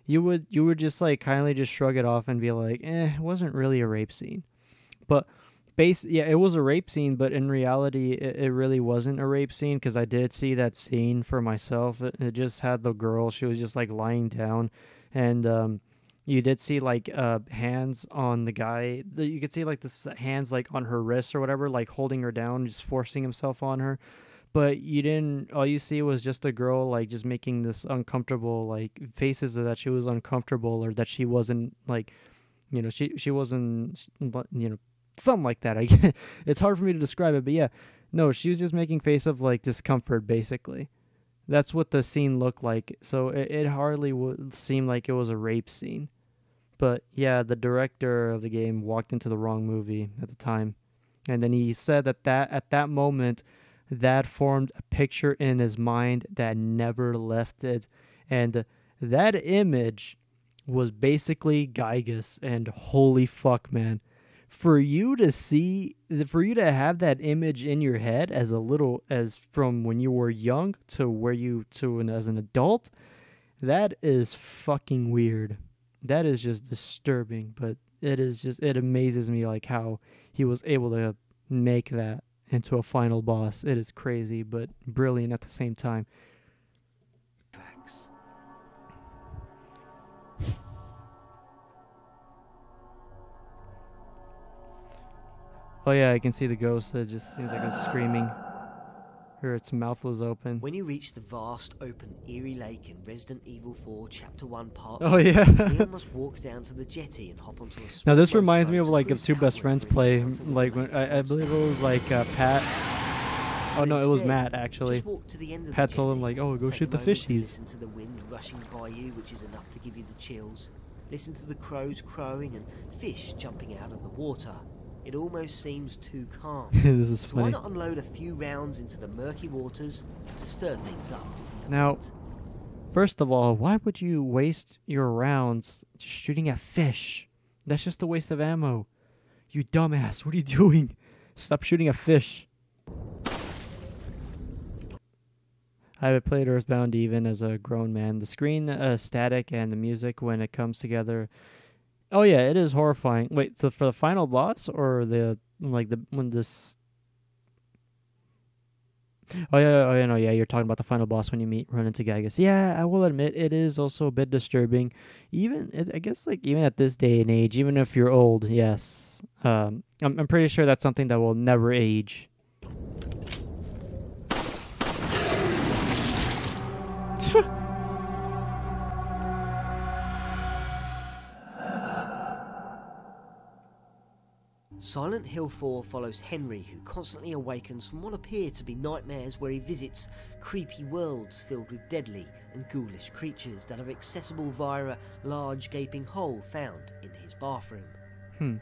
you would just like kindly just shrug it off and be like, it wasn't really a rape scene. But it was a rape scene, but in reality, it really wasn't a rape scene, because I did see that scene for myself. It just had the girl; she was just like lying down, and you did see like hands on the guy. You could see like the hands like on her wrists or whatever, like holding her down, just forcing himself on her. But you didn't. All you see was just a girl like just making this uncomfortable like faces that she was uncomfortable, or that she wasn't like, she wasn't, something like that. It's hard for me to describe it, but yeah, no, she was just making face of like discomfort, basically. That's what the scene looked like. So it hardly would seem like it was a rape scene. But yeah, the director of the game walked into the wrong movie at the time, and then he said that at that moment, that formed a picture in his mind that never left it, and that image was basically Gygas. And holy fuck, man. For you to have that image in your head as from when you were young as an adult, that is fucking weird. That is just disturbing, but it amazes me like how he was able to make that into a final boss. It is crazy, but brilliant at the same time. Oh yeah, I can see the ghost. It just seems like it's screaming. Or its mouth was open. When you reach the vast, open, eerie lake in Resident Evil 4 Chapter 1 Part 1, yeah. Leon must walk down to the jetty and hop onto a small Now this boat reminds me of to like cruise if two best friends play, like when I believe it was like Pat. Oh no, it was Matt actually. Pat told him like, "Oh, go shoot the fishies." Listen to the wind rushing by you, which is enough to give you the chills. Listen to the crows crowing and fish jumping out of the water. It almost seems too calm. This is so funny. Why not unload a few rounds into the murky waters to stir things up? Now, first of all, why would you waste your rounds just shooting at fish? That's just a waste of ammo. You dumbass, what are you doing? Stop shooting at fish. I have played Earthbound even as a grown man. The screen static and the music when it comes together. Oh yeah, it is horrifying. Wait, so for the final boss or when this? Oh yeah, you're talking about the final boss when you run into Gygas. Yeah, I will admit it is also a bit disturbing. I guess like even at this day and age, even if you're old, yes, I'm pretty sure that's something that will never age. Silent Hill 4 follows Henry, who constantly awakens from what appear to be nightmares where he visits creepy worlds filled with deadly and ghoulish creatures that are accessible via a large gaping hole found in his bathroom.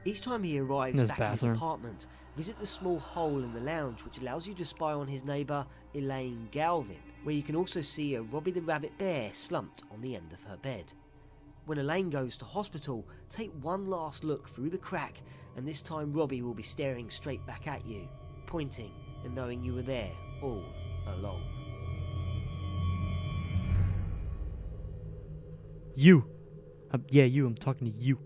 Each time he arrives back in his apartment, visit the small hole in the lounge which allows you to spy on his neighbour Elaine Galvin, where you can also see a Robbie the Rabbit bear slumped on the end of her bed. When Elaine goes to hospital, take one last look through the crack, and this time Robbie will be staring straight back at you, pointing and knowing you were there all along. You. Yeah, you. I'm talking to you.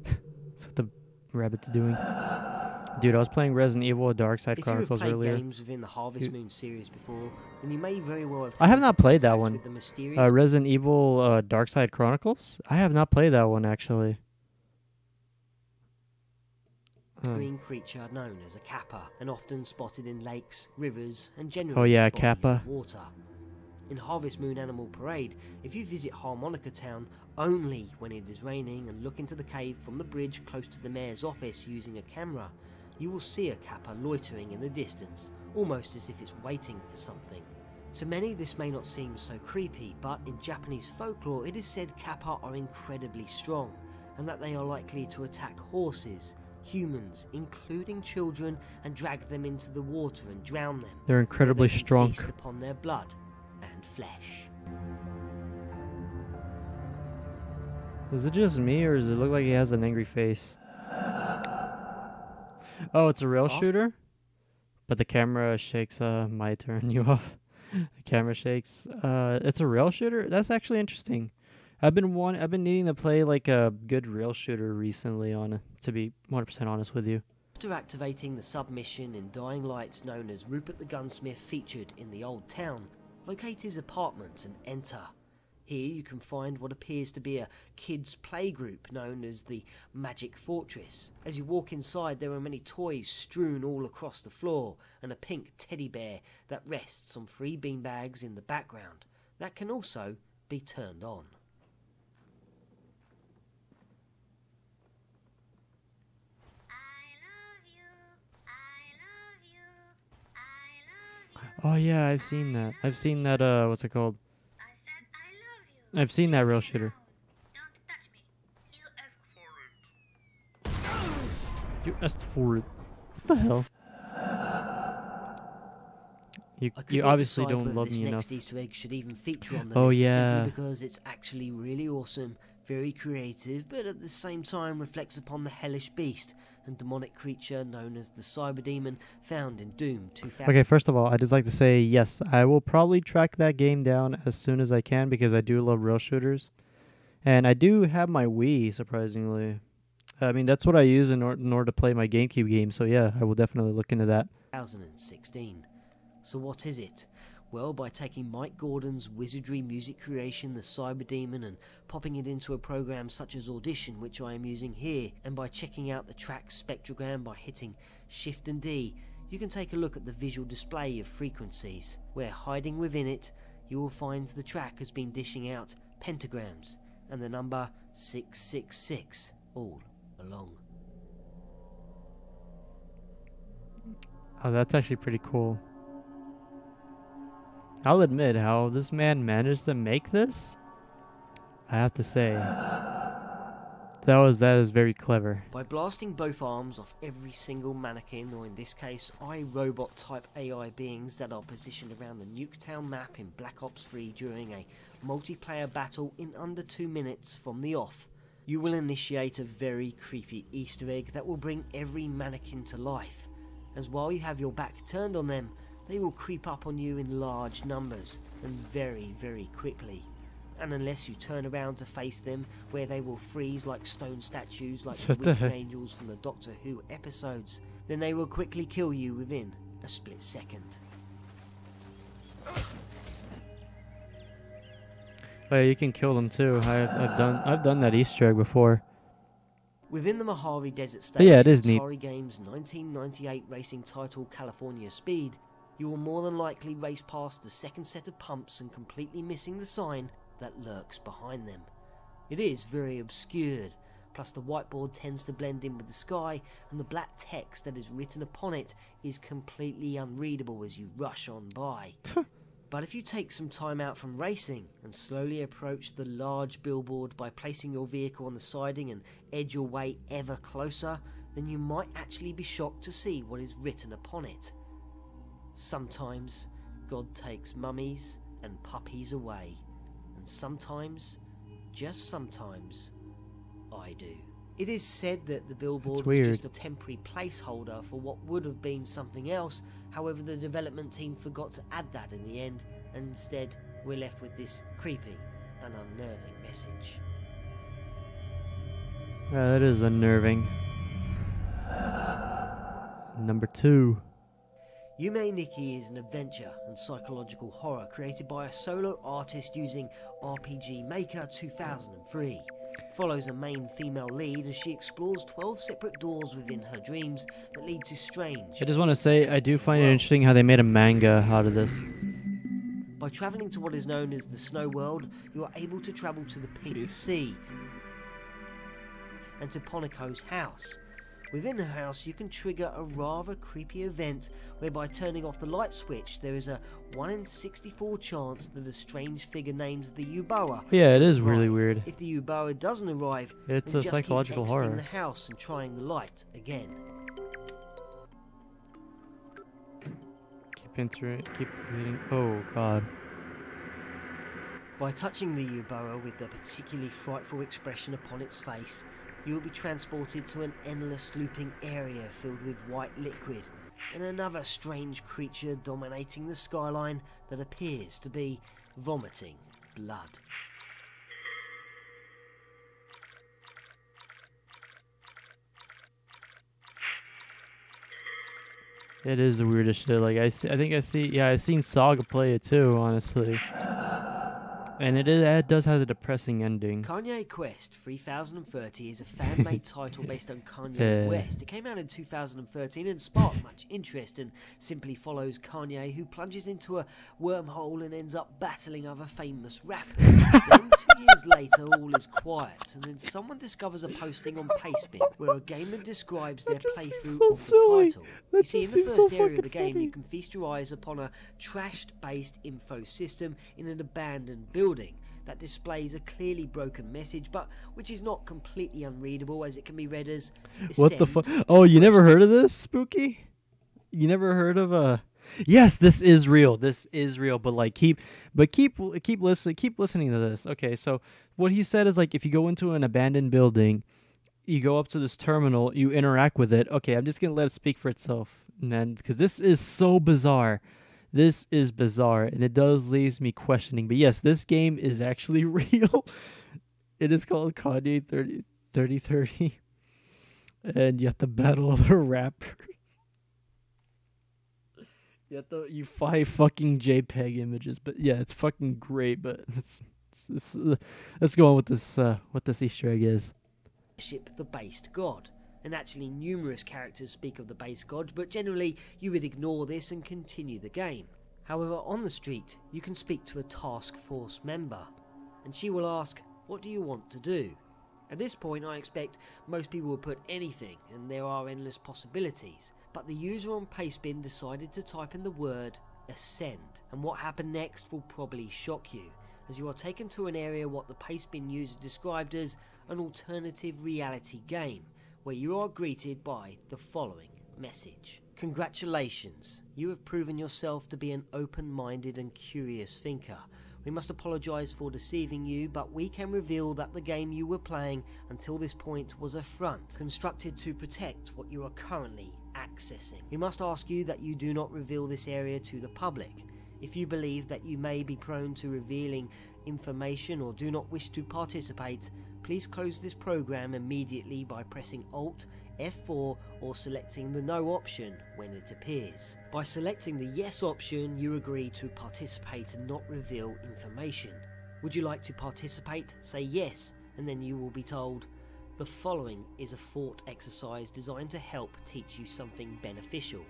That's what the rabbit's doing. Dude, I was playing Resident Evil Dark Side Chronicles earlier. If you have played games within the Harvest Moon series before, then you may very well have... I have not played that one. Resident Evil Dark Side Chronicles? I have not played that one, actually. Green creature known as a kappa, and often spotted in lakes, rivers, and generally bodies kappa. of water. In Harvest Moon Animal Parade, if you visit Harmonica Town only when it is raining and look into the cave from the bridge close to the mayor's office using a camera, you will see a kappa loitering in the distance, almost as if it's waiting for something. To many this may not seem so creepy, but in Japanese folklore it is said kappa are incredibly strong, and that they are likely to attack horses, humans, including children, and drag them into the water and drown them. They're incredibly strong. Feast upon their blood and flesh. Is it just me, or does it look like he has an angry face? Oh, it's a rail shooter? But the camera shakes, might turn you off. The camera shakes. It's a rail shooter? That's actually interesting. I've been needing to play like a good rail shooter recently to be 100% honest with you. After activating the submission in Dying Light known as Rupert the Gunsmith featured in the Old Town, locate his apartment and enter. Here you can find what appears to be a kids' playgroup known as the Magic Fortress. As you walk inside, there are many toys strewn all across the floor and a pink teddy bear that rests on 3 beanbags in the background that can also be turned on. Oh yeah, I've seen that. I've seen that, what's it called? I've seen that rail shooter. You asked for it. What the hell? You obviously don't love me enough. This next Easter egg should even feature on the oh list, yeah. simply because it's actually really awesome, very creative, but at the same time reflects upon the hellish beast and demonic creature known as the Cyber Demon found in Doom 2000. Okay, first of all, I'd just like to say, yes, I will probably track that game down as soon as I can because I do love rail shooters. And I do have my Wii, surprisingly. I mean, that's what I use in order to play my GameCube games, so yeah, I will definitely look into that. 2016. So what is it? Well, by taking Mike Gordon's wizardry music creation, The Cyber Demon, and popping it into a program such as Audition, which I am using here, and by checking out the track spectrogram by hitting Shift and D, you can take a look at the visual display of frequencies, where hiding within it, you will find the track has been dishing out pentagrams, and the number 666 all along. Oh, that's actually pretty cool. I'll admit how this man managed to make this. I have to say, that is very clever. By blasting both arms off every single mannequin, or in this case, iRobot type AI beings that are positioned around the Nuketown map in Black Ops 3 during a multiplayer battle in under 2 minutes from the off, you will initiate a very creepy Easter egg that will bring every mannequin to life, as while you have your back turned on them, they will creep up on you in large numbers and very, very quickly. And unless you turn around to face them, where they will freeze like stone statues like the weeping angels from the Doctor Who episodes, then they will quickly kill you within a split second. Oh yeah, you can kill them too. I've done that Easter egg before. Within the Mojave Desert stage, yeah, it is neat. Atari Games' 1998 racing title California Speed, you will more than likely race past the second set of pumps and completely missing the sign that lurks behind them. It is very obscured, Plus the whiteboard tends to blend in with the sky, and the black text that is written upon it is completely unreadable as you rush on by. But if you take some time out from racing and slowly approach the large billboard by placing your vehicle on the siding and edge your way ever closer, then you might actually be shocked to see what is written upon it. Sometimes God takes mummies and puppies away, and sometimes, just sometimes, I do. It is said that the billboard was just a temporary placeholder for what would have been something else. However, the development team forgot to add that in the end, and instead we're left with this creepy and unnerving message. That is unnerving. Number 2. Yume Nikki is an adventure and psychological horror created by a solo artist using RPG Maker 2003. Follows a main female lead as she explores 12 separate doors within her dreams that lead to strange... I just want to say, I do find it interesting how they made a manga out of this. By travelling to what is known as the Snow World, you are able to travel to the Pink Sea and to Poneko's house. Within her house, you can trigger a rather creepy event where by turning off the light switch, there is a 1 in 64 chance that a strange figure named the Yubawa. Yeah, it is really weird. If the Yubawa doesn't arrive, it's then a just psychological keep horror. exiting the house and trying the light again. Keep entering, keep reading. Oh god. By touching the Yubawa with a particularly frightful expression upon its face, you will be transported to an endless looping area filled with white liquid and another strange creature dominating the skyline that appears to be vomiting blood. It is the weirdest shit. Like I've seen Saga play it too, honestly. And it does have a depressing ending. Kanye Quest 3030 is a fan-made title based on Kanye West. It came out in 2013 and sparked much interest and simply follows Kanye, who plunges into a wormhole and ends up battling other famous rappers. Then 2 years later, all is quiet, and then someone discovers a posting on Pastebin where a gamer describes their playthrough of the title. You see, in the first area of the game, you can feast your eyes upon a trashed-based info system in an abandoned building that displays a clearly broken message, but which is not completely unreadable, as it can be read as what the fuck? Oh, you never heard of this, Spooky? You never heard of Yes, this is real. This is real. But like, keep listening to this. Okay, so what he said is like, if you go into an abandoned building, you go up to this terminal, you interact with it. Okay, I'm just gonna let it speak for itself, man, because this is so bizarre. This is bizarre, and it does leave me questioning. But yes, this game is actually real. It is called Kanye 3030, and you have to battle other rappers. You fight fucking JPEG images. But yeah, it's fucking great. But let's go on with this. What this Easter egg is. Worship the based god. And actually numerous characters speak of the base god, but generally you would ignore this and continue the game. However, on the street you can speak to a task force member, and she will ask, "What do you want to do?" At this point I expect most people will put anything, and there are endless possibilities, but the user on Pastebin decided to type in the word ascend, and what happened next will probably shock you, as you are taken to an area what the Pastebin user described as an alternative reality game, where you are greeted by the following message. Congratulations, you have proven yourself to be an open-minded and curious thinker. We must apologise for deceiving you, but we can reveal that the game you were playing until this point was a front, constructed to protect what you are currently accessing. We must ask you that you do not reveal this area to the public. If you believe that you may be prone to revealing information or do not wish to participate, please close this program immediately by pressing Alt F4 or selecting the No option when it appears. By selecting the Yes option, you agree to participate and not reveal information. Would you like to participate? Say yes, and then you will be told, "The following is a thought exercise designed to help teach you something beneficial.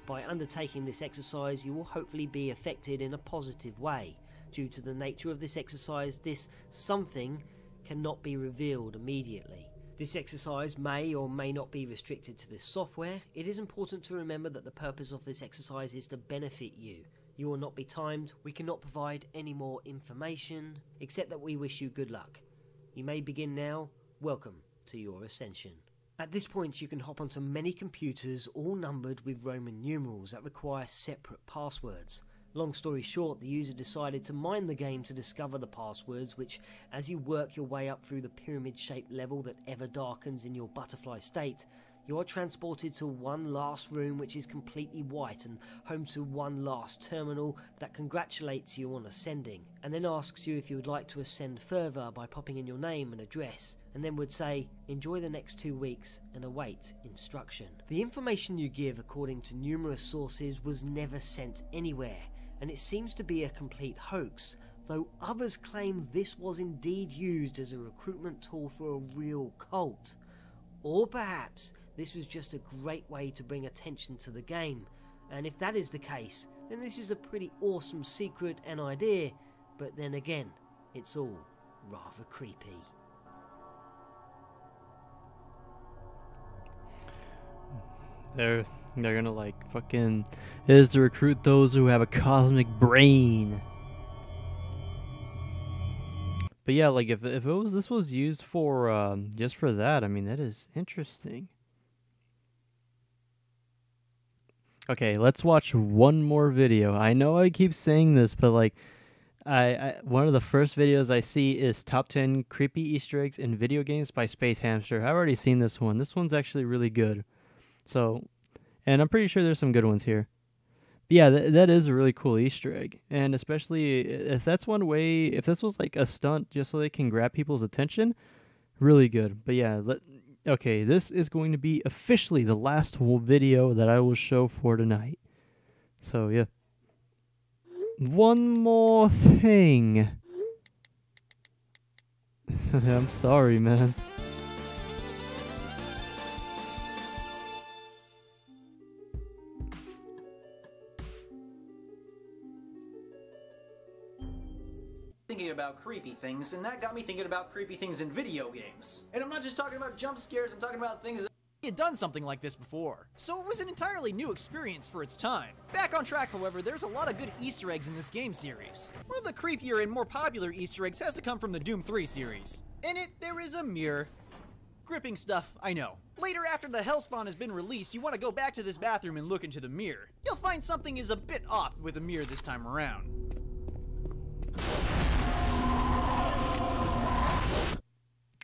By undertaking this exercise, you will hopefully be affected in a positive way. Due to the nature of this exercise, this something cannot be revealed immediately. This exercise may or may not be restricted to this software. It is important to remember that the purpose of this exercise is to benefit you. You will not be timed. We cannot provide any more information, except that we wish you good luck. You may begin now. Welcome to your ascension. At this point, you can hop onto many computers, all numbered with Roman numerals that require separate passwords. Long story short, the user decided to mine the game to discover the passwords, which, as you work your way up through the pyramid-shaped level that ever darkens in your butterfly state, you are transported to one last room which is completely white and home to one last terminal that congratulates you on ascending, and then asks you if you would like to ascend further by popping in your name and address, and then would say, enjoy the next 2 weeks and await instruction. The information you give, according to numerous sources, was never sent anywhere, and it seems to be a complete hoax, though others claim this was indeed used as a recruitment tool for a real cult. Or perhaps this was just a great way to bring attention to the game, and if that is the case, then this is a pretty awesome secret and idea, but then again, it's all rather creepy. They're gonna like fucking, it is to recruit those who have a cosmic brain. But yeah, like if this was used for just for that, I mean that is interesting. Okay, let's watch one more video. I know I keep saying this, but like I one of the first videos I see is top 10 creepy Easter eggs in video games by Space Hamster. I've already seen this one. This one's actually really good. So, and I'm pretty sure there's some good ones here. But yeah, that is a really cool Easter egg. And especially if that's one way, if this was like a stunt just so they can grab people's attention, really good. But yeah, okay, this is going to be officially the last video that I will show for tonight. So yeah. One more thing. I'm sorry, man. Thinking about creepy things, and that got me thinking about creepy things in video games. And I'm not just talking about jump scares, I'm talking about things that He had done something like this before, so it was an entirely new experience for its time. Back on track, however, there's a lot of good Easter eggs in this game series. One of the creepier and more popular Easter eggs has to come from the Doom 3 series. In it, there is a mirror. Gripping stuff, I know. Later, after the Hellspawn has been released, you want to go back to this bathroom and look into the mirror. You'll find something is a bit off with the mirror this time around.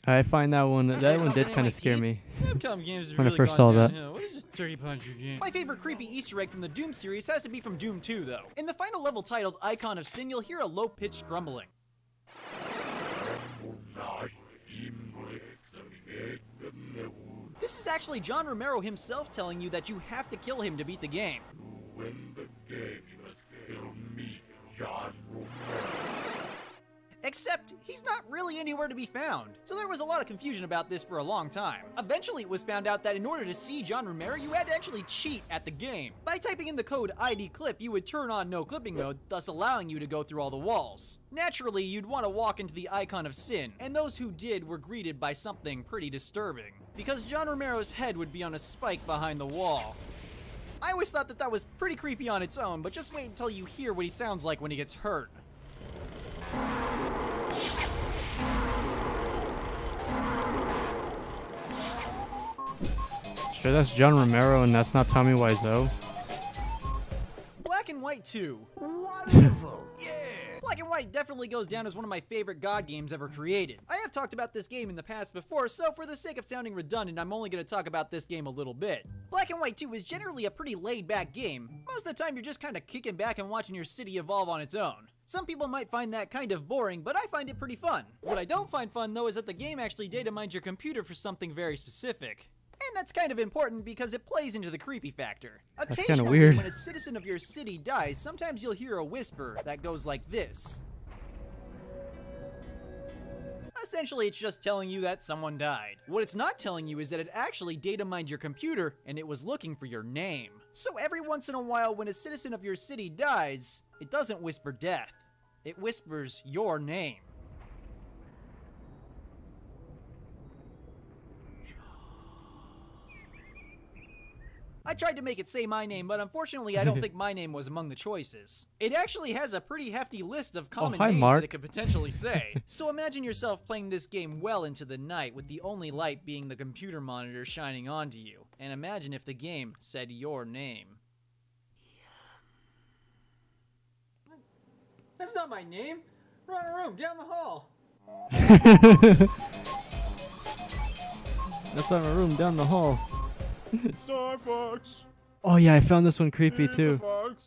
I find that one did kind of scare me when I first saw that. What is this turkey puncher game? My favorite creepy Easter egg from the Doom series has to be from Doom 2, though. In the final level titled Icon of Sin, you'll hear a low-pitched grumbling. This is actually John Romero himself telling you that you have to kill him to beat the game. To win the game, you must kill me, John Romero. Except, he's not really anywhere to be found. So there was a lot of confusion about this for a long time. Eventually it was found out that in order to see John Romero, you had to actually cheat at the game. By typing in the code ID clip, you would turn on no clipping mode, thus allowing you to go through all the walls. Naturally, you'd want to walk into the Icon of Sin, and those who did were greeted by something pretty disturbing. Because John Romero's head would be on a spike behind the wall. I always thought that was pretty creepy on its own, but just wait until you hear what he sounds like when he gets hurt. Sure, that's John Romero and that's not Tommy Wiseau. Black and White 2. Wonderful! Yeah! Black and White definitely goes down as one of my favorite God games ever created. I have talked about this game in the past before, so for the sake of sounding redundant, I'm only going to talk about this game a little bit. Black and White 2 is generally a pretty laid-back game. Most of the time you're just kind of kicking back and watching your city evolve on its own. Some people might find that kind of boring, but I find it pretty fun. What I don't find fun, though, is that the game actually data mines your computer for something very specific. And that's kind of important because it plays into the creepy factor. That's kind of weird. When a citizen of your city dies, sometimes you'll hear a whisper that goes like this. Essentially, it's just telling you that someone died. What it's not telling you is that it actually data mined your computer and it was looking for your name. So every once in a while, when a citizen of your city dies, it doesn't whisper death. It whispers your name. I tried to make it say my name, but unfortunately I don't think my name was among the choices. It actually has a pretty hefty list of common hi, names Mark. that it could potentially say. So imagine yourself playing this game well into the night with the only light being the computer monitor shining onto you. And imagine if the game said your name. That's not my name. Wrong room, down the hall. That's on a room down the hall. Star Fox. Oh yeah, I found this one creepy too. Fox.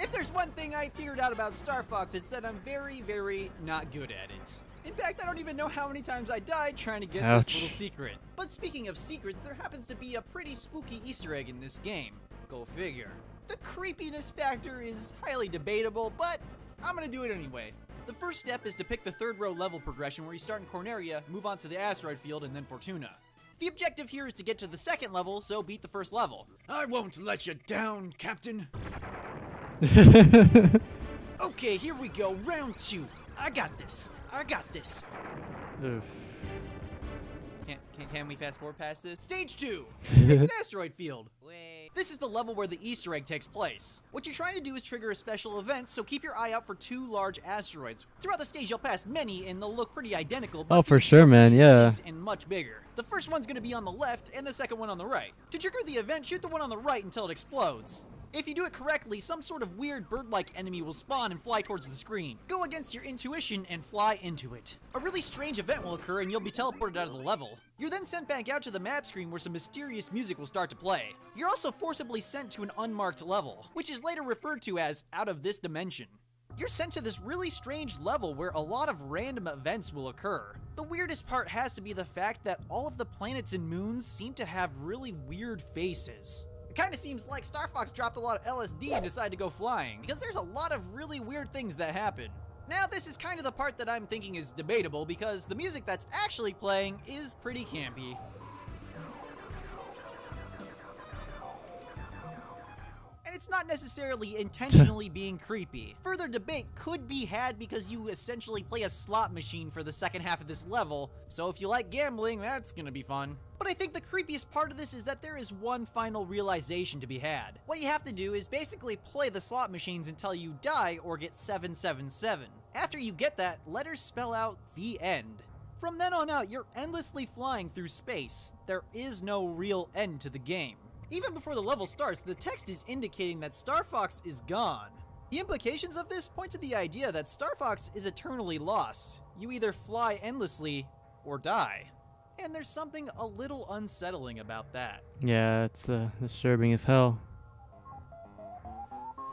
If there's one thing I figured out about Star Fox, it's that I'm very, very not good at it. In fact, I don't even know how many times I died trying to get Ouch. this little secret. But speaking of secrets, there happens to be a pretty spooky Easter egg in this game. Go figure. The creepiness factor is highly debatable, but I'm gonna do it anyway. The first step is to pick the third row level progression where you start in Corneria, move on to the asteroid field, and then Fortuna. The objective here is to get to the second level, so beat the first level. I won't let you down, Captain. Okay, here we go, round 2. I got this. I got this. Oof. Can we fast forward past this? Stage 2. It's an asteroid field. This is the level where the Easter egg takes place. What you're trying to do is trigger a special event, so keep your eye out for 2 large asteroids. Throughout the stage, you'll pass many, and they'll look pretty identical. But Oh, for sure, man. Yeah. and much bigger. The first one's going to be on the left, and the second one on the right. To trigger the event, shoot the one on the right until it explodes. If you do it correctly, some sort of weird bird-like enemy will spawn and fly towards the screen. Go against your intuition and fly into it. A really strange event will occur and you'll be teleported out of the level. You're then sent back out to the map screen where some mysterious music will start to play. You're also forcibly sent to an unmarked level, which is later referred to as out of this dimension. You're sent to this really strange level where a lot of random events will occur. The weirdest part has to be the fact that all of the planets and moons seem to have really weird faces. It kind of seems like Star Fox dropped a lot of LSD and decided to go flying, because there's a lot of really weird things that happen. Now this is kind of the part that I'm thinking is debatable, because the music that's actually playing is pretty campy. And it's not necessarily intentionally being creepy. Further debate could be had because you essentially play a slot machine for the second half of this level, so if you like gambling, that's gonna be fun. But I think the creepiest part of this is that there is one final realization to be had. What you have to do is basically play the slot machines until you die or get 777. After you get that, letters spell out the end. From then on out, you're endlessly flying through space. There is no real end to the game. Even before the level starts, the text is indicating that Star Fox is gone. The implications of this point to the idea that Star Fox is eternally lost. You either fly endlessly or die. And there's something a little unsettling about that. Yeah, it's disturbing as hell.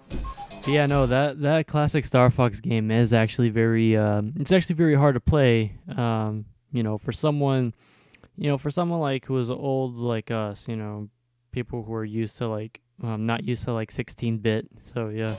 But yeah, no, that classic Star Fox game is actually very it's actually very hard to play. You know, for someone like who is old like us, you know, people who are used to like not used to like 16-bit. So yeah.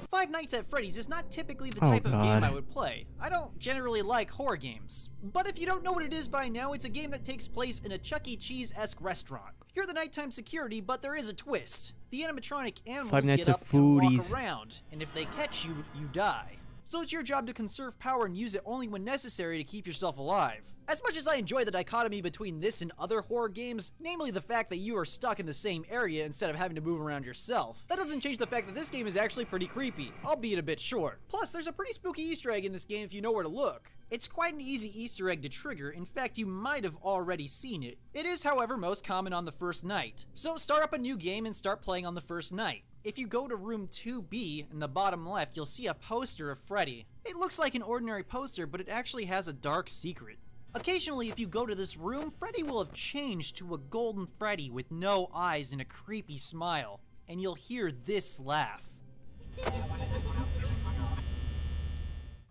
Five Nights at Freddy's is not typically the type of game I would play. I don't generally like horror games. But if you don't know what it is by now, it's a game that takes place in a Chuck E. Cheese-esque restaurant. You're the nighttime security, but there is a twist. The animatronic animals get up and walk around, and if they catch you, you die. So it's your job to conserve power and use it only when necessary to keep yourself alive. As much as I enjoy the dichotomy between this and other horror games, namely the fact that you are stuck in the same area instead of having to move around yourself, that doesn't change the fact that this game is actually pretty creepy, albeit a bit short. Plus, there's a pretty spooky Easter egg in this game if you know where to look. It's quite an easy Easter egg to trigger, in fact you might have already seen it. It is, however, most common on the first night. So start up a new game and start playing on the first night. If you go to room 2B in the bottom left, you'll see a poster of Freddy. It looks like an ordinary poster, but it actually has a dark secret. Occasionally, if you go to this room, Freddy will have changed to a golden Freddy with no eyes and a creepy smile, and you'll hear this laugh.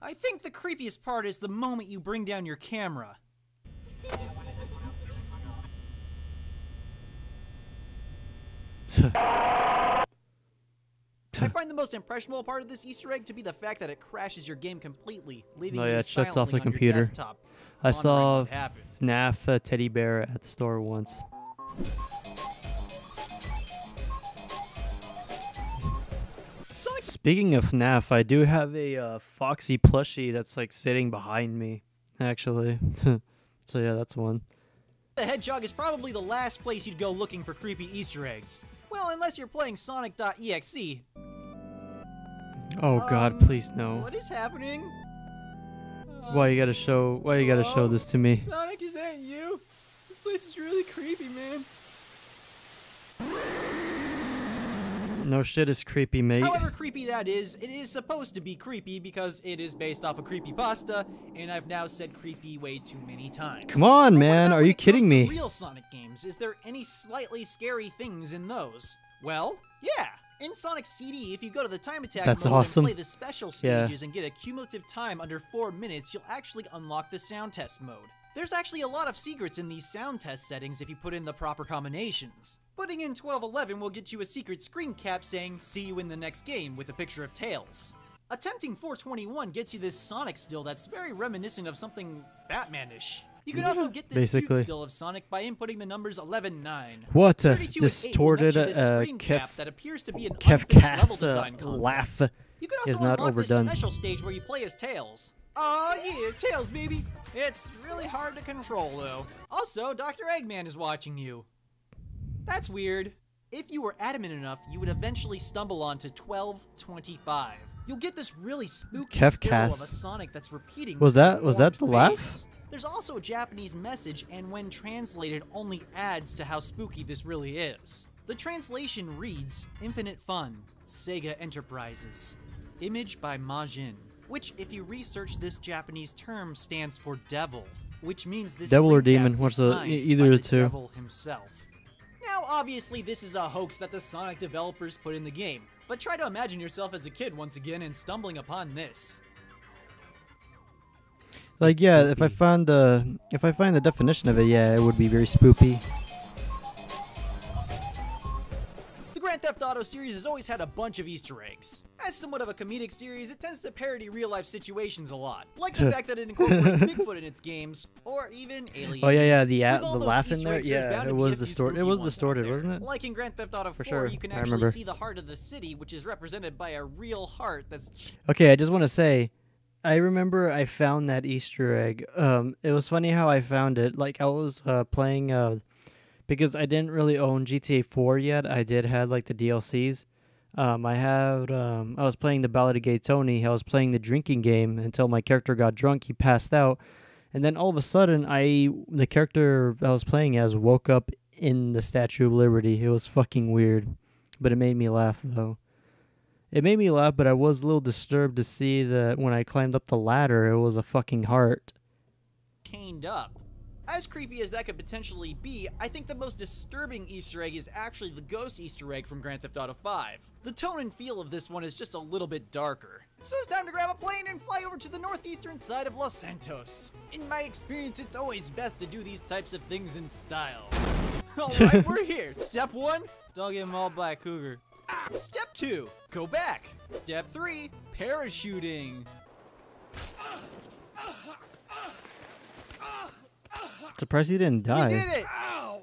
I think the creepiest part is the moment you bring down your camera. I find the most impressionable part of this Easter egg to be the fact that it crashes your game completely, leaving you it shuts off the silently on your computer. desktop. I saw what happened. FNAF teddy bear at the store once. Speaking of FNAF, I do have a Foxy plushie that's like sitting behind me. actually. So yeah, that's one. The Hedgehog is probably the last place you'd go looking for creepy Easter eggs. Well, unless you're playing Sonic.exe. Oh God, please no. What is happening? Why you gotta show? Why you gotta show this to me? Sonic, is that you? This place is really creepy, man. No shit is creepy, mate. However creepy that is, it is supposed to be creepy because it is based off a creepypasta, and I've now said creepy way too many times. Come on, man. Are you kidding me? Real Sonic games, is there any slightly scary things in those? Well, yeah. In Sonic CD, if you go to the time attack That's mode awesome. and play the special Yeah. stages and get a cumulative time under 4 minutes, you'll actually unlock the sound test mode. There's actually a lot of secrets in these sound test settings if you put in the proper combinations. Putting in 1211 will get you a secret screen cap saying, "See you in the next game," with a picture of Tails. Attempting 421 gets you this Sonic still that's very reminiscent of something Batman-ish. You can also get this cute Basically. still of Sonic by inputting the numbers 11, 9. What a 32 and 8 will net distorted you this screen cap that appears to be an Kev unfinished level Cass design concept. laugh You can is also not unlock overdone. this special stage where you play as Tails. Aw, yeah, Tails, baby. It's really hard to control, though. Also, Dr. Eggman is watching you. That's weird. If you were adamant enough, you would eventually stumble onto 1225. You'll get this really spooky Kev still Cass. of a Sonic that's repeating. Was with a that the deformed laugh? face. There's also a Japanese message, and when translated, only adds to how spooky this really is. The translation reads, "Infinite Fun, Sega Enterprises. Image by Majin," which, if you research this Japanese term, stands for devil, which means this Devil or screen cap demon, was what's the- signed either by of the the two. devil himself. Now, obviously, this is a hoax that the Sonic developers put in the game, but try to imagine yourself as a kid once again and stumbling upon this. Like, yeah, if I find the definition of it, yeah, it would be very spoopy. The Grand Theft Auto series has always had a bunch of Easter eggs. As somewhat of a comedic series, it tends to parody real-life situations a lot, like the fact that it incorporates Bigfoot in its games, or even aliens. Oh yeah, With the all those laugh in Easter there, eggs, there's yeah, bound to it be was a few distorted. It spooky was ones out distorted, there. wasn't it? Like in Grand Theft Auto 4, sure, you can I actually remember. see the heart of the city, which is represented by a real heart that's... Okay, I just want to say, I remember I found that Easter egg. It was funny how I found it. Like I was playing, because I didn't really own GTA 4 yet. I did have like the DLCs. I was playing the Ballad of Gay Tony. I was playing the drinking game until my character got drunk. He passed out, and then all of a sudden, the character I was playing as woke up in the Statue of Liberty. It was fucking weird, but it made me laugh though. It made me laugh, but I was a little disturbed to see that when I climbed up the ladder, it was a fucking heart. chained up. As creepy as that could potentially be, I think the most disturbing Easter egg is actually the ghost Easter egg from Grand Theft Auto 5. The tone and feel of this one is just a little bit darker. So it's time to grab a plane and fly over to the northeastern side of Los Santos. In my experience, it's always best to do these types of things in style. Alright, we're here. Step 1, don't get mauled by a cougar. Step 2, go back. Step 3, parachuting. Surprised he didn't die. We did it!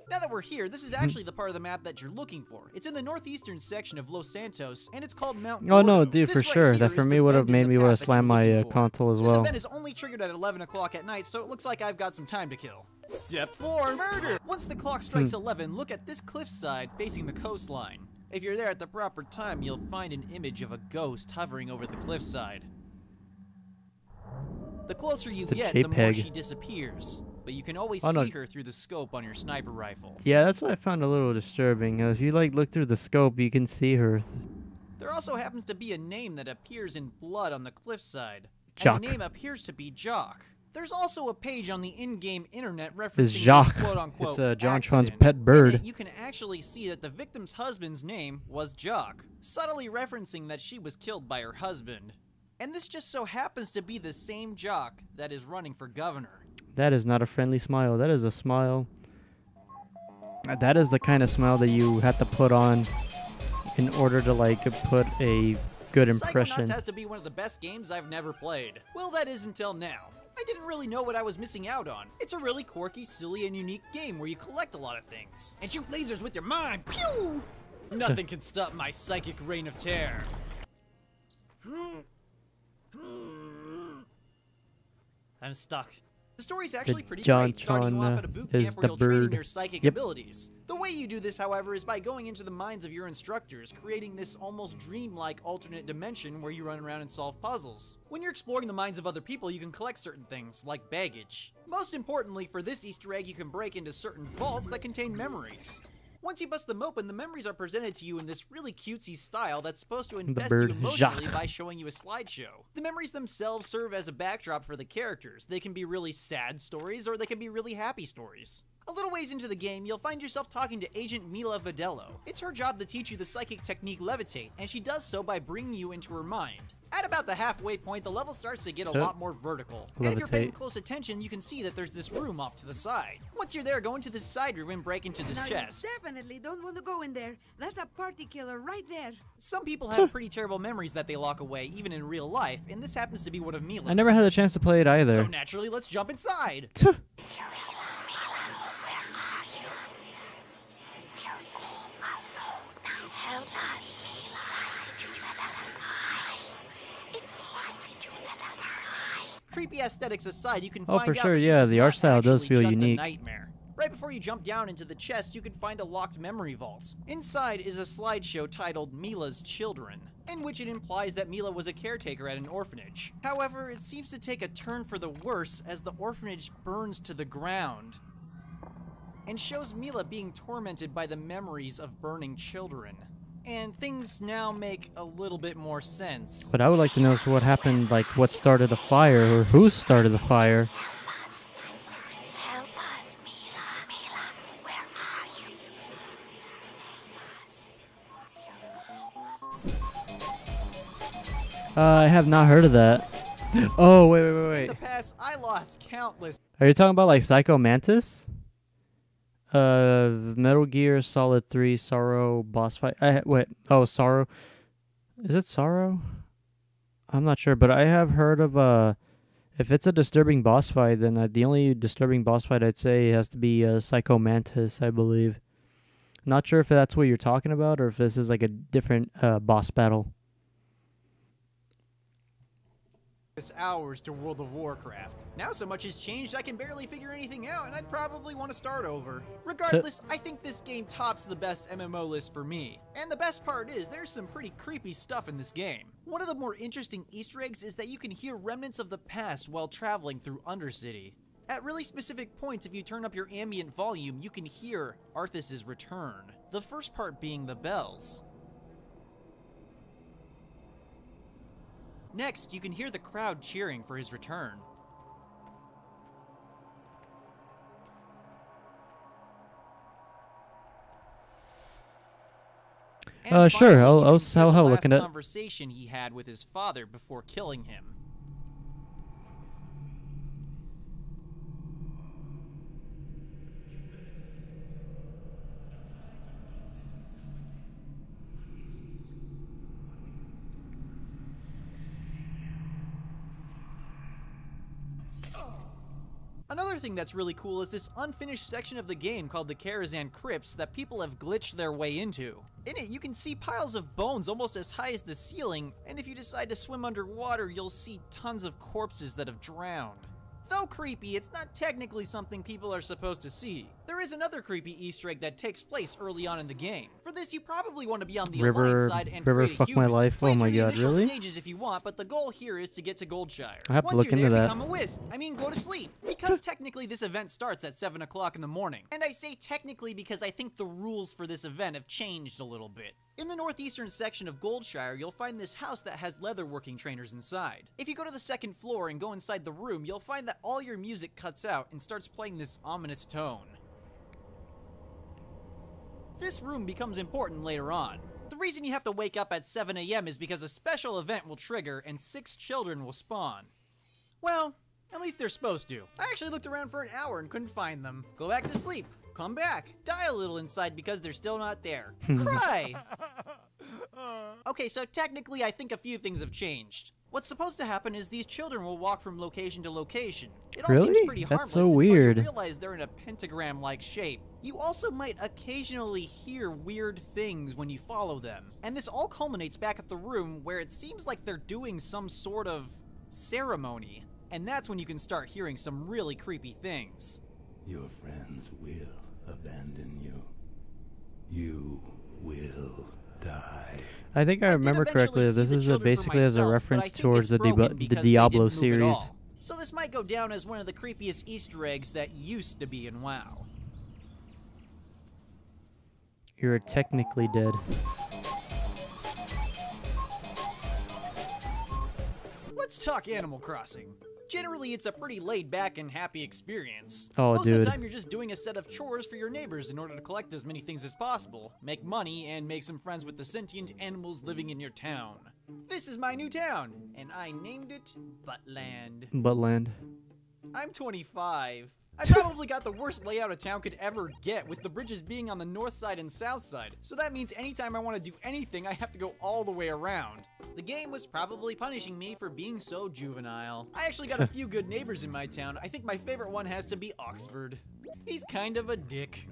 Now that we're here, this is actually the part of the map that you're looking for. It's in the northeastern section of Los Santos, and it's called Mount Oh no, Gordo. dude, This for right sure. here That is for the me would have bend in made the me want path to that you're slam my looking for. console as This well. event is only triggered at 11 o'clock at night, so it looks like I've got some time to kill. Step 4, murder! Once the clock strikes 11, look at this cliffside facing the coastline. If you're there at the proper time, you'll find an image of a ghost hovering over the cliffside. The closer you It's a get, the more JPEG. she disappears. But you can always Oh, no. see her through the scope on your sniper rifle. Yeah, that's what I found a little disturbing. If you like look through the scope, you can see her. There also happens to be a name that appears in blood on the cliffside. Jock. And the name appears to be Jock. There's also a page on the in-game internet referencing It's this Jacques. quote-unquote It's John Tron's accident. pet bird. In it, you can actually see that the victim's husband's name was Jock, subtly referencing that she was killed by her husband. And this just so happens to be the same Jock that is running for governor. That is not a friendly smile. That is a smile. That is the kind of smile that you have to put on in order to like put a good impression. Psychonauts has to be one of the best games I've never played. Well, that is until now. I didn't really know what I was missing out on. It's a really quirky, silly, and unique game where you collect a lot of things and shoot lasers with your mind. Pew! Nothing can stop my psychic reign of terror. I'm stuck. The story's actually pretty John great, starting you off at a boot camp is where the you'll train bird. your psychic Yep. abilities. The way you do this, however, is by going into the minds of your instructors, creating this almost dreamlike alternate dimension where you run around and solve puzzles. When you're exploring the minds of other people, you can collect certain things, like baggage. Most importantly, for this Easter egg, you can break into certain vaults that contain memories. Once you bust them open, the memories are presented to you in this really cutesy style that's supposed to invest you bird emotionally Jacques. by showing you a slideshow. The memories themselves serve as a backdrop for the characters. They can be really sad stories, or they can be really happy stories. A little ways into the game, you'll find yourself talking to Agent Mila Vidello. It's her job to teach you the psychic technique Levitate, and she does so by bringing you into her mind. At about the halfway point, the level starts to get a lot more vertical. And if you're paying Levitate. close attention, you can see that there's this room off to the side. Once you're there, go into this side room and break into this Now, chest. you definitely don't want to go in there. That's a party killer right there. Some people have pretty terrible memories that they lock away, even in real life, and this happens to be one of Mila's. I never had a chance to play it either. So naturally, let's jump inside. Creepy aesthetics aside, you can Oh, find for out sure, that yeah, this is the art not style does actually feel just a unique. nightmare. Right before you jump down into the chest, you can find a locked memory vault. Inside is a slideshow titled Mila's Children, in which it implies that Mila was a caretaker at an orphanage. However, it seems to take a turn for the worse as the orphanage burns to the ground and shows Mila being tormented by the memories of burning children. And things now make a little bit more sense. But I would like to know what happened, like what started the fire, or who started the fire. I have not heard of that. Oh, wait. In the past, I lost countless. Are you talking about like Psycho Mantis? Metal Gear Solid 3 Sorrow boss fight. Wait. Oh, Sorrow. Is it Sorrow? I'm not sure, but I have heard of if it's a disturbing boss fight, then the only disturbing boss fight I'd say has to be Psycho Mantis, I believe. Not sure if that's what you're talking about or if this is like a different boss battle. Hours to World of Warcraft. Now so much has changed I can barely figure anything out and I'd probably want to start over. Regardless, I think this game tops the best MMO list for me. And the best part is there's some pretty creepy stuff in this game. One of the more interesting Easter eggs is that you can hear remnants of the past while traveling through Undercity. At really specific points, if you turn up your ambient volume, you can hear Arthas's return. The first part being the bells. Next, you can hear the crowd cheering for his return. Sure, I'll have a look at it. Conversation he had with his father before killing him. Another thing that's really cool is this unfinished section of the game called the Karazhan Crypts that people have glitched their way into. In it, you can see piles of bones almost as high as the ceiling, and if you decide to swim underwater, you'll see tons of corpses that have drowned. Though creepy, it's not technically something people are supposed to see. There is another creepy Easter egg that takes place early on in the game. For this, you probably want to be on the Alliance side and create a fuck human. my life. Play Oh my through the god, initial really? stages if you want, but the goal here is to get to Goldshire. I have to Once look you're into there, that. become a wisp. I mean, go to sleep. Because technically this event starts at 7 o'clock in the morning. And I say technically because I think the rules for this event have changed a little bit. In the northeastern section of Goldshire, you'll find this house that has leatherworking trainers inside. If you go to the second floor and go inside the room, you'll find that all your music cuts out and starts playing this ominous tone. This room becomes important later on. The reason you have to wake up at 7 AM is because a special event will trigger and 6 children will spawn. Well, at least they're supposed to. I actually looked around for an hour and couldn't find them. Go back to sleep. Come back. Die a little inside because they're still not there. Cry! Okay, so technically I think a few things have changed. What's supposed to happen is these children will walk from location to location. It all seems pretty That's harmless so until weird. you realize they're in a pentagram-like shape. You also might occasionally hear weird things when you follow them. And this all culminates back at the room where it seems like they're doing some sort of ceremony. And that's when you can start hearing some really creepy things. Your friends will abandon you. You will die. I think I remember correctly. This is basically as a reference towards the Diablo series. So this might go down as one of the creepiest Easter eggs that used to be in WoW. You're technically dead. Let's talk Animal Crossing. Generally, it's a pretty laid-back and happy experience. Oh, Most dude. of the time, you're just doing a set of chores for your neighbors in order to collect as many things as possible, make money, and make some friends with the sentient animals living in your town. This is my new town, and I named it Buttland. Buttland. I'm 25. I probably got the worst layout a town could ever get, with the bridges being on the north side and south side. So that means anytime I want to do anything, I have to go all the way around. The game was probably punishing me for being so juvenile. I actually got a few good neighbors in my town. I think my favorite one has to be Oxford. He's kind of a dick.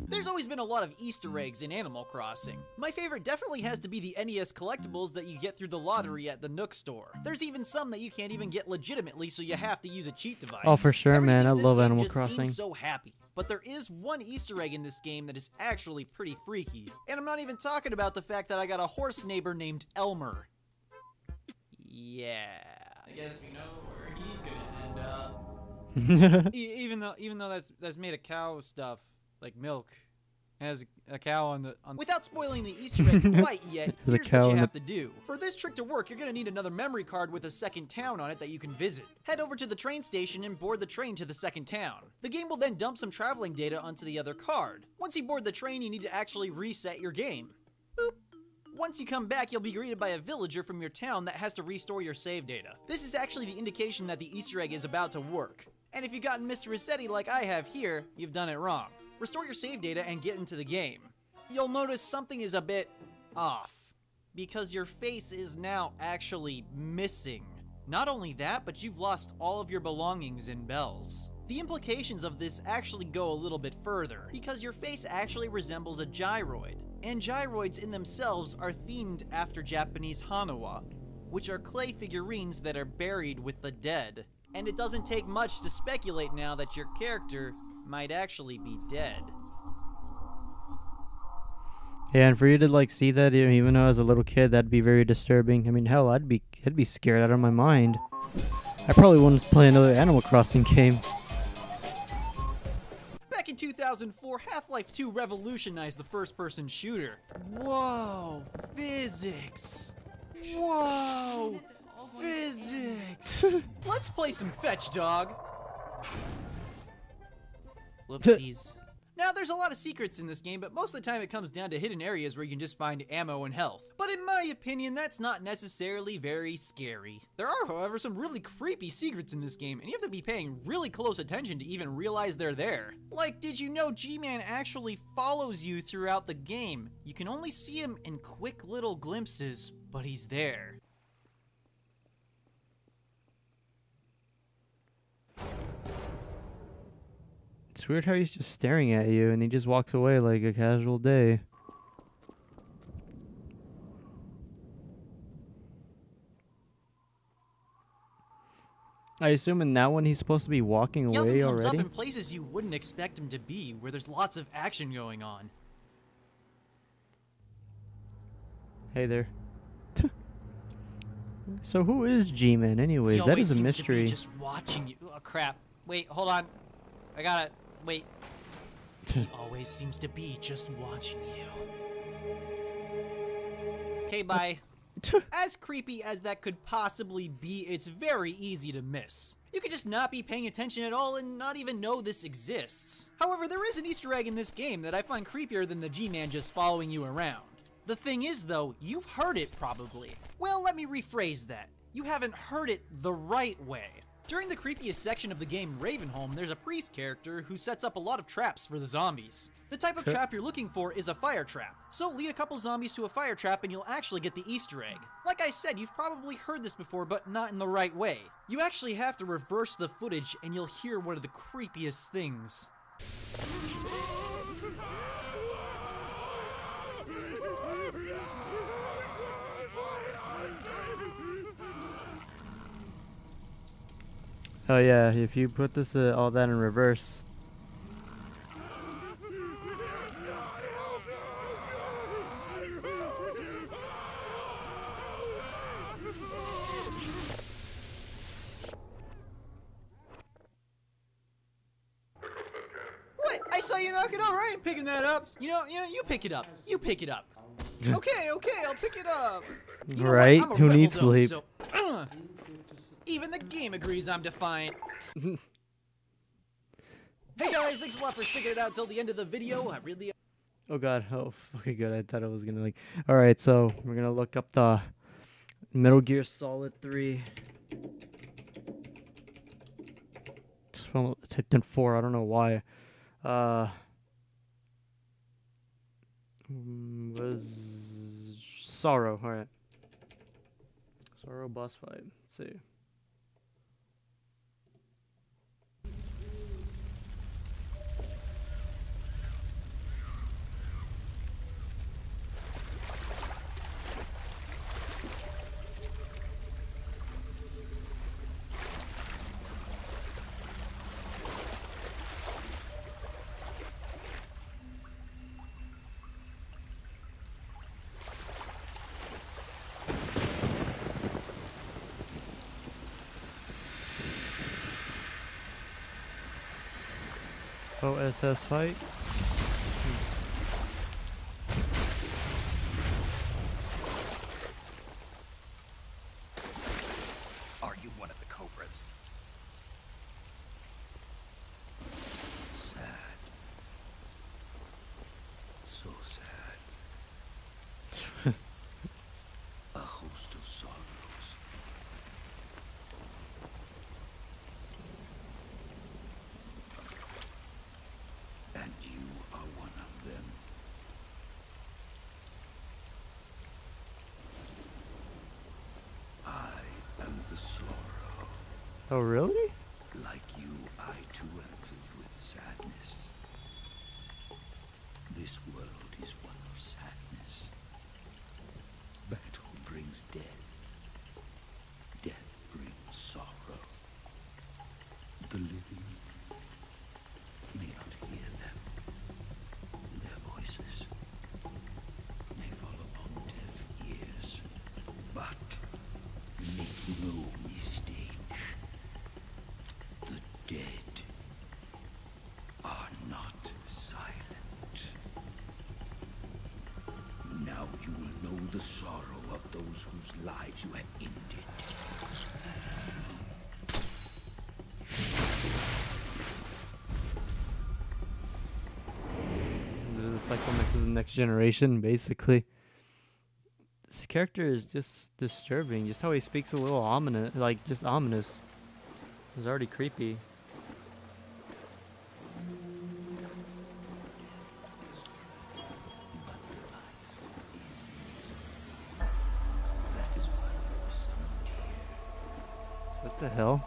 There's always been a lot of Easter eggs in Animal Crossing. My favorite definitely has to be the NES collectibles that you get through the lottery at the Nook store. There's even some that you can't even get legitimately, so you have to use a cheat device. Oh, for sure, man. I love Animal just Crossing. Seems so happy. But there is one Easter egg in this game that is actually pretty freaky. And I'm not even talking about the fact that I got a horse neighbor named Elmer. Yeah, I guess you know where he's gonna end up. even though that's made of cow stuff. Like milk. It has a cow on the... Without spoiling the Easter egg quite yet, here's what you have to do. For this trick to work, you're going to need another memory card with a second town on it that you can visit. Head over to the train station and board the train to the second town. The game will then dump some traveling data onto the other card. Once you board the train, you need to actually reset your game. Boop. Once you come back, you'll be greeted by a villager from your town that has to restore your save data. This is actually the indication that the Easter egg is about to work. And if you've gotten Mr. Rossetti like I have here, you've done it wrong. Restore your save data and get into the game. You'll notice something is a bit off, because your face is now actually missing. Not only that, but you've lost all of your belongings in Bells. The implications of this actually go a little bit further, because your face actually resembles a gyroid, and gyroids in themselves are themed after Japanese Hanawa, which are clay figurines that are buried with the dead. And it doesn't take much to speculate now that your character might actually be dead. Yeah, and for you to like see that, even though as a little kid, that'd be very disturbing. I mean, hell, I'd be scared out of my mind. I probably wouldn't play another Animal Crossing game. Back in 2004, Half-Life 2 revolutionized the first-person shooter. Whoa, physics. Whoa, physics. Let's play some fetch, dog. Whoopsies. Now, there's a lot of secrets in this game, but most of the time it comes down to hidden areas where you can just find ammo and health. But in my opinion, that's not necessarily very scary. There are, however, some really creepy secrets in this game, and you have to be paying really close attention to even realize they're there. Like, did you know G-Man actually follows you throughout the game? You can only see him in quick little glimpses, but he's there. It's weird how he's just staring at you and he just walks away like a casual day. I assume in that one he's supposed to be walking away already. He comes up already? in places you wouldn't expect him to be, where there's lots of action going on. Hey there. So who is G-Man anyways? That is a mystery. He always seems to be just watching you. Oh crap. Wait, hold on. I gotta... Wait. He always seems to be just watching you. Okay, bye. As creepy as that could possibly be, it's very easy to miss. You could just not be paying attention at all and not even know this exists. However, there is an Easter egg in this game that I find creepier than the G-Man just following you around. The thing is, though, you've heard it probably. Well, let me rephrase that. You haven't heard it the right way. During the creepiest section of the game, Ravenholm, there's a priest character who sets up a lot of traps for the zombies. The type of trap you're looking for is a fire trap. So lead a couple zombies to a fire trap and you'll actually get the Easter egg. Like I said, you've probably heard this before, but not in the right way. You actually have to reverse the footage and you'll hear one of the creepiest things. Oh yeah, if you put this all that in reverse. What? I saw you knock it over. I ain't picking that up. You pick it up. You pick it up. Okay, I'll pick it up. You know Right? what? I'm a Who rebel needs though, sleep? so, even the game agrees I'm defiant. Hey guys, thanks a lot for sticking it out till the end of the video. I really... Oh god. Oh, okay, good. I thought I was gonna like. All right, so we're gonna look up the Metal Gear Solid 3. It's typed in 4. I don't know why. Was Sorrow. All right. Sorrow boss fight. Let's see. OSS fight. Are you one of the Cobras? Sad. So sad. A host of sorrows. And you are one of them. I am the sorrow. Oh really? Like you, I too am filled with sadness. This world is one of sadness. Battle brings death. Death brings sorrow. The living may not hear them. Their voices may fall upon deaf ears. But make no mistake, the dead are not silent. Now you will know the sorrow of those whose lives you have ended. It's like the next generation, basically. This character is just disturbing. Just how he speaks a little ominous, like just ominous. It's already creepy. So what the hell?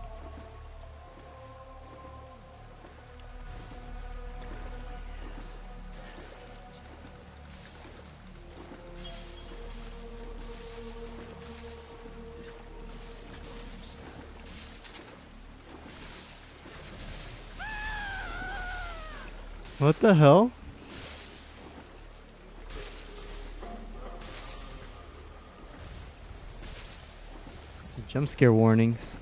What the hell? Jump scare warnings.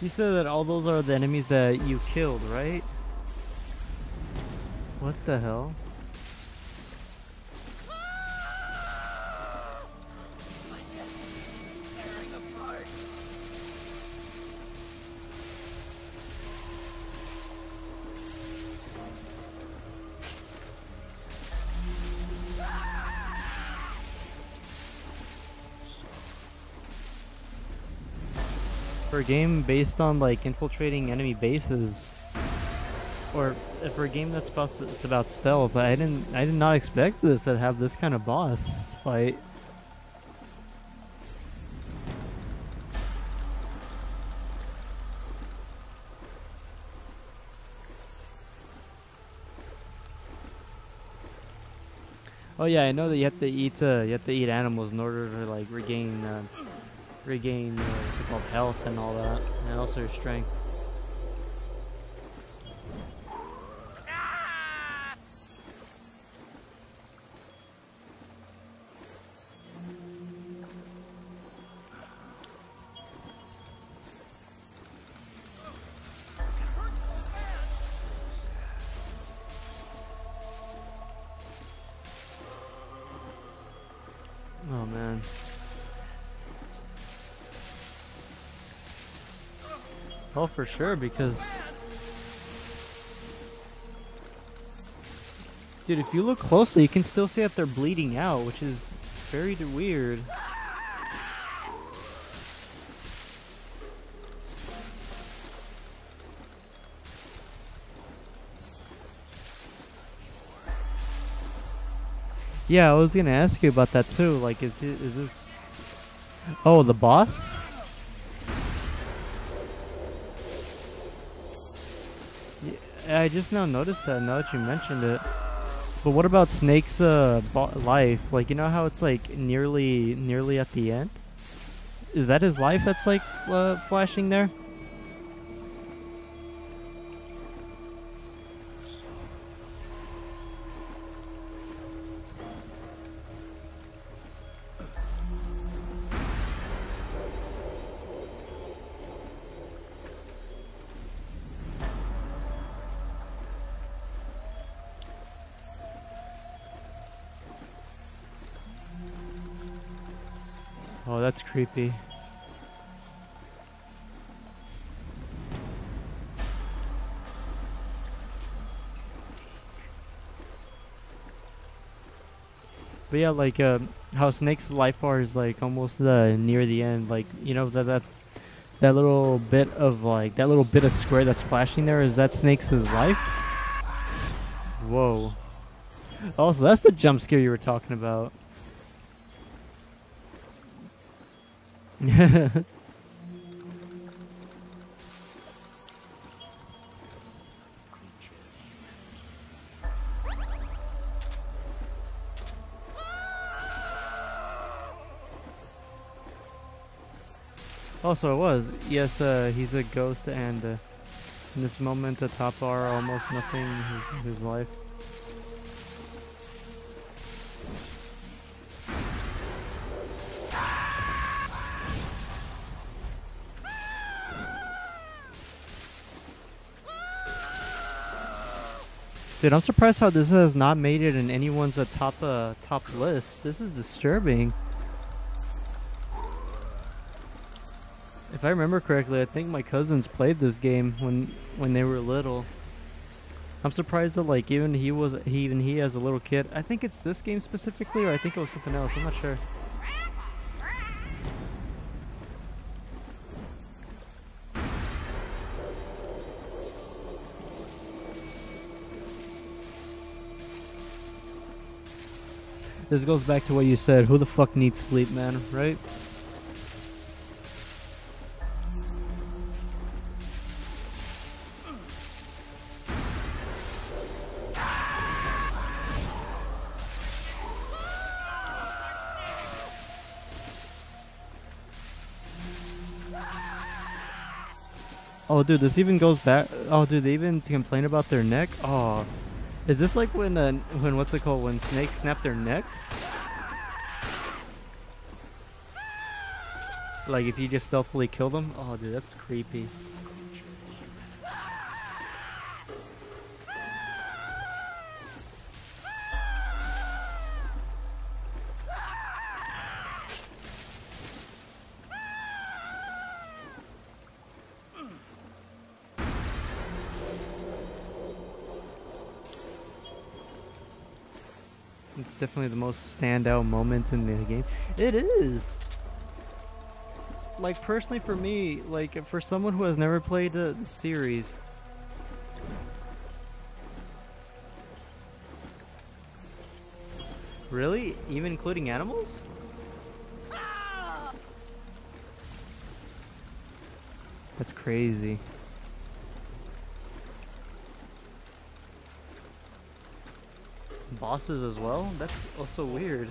You said that all those are the enemies that you killed, right? What the hell? For a game based on like infiltrating enemy bases, or for a game that's about stealth, I did not expect this to have this kind of boss fight. Oh yeah, I know that you have to eat animals in order to like regain what's it called, health and all that, and also your strength. Oh man. Oh, for sure, because dude, if you look closely, you can still see that they're bleeding out, which is very weird. Yeah, I was gonna ask you about that too. Like, is this? Oh, the boss? Yeah, I just now noticed that. Now that you mentioned it. But what about Snake's life? Like, you know how it's like nearly at the end? Is that his life that's like flashing there? Oh, that's creepy. But yeah, like how Snake's life bar is like almost near the end. Like, you know, that little bit of like that little bit of square that's flashing there, is that Snake's life? Whoa. Also, that's the jump scare you were talking about. Also, it was. Yes, he's a ghost, and in this moment, the top bar almost nothing. His life. Dude, I'm surprised how this has not made it in anyone's top list. This is disturbing. If I remember correctly, I think my cousins played this game when they were little. I'm surprised that like even he as a little kid. I think it's this game specifically, or I think it was something else. I'm not sure. This goes back to what you said. Who the fuck needs sleep, man? Right? Oh, dude, this even goes back. Oh, dude, they even complain about their neck. Oh, is this like when what's it called? When snakes snap their necks? Like if you just stealthily kill them? Oh, dude, that's creepy. It's definitely the most standout moment in the game. It is! Like, personally for me, like, for someone who has never played the series... Really? Even including animals? That's crazy. Bosses as well? That's also weird.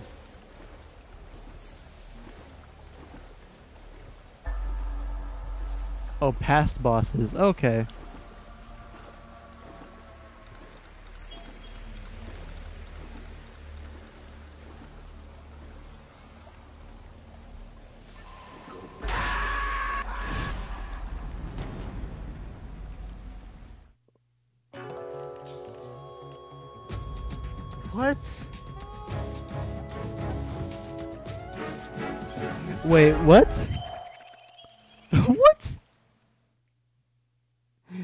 Oh, past bosses. Okay. What? Wait, what? What?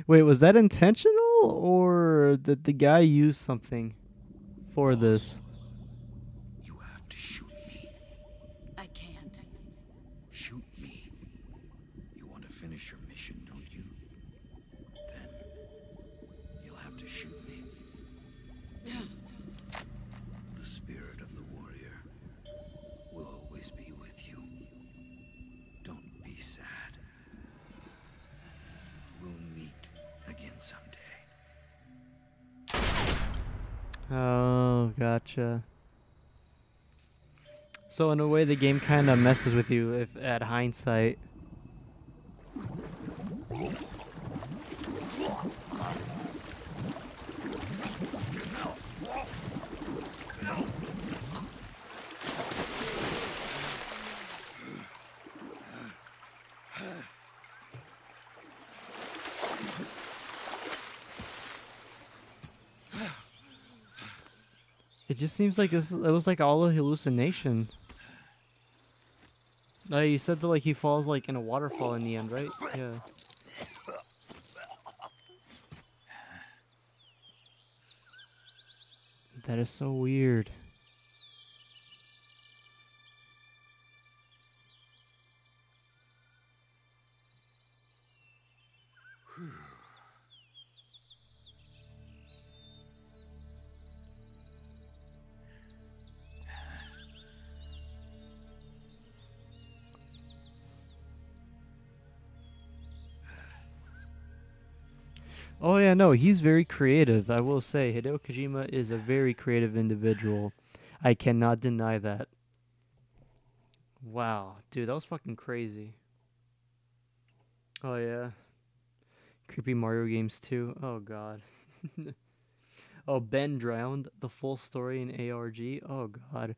Wait, was that intentional or did the guy use something for this? You have to shoot me. I can't. Shoot me. You want to finish your mission, don't you? Then you'll have to shoot me. The spirit of the warrior will always be with you. Don't be sad. We'll meet again someday. Oh, gotcha. So in a way, the game kind of messes with you if at hindsight. It just seems like it was like all a hallucination. You said that like he falls like in a waterfall in the end, right? Yeah. That is so weird. Oh yeah, no, he's very creative. I will say, Hideo Kojima is a very creative individual. I cannot deny that. Wow, dude, that was fucking crazy. Oh yeah. Creepy Mario games too. Oh god. Oh, Ben Drowned, the full story in ARG. Oh god.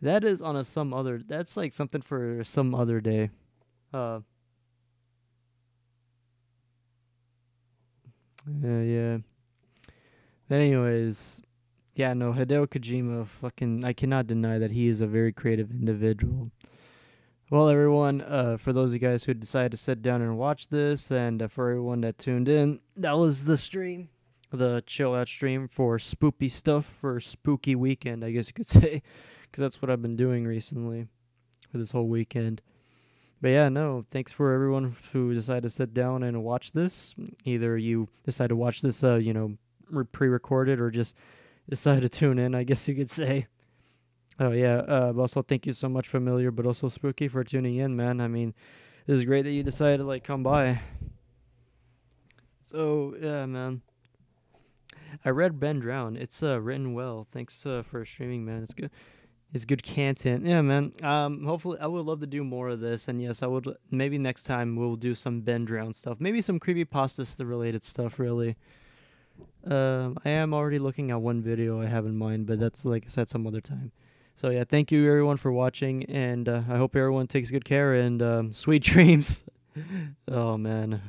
That is on some other, that's like something for some other day. Yeah. Anyways, yeah, no, Hideo Kojima, fucking, I cannot deny that he is a very creative individual. Well, everyone, for those of you guys who decided to sit down and watch this, and for everyone that tuned in, that was the stream, the chill out stream for spoopy stuff for spooky weekend, I guess you could say, because that's what I've been doing recently for this whole weekend. But yeah, no, thanks for everyone who decided to sit down and watch this. Either you decide to watch this, pre-recorded, or just decide to tune in, I guess you could say. Oh yeah, also thank you so much, Familiar, but also Spooky, for tuning in, man. I mean, it was great that you decided to, like, come by. So, yeah, man. I read Ben Drown. It's written well. Thanks for streaming, man. It's good. It's good content. Yeah, man. Hopefully, I would love to do more of this. And yes, I would. Maybe next time we'll do some Ben Drown stuff. Maybe some creepypasta related stuff, really. I am already looking at one video I have in mind, but that's, like I said, some other time. So yeah, thank you everyone for watching, and I hope everyone takes good care and sweet dreams. Oh man.